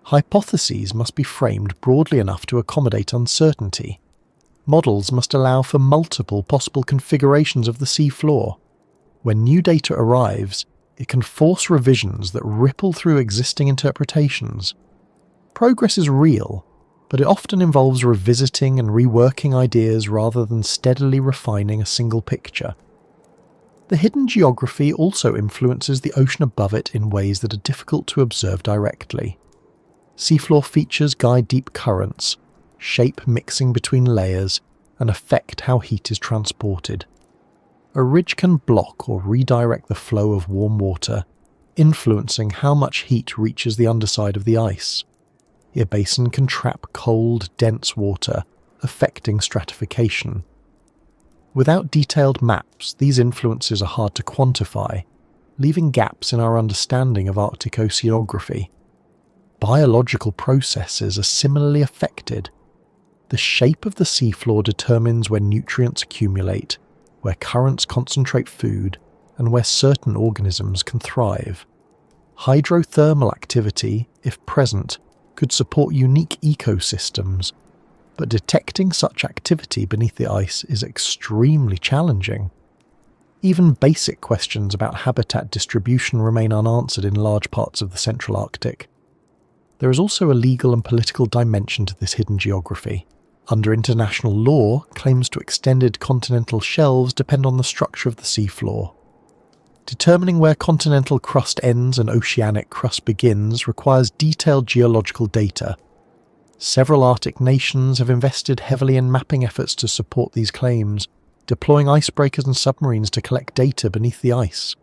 Hypotheses must be framed broadly enough to accommodate uncertainty. Models must allow for multiple possible configurations of the seafloor. When new data arrives, it can force revisions that ripple through existing interpretations. Progress is real, but it often involves revisiting and reworking ideas rather than steadily refining a single picture. The hidden geography also influences the ocean above it in ways that are difficult to observe directly. Seafloor features guide deep currents, shape mixing between layers, and affect how heat is transported. A ridge can block or redirect the flow of warm water, influencing how much heat reaches the underside of the ice. A basin can trap cold, dense water, affecting stratification. Without detailed maps, these influences are hard to quantify, leaving gaps in our understanding of Arctic oceanography. Biological processes are similarly affected. The shape of the seafloor determines where nutrients accumulate, where currents concentrate food, and where certain organisms can thrive. Hydrothermal activity, if present, could support unique ecosystems, but detecting such activity beneath the ice is extremely challenging. Even basic questions about habitat distribution remain unanswered in large parts of the Central Arctic. There is also a legal and political dimension to this hidden geography. Under international law, claims to extended continental shelves depend on the structure of the seafloor. Determining where continental crust ends and oceanic crust begins requires detailed geological data. Several Arctic nations have invested heavily in mapping efforts to support these claims, deploying icebreakers and submarines to collect data beneath the ice.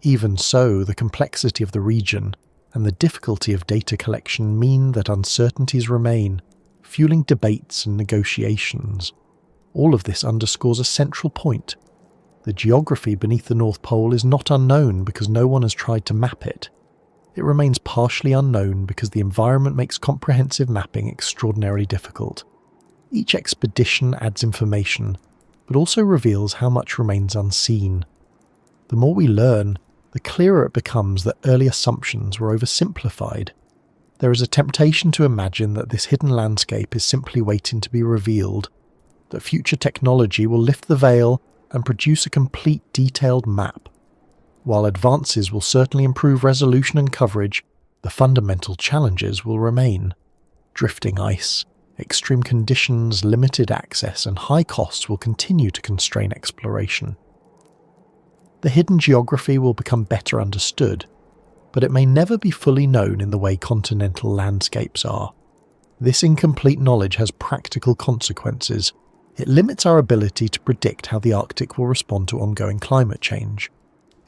Even so, the complexity of the region and the difficulty of data collection mean that uncertainties remain, fueling debates and negotiations. All of this underscores a central point. The geography beneath the North Pole is not unknown because no one has tried to map it. It remains partially unknown because the environment makes comprehensive mapping extraordinarily difficult. Each expedition adds information, but also reveals how much remains unseen. The more we learn, the clearer it becomes that early assumptions were oversimplified. There is a temptation to imagine that this hidden landscape is simply waiting to be revealed, that future technology will lift the veil and produce a complete detailed map. While advances will certainly improve resolution and coverage, the fundamental challenges will remain. Drifting ice, extreme conditions, limited access, and high costs will continue to constrain exploration. The hidden geography will become better understood, but it may never be fully known in the way continental landscapes are. This incomplete knowledge has practical consequences. It limits our ability to predict how the Arctic will respond to ongoing climate change.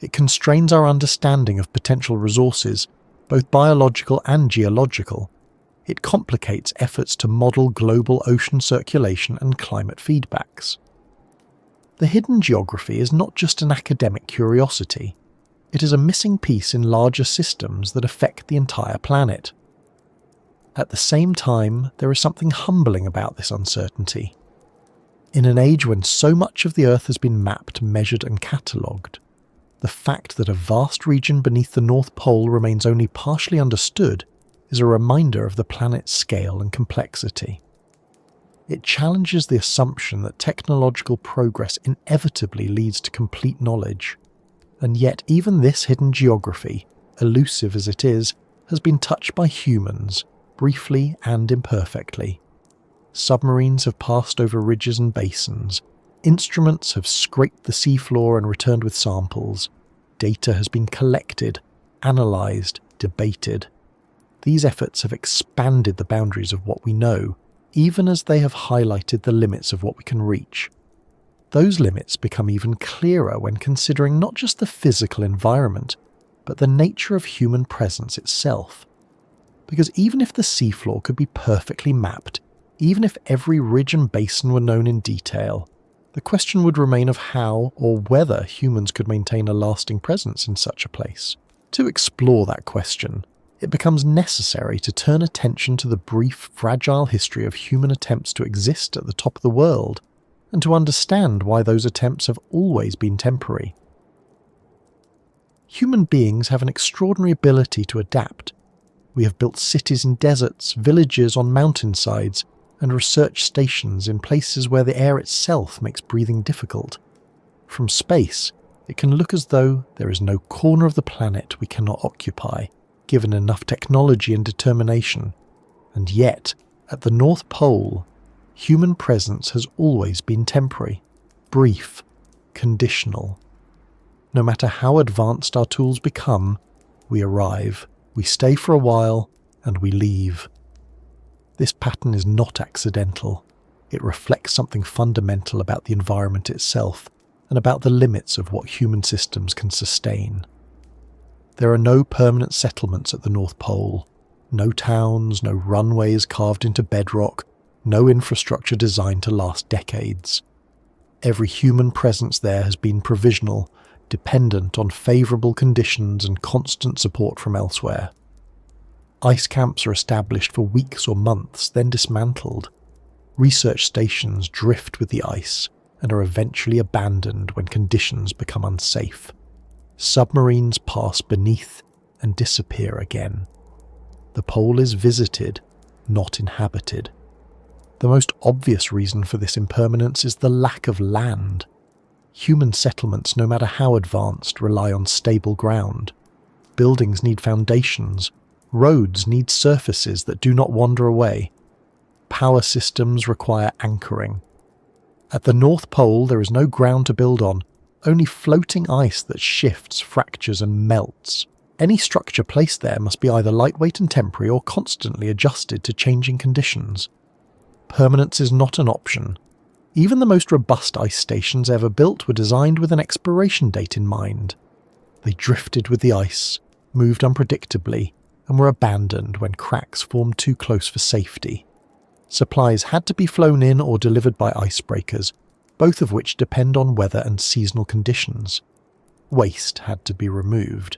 It constrains our understanding of potential resources, both biological and geological. It complicates efforts to model global ocean circulation and climate feedbacks. The hidden geography is not just an academic curiosity. It is a missing piece in larger systems that affect the entire planet. At the same time, there is something humbling about this uncertainty. In an age when so much of the Earth has been mapped, measured and catalogued, the fact that a vast region beneath the North Pole remains only partially understood is a reminder of the planet's scale and complexity. It challenges the assumption that technological progress inevitably leads to complete knowledge, and yet even this hidden geography, elusive as it is, has been touched by humans, briefly and imperfectly. Submarines have passed over ridges and basins, instruments have scraped the seafloor and returned with samples, data has been collected, analysed, debated. These efforts have expanded the boundaries of what we know, even as they have highlighted the limits of what we can reach. Those limits become even clearer when considering not just the physical environment, but the nature of human presence itself. Because even if the seafloor could be perfectly mapped, even if every ridge and basin were known in detail, the question would remain of how or whether humans could maintain a lasting presence in such a place. To explore that question, it becomes necessary to turn attention to the brief, fragile history of human attempts to exist at the top of the world, and to understand why those attempts have always been temporary. Human beings have an extraordinary ability to adapt. We have built cities in deserts, villages on mountainsides, and research stations in places where the air itself makes breathing difficult. From space, it can look as though there is no corner of the planet we cannot occupy, given enough technology and determination. And yet, at the North Pole, human presence has always been temporary, brief, conditional. No matter how advanced our tools become, we arrive, we stay for a while, and we leave. This pattern is not accidental. It reflects something fundamental about the environment itself and about the limits of what human systems can sustain. There are no permanent settlements at the North Pole, no towns, no runways carved into bedrock, no infrastructure designed to last decades. Every human presence there has been provisional, dependent on favourable conditions and constant support from elsewhere. Ice camps are established for weeks or months, then dismantled. Research stations drift with the ice and are eventually abandoned when conditions become unsafe. Submarines pass beneath and disappear again. The pole is visited, not inhabited. The most obvious reason for this impermanence is the lack of land. Human settlements, no matter how advanced, rely on stable ground. Buildings need foundations. Roads need surfaces that do not wander away. Power systems require anchoring. At the North Pole, there is no ground to build on, only floating ice that shifts, fractures, and melts. Any structure placed there must be either lightweight and temporary or constantly adjusted to changing conditions. Permanence is not an option. Even the most robust ice stations ever built were designed with an expiration date in mind. They drifted with the ice, moved unpredictably, and were abandoned when cracks formed too close for safety. Supplies had to be flown in or delivered by icebreakers, both of which depend on weather and seasonal conditions. Waste had to be removed.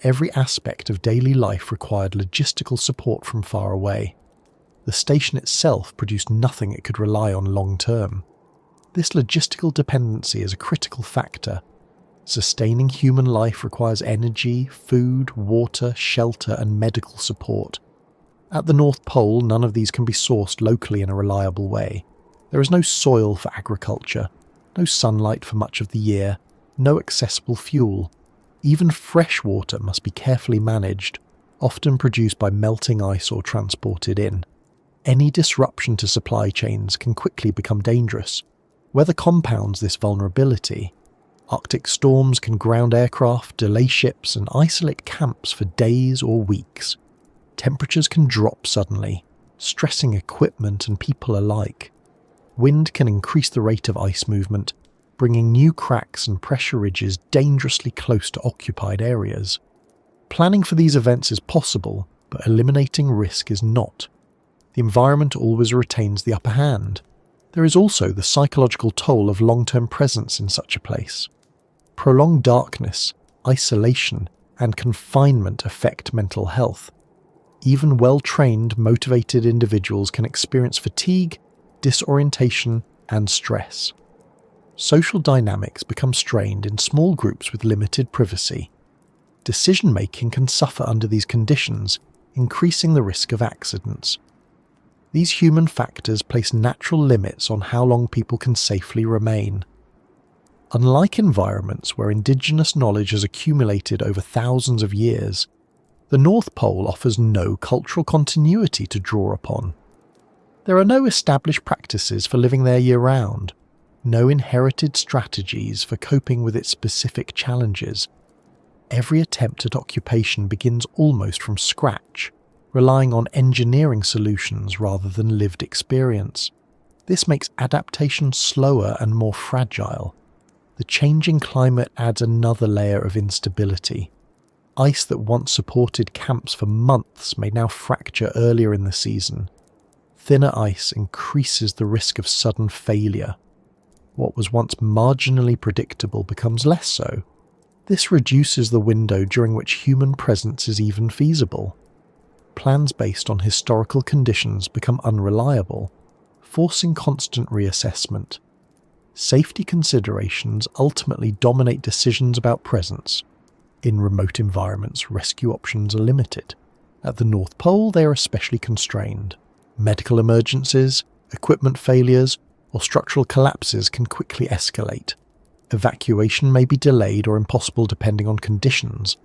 Every aspect of daily life required logistical support from far away. The station itself produced nothing it could rely on long term. This logistical dependency is a critical factor. Sustaining human life requires energy, food, water, shelter, and medical support. At the North Pole, none of these can be sourced locally in a reliable way. There is no soil for agriculture, no sunlight for much of the year, no accessible fuel. Even fresh water must be carefully managed, often produced by melting ice or transported in. Any disruption to supply chains can quickly become dangerous. Weather compounds this vulnerability. Arctic storms can ground aircraft, delay ships, and isolate camps for days or weeks. Temperatures can drop suddenly, stressing equipment and people alike. Wind can increase the rate of ice movement, bringing new cracks and pressure ridges dangerously close to occupied areas. Planning for these events is possible, but eliminating risk is not. The environment always retains the upper hand. There is also the psychological toll of long-term presence in such a place. Prolonged darkness, isolation, and confinement affect mental health. Even well-trained, motivated individuals can experience fatigue, disorientation, and stress. Social dynamics become strained in small groups with limited privacy. Decision-making can suffer under these conditions, increasing the risk of accidents. These human factors place natural limits on how long people can safely remain. Unlike environments where indigenous knowledge has accumulated over thousands of years, the North Pole offers no cultural continuity to draw upon. There are no established practices for living there year-round, no inherited strategies for coping with its specific challenges. Every attempt at occupation begins almost from scratch, relying on engineering solutions rather than lived experience. This makes adaptation slower and more fragile. The changing climate adds another layer of instability. Ice that once supported camps for months may now fracture earlier in the season. Thinner ice increases the risk of sudden failure. What was once marginally predictable becomes less so. This reduces the window during which human presence is even feasible. Plans based on historical conditions become unreliable, forcing constant reassessment. Safety considerations ultimately dominate decisions about presence. In remote environments, rescue options are limited. At the North Pole, they are especially constrained. Medical emergencies, equipment failures, or structural collapses can quickly escalate. Evacuation may be delayed or impossible depending on conditions.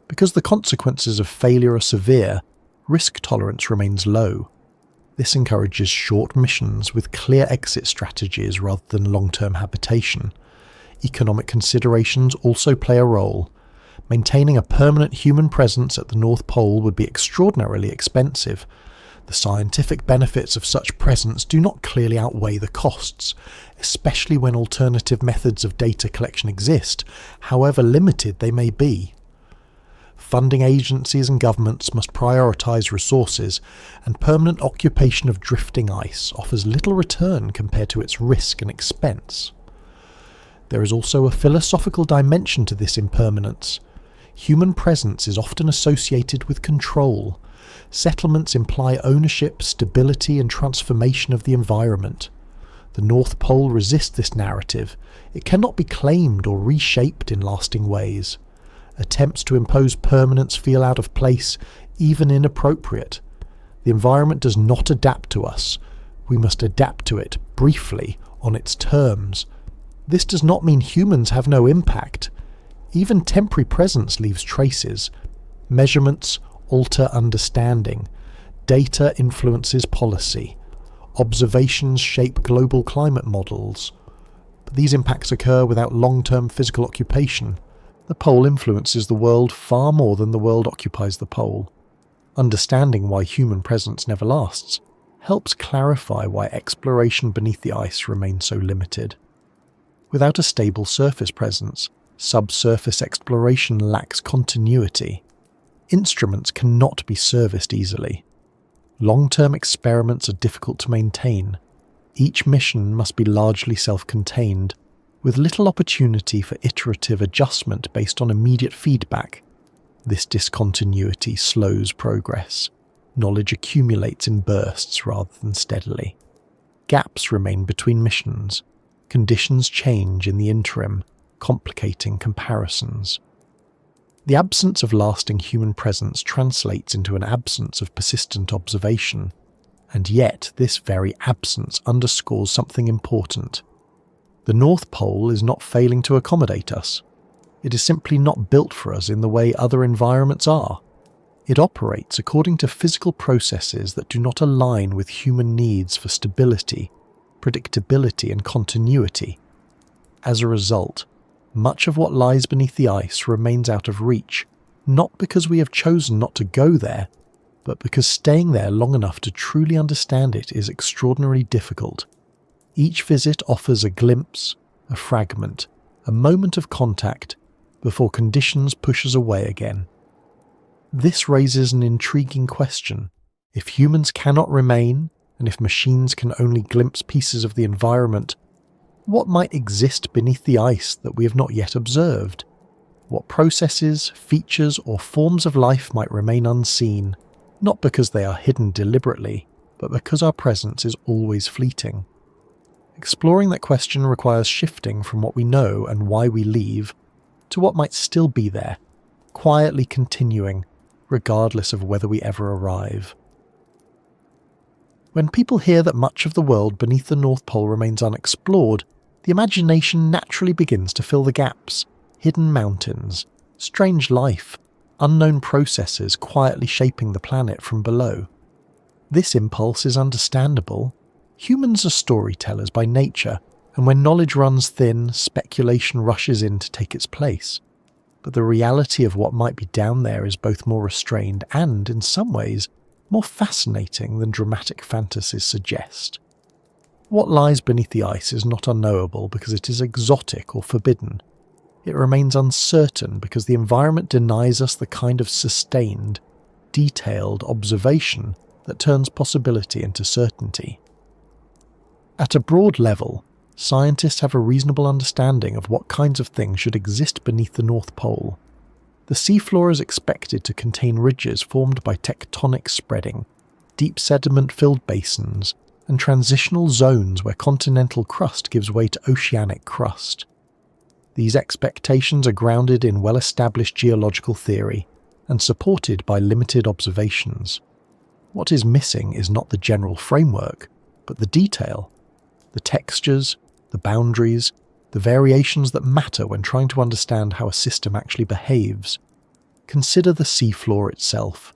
Because the consequences of failure are severe, risk tolerance remains low. This encourages short missions with clear exit strategies rather than long-term habitation. Economic considerations also play a role. Maintaining a permanent human presence at the North Pole would be extraordinarily expensive. The scientific benefits of such presence do not clearly outweigh the costs, especially when alternative methods of data collection exist, however limited they may be. Funding agencies and governments must prioritise resources, and permanent occupation of drifting ice offers little return compared to its risk and expense. There is also a philosophical dimension to this impermanence. Human presence is often associated with control. Settlements imply ownership, stability, and transformation of the environment. The North Pole resists this narrative. It cannot be claimed or reshaped in lasting ways. Attempts to impose permanence feel out of place, even inappropriate. The environment does not adapt to us. We must adapt to it, briefly, on its terms. This does not mean humans have no impact. Even temporary presence leaves traces. Measurements alter understanding. Data influences policy. Observations shape global climate models. But these impacts occur without long-term physical occupation. The pole influences the world far more than the world occupies the pole. Understanding why human presence never lasts helps clarify why exploration beneath the ice remains so limited. Without a stable surface presence, subsurface exploration lacks continuity. Instruments cannot be serviced easily. Long-term experiments are difficult to maintain. Each mission must be largely self-contained, with little opportunity for iterative adjustment based on immediate feedback. This discontinuity slows progress. Knowledge accumulates in bursts rather than steadily. Gaps remain between missions. Conditions change in the interim, complicating comparisons. The absence of lasting human presence translates into an absence of persistent observation, and yet this very absence underscores something important. The North Pole is not failing to accommodate us. It is simply not built for us in the way other environments are. It operates according to physical processes that do not align with human needs for stability, predictability, and continuity. As a result, much of what lies beneath the ice remains out of reach, not because we have chosen not to go there, but because staying there long enough to truly understand it is extraordinarily difficult. Each visit offers a glimpse, a fragment, a moment of contact, before conditions push us away again. This raises an intriguing question. If humans cannot remain, and if machines can only glimpse pieces of the environment, what might exist beneath the ice that we have not yet observed? What processes, features, or forms of life might remain unseen, not because they are hidden deliberately, but because our presence is always fleeting? Exploring that question requires shifting from what we know and why we leave, to what might still be there, quietly continuing, regardless of whether we ever arrive. When people hear that much of the world beneath the North Pole remains unexplored, the imagination naturally begins to fill the gaps. Hidden mountains, strange life, unknown processes quietly shaping the planet from below. This impulse is understandable. Humans are storytellers by nature, and when knowledge runs thin, speculation rushes in to take its place. But the reality of what might be down there is both more restrained and, in some ways, more fascinating than dramatic fantasies suggest. What lies beneath the ice is not unknowable because it is exotic or forbidden. It remains uncertain because the environment denies us the kind of sustained, detailed observation that turns possibility into certainty. At a broad level, scientists have a reasonable understanding of what kinds of things should exist beneath the North Pole. The seafloor is expected to contain ridges formed by tectonic spreading, deep sediment-filled basins, and transitional zones where continental crust gives way to oceanic crust. These expectations are grounded in well-established geological theory and supported by limited observations. What is missing is not the general framework, but the detail, the textures, the boundaries, the variations that matter when trying to understand how a system actually behaves. Consider the seafloor itself.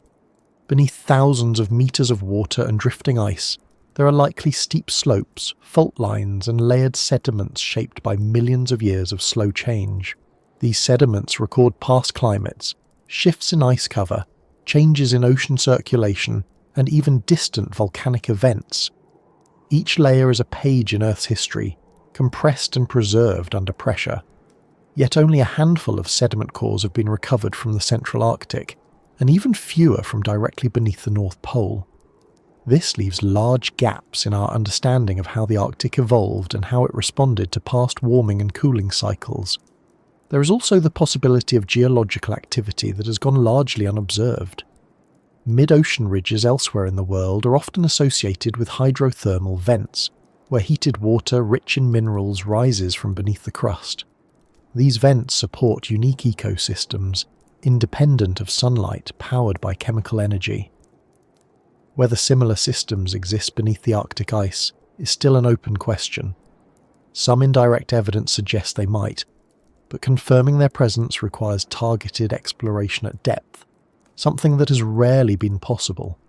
Beneath thousands of meters of water and drifting ice, there are likely steep slopes, fault lines, and layered sediments shaped by millions of years of slow change. These sediments record past climates, shifts in ice cover, changes in ocean circulation, and even distant volcanic events. Each layer is a page in Earth's history, compressed and preserved under pressure. Yet only a handful of sediment cores have been recovered from the central Arctic, and even fewer from directly beneath the North Pole. This leaves large gaps in our understanding of how the Arctic evolved and how it responded to past warming and cooling cycles. There is also the possibility of geological activity that has gone largely unobserved. Mid-ocean ridges elsewhere in the world are often associated with hydrothermal vents, where heated water rich in minerals rises from beneath the crust. These vents support unique ecosystems, independent of sunlight, powered by chemical energy. Whether similar systems exist beneath the Arctic ice is still an open question. Some indirect evidence suggests they might, but confirming their presence requires targeted exploration at depth, something that has rarely been possible.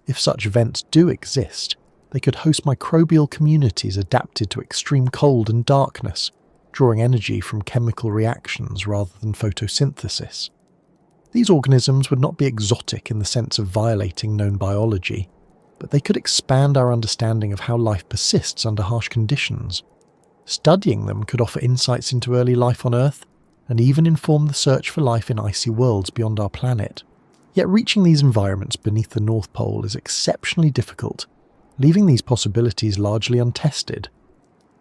If such vents do exist, they could host microbial communities adapted to extreme cold and darkness, drawing energy from chemical reactions rather than photosynthesis. These organisms would not be exotic in the sense of violating known biology, but they could expand our understanding of how life persists under harsh conditions. Studying them could offer insights into early life on Earth, and even inform the search for life in icy worlds beyond our planet. Yet reaching these environments beneath the North Pole is exceptionally difficult, leaving these possibilities largely untested.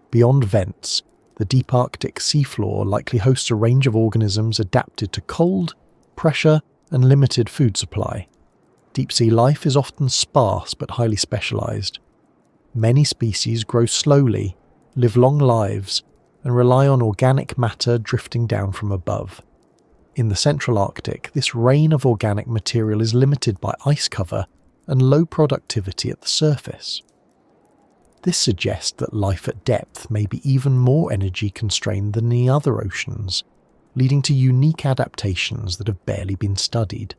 Beyond vents, the deep Arctic seafloor likely hosts a range of organisms adapted to cold, pressure, and limited food supply. Deep-sea life is often sparse but highly specialized. Many species grow slowly, live long lives, and rely on organic matter drifting down from above. In the central Arctic, this rain of organic material is limited by ice cover and low productivity at the surface. This suggests that life at depth may be even more energy constrained than the other oceans, leading to unique adaptations that have barely been studied.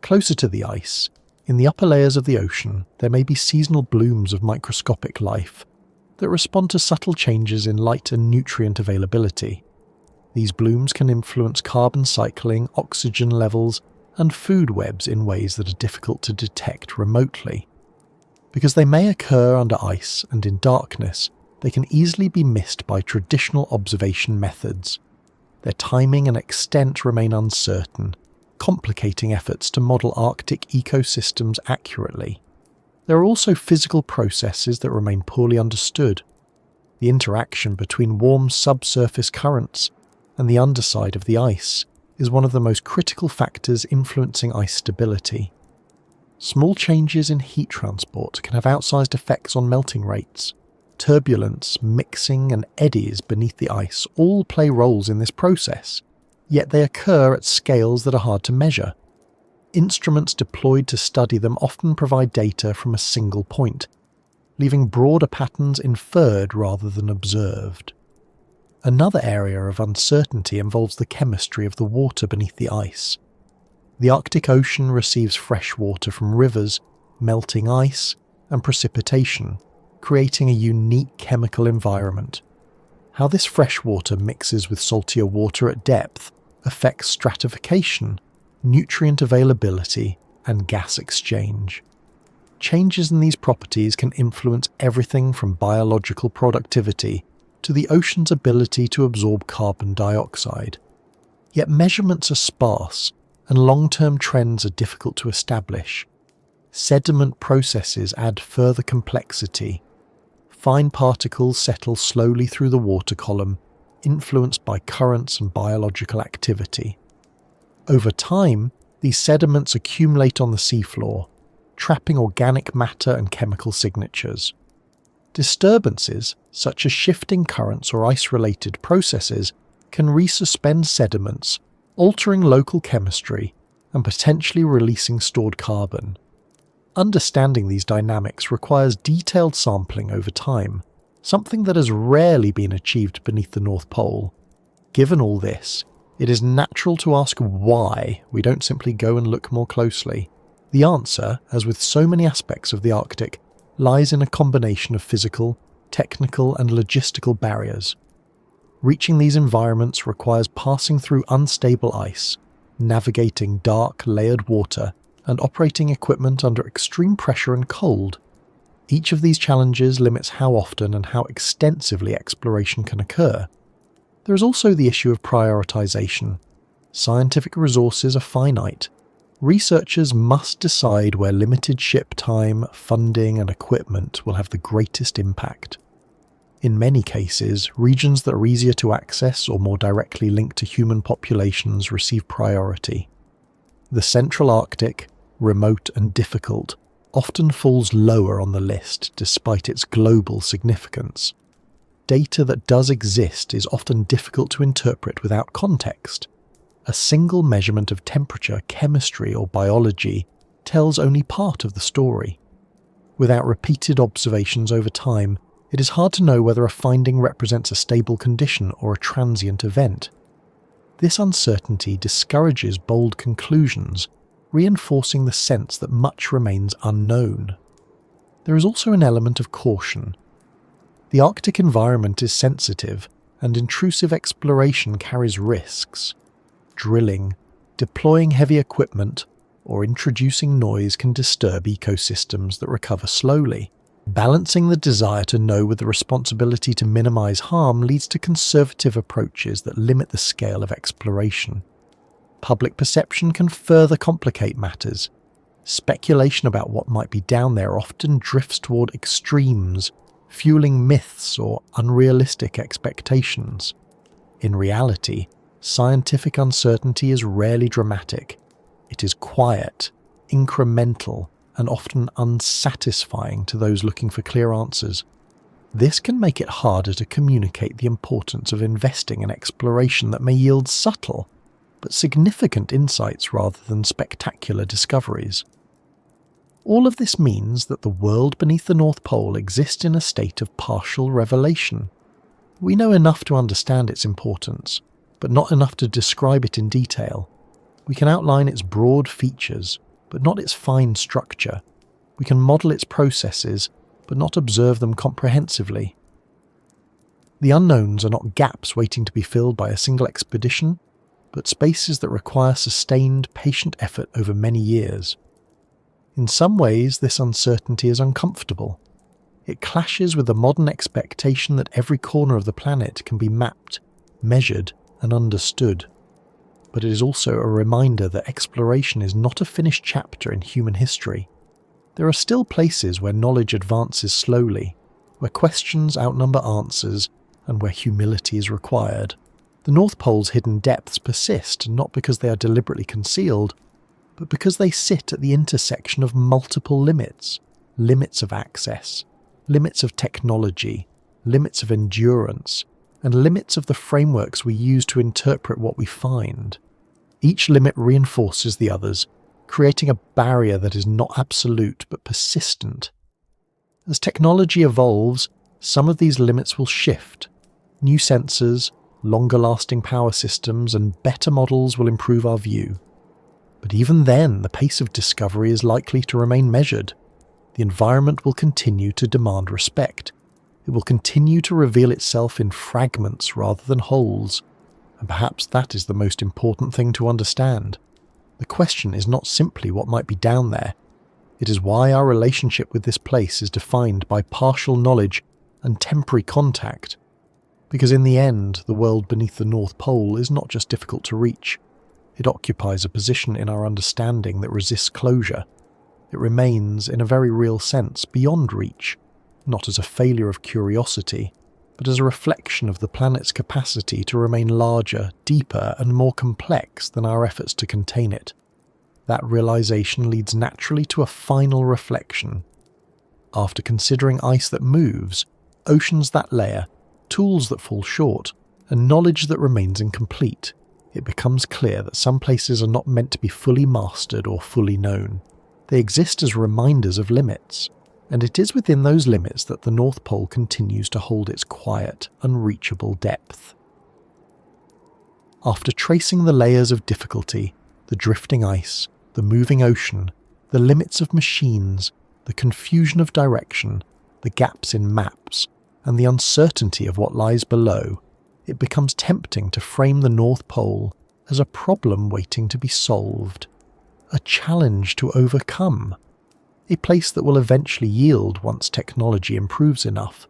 Closer to the ice, in the upper layers of the ocean, there may be seasonal blooms of microscopic life that respond to subtle changes in light and nutrient availability. These blooms can influence carbon cycling, oxygen levels, and food webs in ways that are difficult to detect remotely. Because they may occur under ice and in darkness, they can easily be missed by traditional observation methods. Their timing and extent remain uncertain, complicating efforts to model Arctic ecosystems accurately. There are also physical processes that remain poorly understood. The interaction between warm subsurface currents and the underside of the ice is one of the most critical factors influencing ice stability. Small changes in heat transport can have outsized effects on melting rates. Turbulence, mixing, and eddies beneath the ice all play roles in this process, yet they occur at scales that are hard to measure. Instruments deployed to study them often provide data from a single point, leaving broader patterns inferred rather than observed. Another area of uncertainty involves the chemistry of the water beneath the ice. The Arctic Ocean receives fresh water from rivers, melting ice, and precipitation, creating a unique chemical environment. How this fresh water mixes with saltier water at depth affects stratification, nutrient availability, and gas exchange. Changes in these properties can influence everything from biological productivity to the ocean's ability to absorb carbon dioxide. Yet measurements are sparse, and long-term trends are difficult to establish. Sediment processes add further complexity. Fine particles settle slowly through the water column, influenced by currents and biological activity. Over time, these sediments accumulate on the seafloor, trapping organic matter and chemical signatures. Disturbances, such as shifting currents or ice-related processes, can resuspend sediments, altering local chemistry and potentially releasing stored carbon. Understanding these dynamics requires detailed sampling over time, something that has rarely been achieved beneath the North Pole. Given all this, it is natural to ask why we don't simply go and look more closely. The answer, as with so many aspects of the Arctic, lies in a combination of physical, technical, and logistical barriers. Reaching these environments requires passing through unstable ice, navigating dark, layered water, and operating equipment under extreme pressure and cold. Each of these challenges limits how often and how extensively exploration can occur. There is also the issue of prioritization. Scientific resources are finite. Researchers must decide where limited ship time, funding, and equipment will have the greatest impact. In many cases, regions that are easier to access or more directly linked to human populations receive priority. The central Arctic, remote and difficult, often falls lower on the list despite its global significance. Data that does exist is often difficult to interpret without context. A single measurement of temperature, chemistry, or biology tells only part of the story. Without repeated observations over time, it is hard to know whether a finding represents a stable condition or a transient event. This uncertainty discourages bold conclusions, reinforcing the sense that much remains unknown. There is also an element of caution. The Arctic environment is sensitive, and intrusive exploration carries risks. Drilling, deploying heavy equipment, or introducing noise can disturb ecosystems that recover slowly. Balancing the desire to know with the responsibility to minimize harm leads to conservative approaches that limit the scale of exploration. Public perception can further complicate matters. Speculation about what might be down there often drifts toward extremes, fueling myths or unrealistic expectations. In reality, scientific uncertainty is rarely dramatic. It is quiet, incremental, and often unsatisfying to those looking for clear answers. This can make it harder to communicate the importance of investing in exploration that may yield subtle, but significant insights rather than spectacular discoveries. All of this means that the world beneath the North Pole exists in a state of partial revelation. We know enough to understand its importance, but not enough to describe it in detail. We can outline its broad features, but not its fine structure. We can model its processes, but not observe them comprehensively. The unknowns are not gaps waiting to be filled by a single expedition, but spaces that require sustained, patient effort over many years. In some ways, this uncertainty is uncomfortable. It clashes with the modern expectation that every corner of the planet can be mapped, measured, and understood. But it is also a reminder that exploration is not a finished chapter in human history. There are still places where knowledge advances slowly, where questions outnumber answers, and where humility is required. The North Pole's hidden depths persist not because they are deliberately concealed, but because they sit at the intersection of multiple limits. Limits of access, limits of technology, limits of endurance, and limits of the frameworks we use to interpret what we find. Each limit reinforces the others, creating a barrier that is not absolute but persistent. As technology evolves, some of these limits will shift. New sensors, longer-lasting power systems, and better models will improve our view. But even then, the pace of discovery is likely to remain measured. The environment will continue to demand respect. It will continue to reveal itself in fragments rather than wholes. And perhaps that is the most important thing to understand. The question is not simply what might be down there. It is why our relationship with this place is defined by partial knowledge and temporary contact. Because in the end, the world beneath the North Pole is not just difficult to reach. It occupies a position in our understanding that resists closure. It remains, in a very real sense, beyond reach, not as a failure of curiosity, but as a reflection of the planet's capacity to remain larger, deeper, and more complex than our efforts to contain it. That realization leads naturally to a final reflection. After considering ice that moves, oceans that layer, tools that fall short, and knowledge that remains incomplete, it becomes clear that some places are not meant to be fully mastered or fully known. They exist as reminders of limits, and it is within those limits that the North Pole continues to hold its quiet, unreachable depth. After tracing the layers of difficulty, the drifting ice, the moving ocean, the limits of machines, the confusion of direction, the gaps in maps, and the uncertainty of what lies below, it becomes tempting to frame the North Pole as a problem waiting to be solved, a challenge to overcome, a place that will eventually yield once technology improves enough.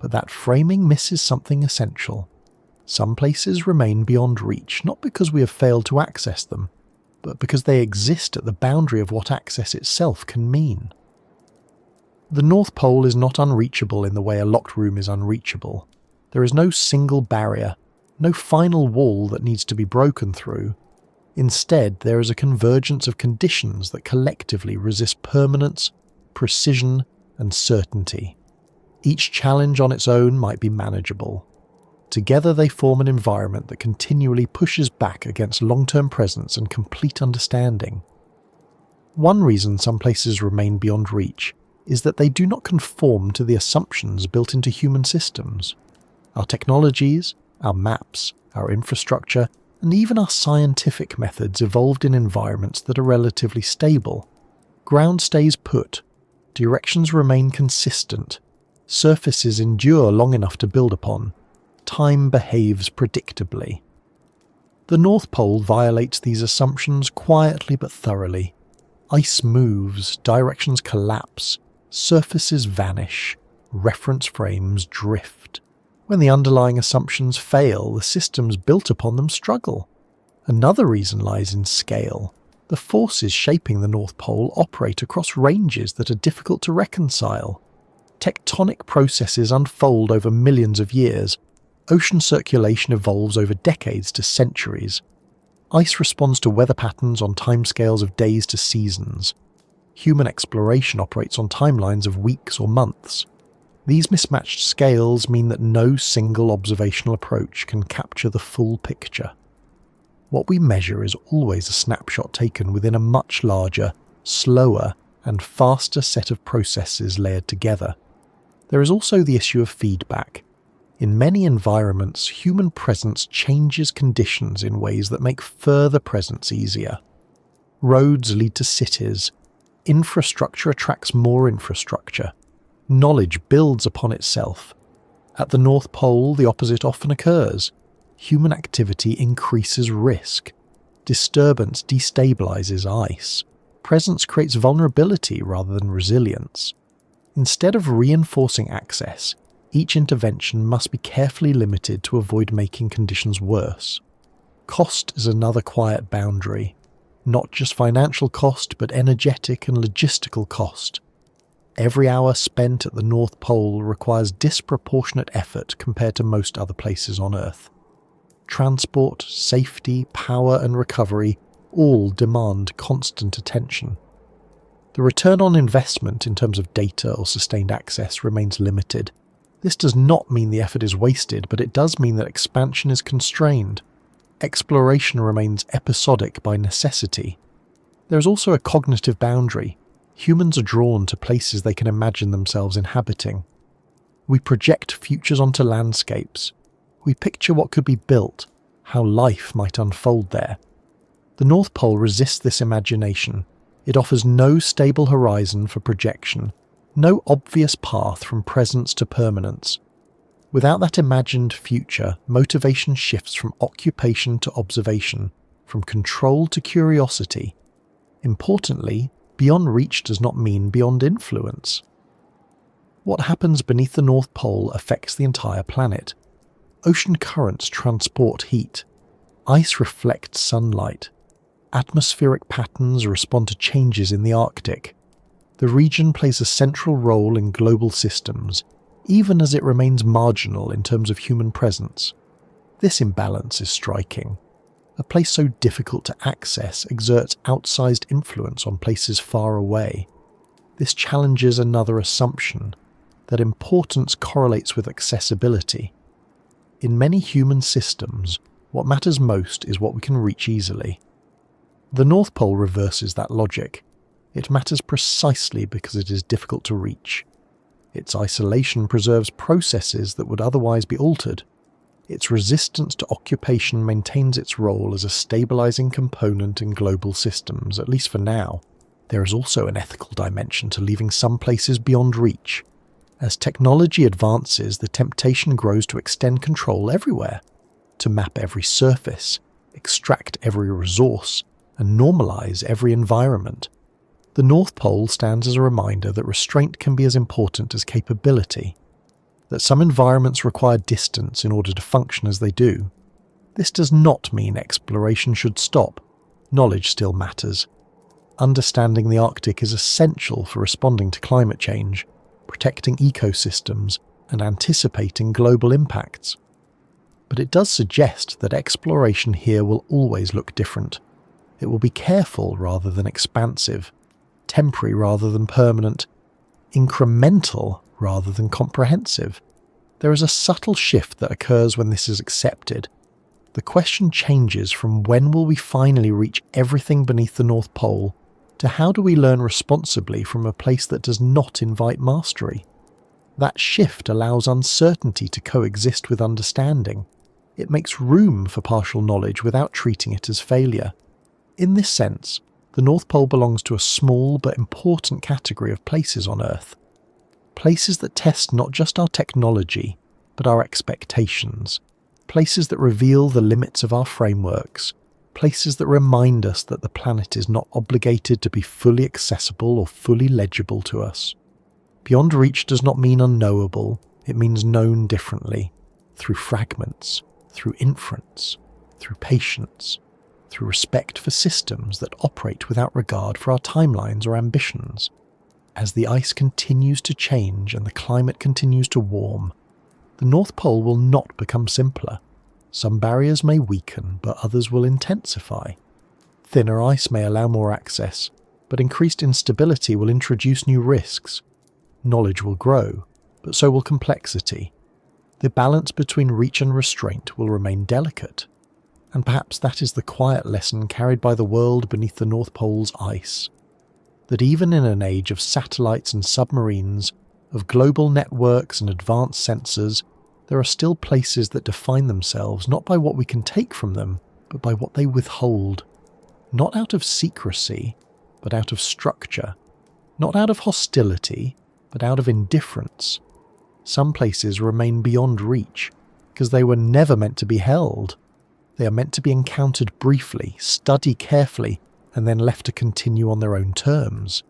But that framing misses something essential. Some places remain beyond reach, not because we have failed to access them, but because they exist at the boundary of what access itself can mean. The North Pole is not unreachable in the way a locked room is unreachable. There is no single barrier, no final wall that needs to be broken through. Instead, there is a convergence of conditions that collectively resist permanence, precision, and certainty. Each challenge on its own might be manageable. Together they form an environment that continually pushes back against long-term presence and complete understanding. One reason some places remain beyond reach is that they do not conform to the assumptions built into human systems. Our technologies, our maps, our infrastructure, and even our scientific methods evolved in environments that are relatively stable. Ground stays put, directions remain consistent, surfaces endure long enough to build upon, time behaves predictably. The North Pole violates these assumptions quietly but thoroughly. Ice moves, directions collapse, surfaces vanish, reference frames drift. When the underlying assumptions fail, the systems built upon them struggle. Another reason lies in scale. The forces shaping the North Pole operate across ranges that are difficult to reconcile. Tectonic processes unfold over millions of years. Ocean circulation evolves over decades to centuries. Ice responds to weather patterns on timescales of days to seasons. Human exploration operates on timelines of weeks or months. These mismatched scales mean that no single observational approach can capture the full picture. What we measure is always a snapshot taken within a much larger, slower, and faster set of processes layered together. There is also the issue of feedback. In many environments, human presence changes conditions in ways that make further presence easier. Roads lead to cities. Infrastructure attracts more infrastructure. Knowledge builds upon itself. At the North Pole, the opposite often occurs. Human activity increases risk. Disturbance destabilizes ice. Presence creates vulnerability rather than resilience. Instead of reinforcing access, each intervention must be carefully limited to avoid making conditions worse. Cost is another quiet boundary. Not just financial cost, but energetic and logistical cost. Every hour spent at the North Pole requires disproportionate effort compared to most other places on Earth. Transport, safety, power, and recovery all demand constant attention. The return on investment in terms of data or sustained access remains limited. This does not mean the effort is wasted, but it does mean that expansion is constrained. Exploration remains episodic by necessity. There is also a cognitive boundary. Humans are drawn to places they can imagine themselves inhabiting. We project futures onto landscapes. We picture what could be built, how life might unfold there. The North Pole resists this imagination. It offers no stable horizon for projection, no obvious path from presence to permanence. Without that imagined future, motivation shifts from occupation to observation, from control to curiosity. Importantly, beyond reach does not mean beyond influence. What happens beneath the North Pole affects the entire planet. Ocean currents transport heat. Ice reflects sunlight. Atmospheric patterns respond to changes in the Arctic. The region plays a central role in global systems, even as it remains marginal in terms of human presence. This imbalance is striking. A place so difficult to access exerts outsized influence on places far away. This challenges another assumption, that importance correlates with accessibility. In many human systems, what matters most is what we can reach easily. The North Pole reverses that logic. It matters precisely because it is difficult to reach. Its isolation preserves processes that would otherwise be altered. Its resistance to occupation maintains its role as a stabilizing component in global systems, at least for now. There is also an ethical dimension to leaving some places beyond reach. As technology advances, the temptation grows to extend control everywhere, to map every surface, extract every resource, and normalize every environment. The North Pole stands as a reminder that restraint can be as important as capability, that some environments require distance in order to function as they do. This does not mean exploration should stop. Knowledge still matters. Understanding the Arctic is essential for responding to climate change, protecting ecosystems, and anticipating global impacts. But it does suggest that exploration here will always look different. It will be careful rather than expansive, temporary rather than permanent, incremental rather than comprehensive. There is a subtle shift that occurs when this is accepted. The question changes from when will we finally reach everything beneath the North Pole to how do we learn responsibly from a place that does not invite mastery. That shift allows uncertainty to coexist with understanding. It makes room for partial knowledge without treating it as failure. In this sense, the North Pole belongs to a small but important category of places on Earth. Places that test not just our technology, but our expectations. Places that reveal the limits of our frameworks. Places that remind us that the planet is not obligated to be fully accessible or fully legible to us. Beyond reach does not mean unknowable, it means known differently, through fragments, through inference, through patience, through respect for systems that operate without regard for our timelines or ambitions. As the ice continues to change and the climate continues to warm, the North Pole will not become simpler. Some barriers may weaken, but others will intensify. Thinner ice may allow more access, but increased instability will introduce new risks. Knowledge will grow, but so will complexity. The balance between reach and restraint will remain delicate, and perhaps that is the quiet lesson carried by the world beneath the North Pole's ice. That even in an age of satellites and submarines, of global networks and advanced sensors, there are still places that define themselves not by what we can take from them, but by what they withhold. Not out of secrecy, but out of structure. Not out of hostility, but out of indifference. Some places remain beyond reach, because they were never meant to be held. They are meant to be encountered briefly, studied carefully, and then left to continue on their own terms.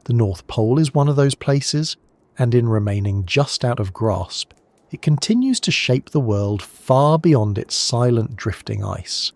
The North Pole is one of those places, and in remaining just out of grasp, it continues to shape the world far beyond its silent drifting ice.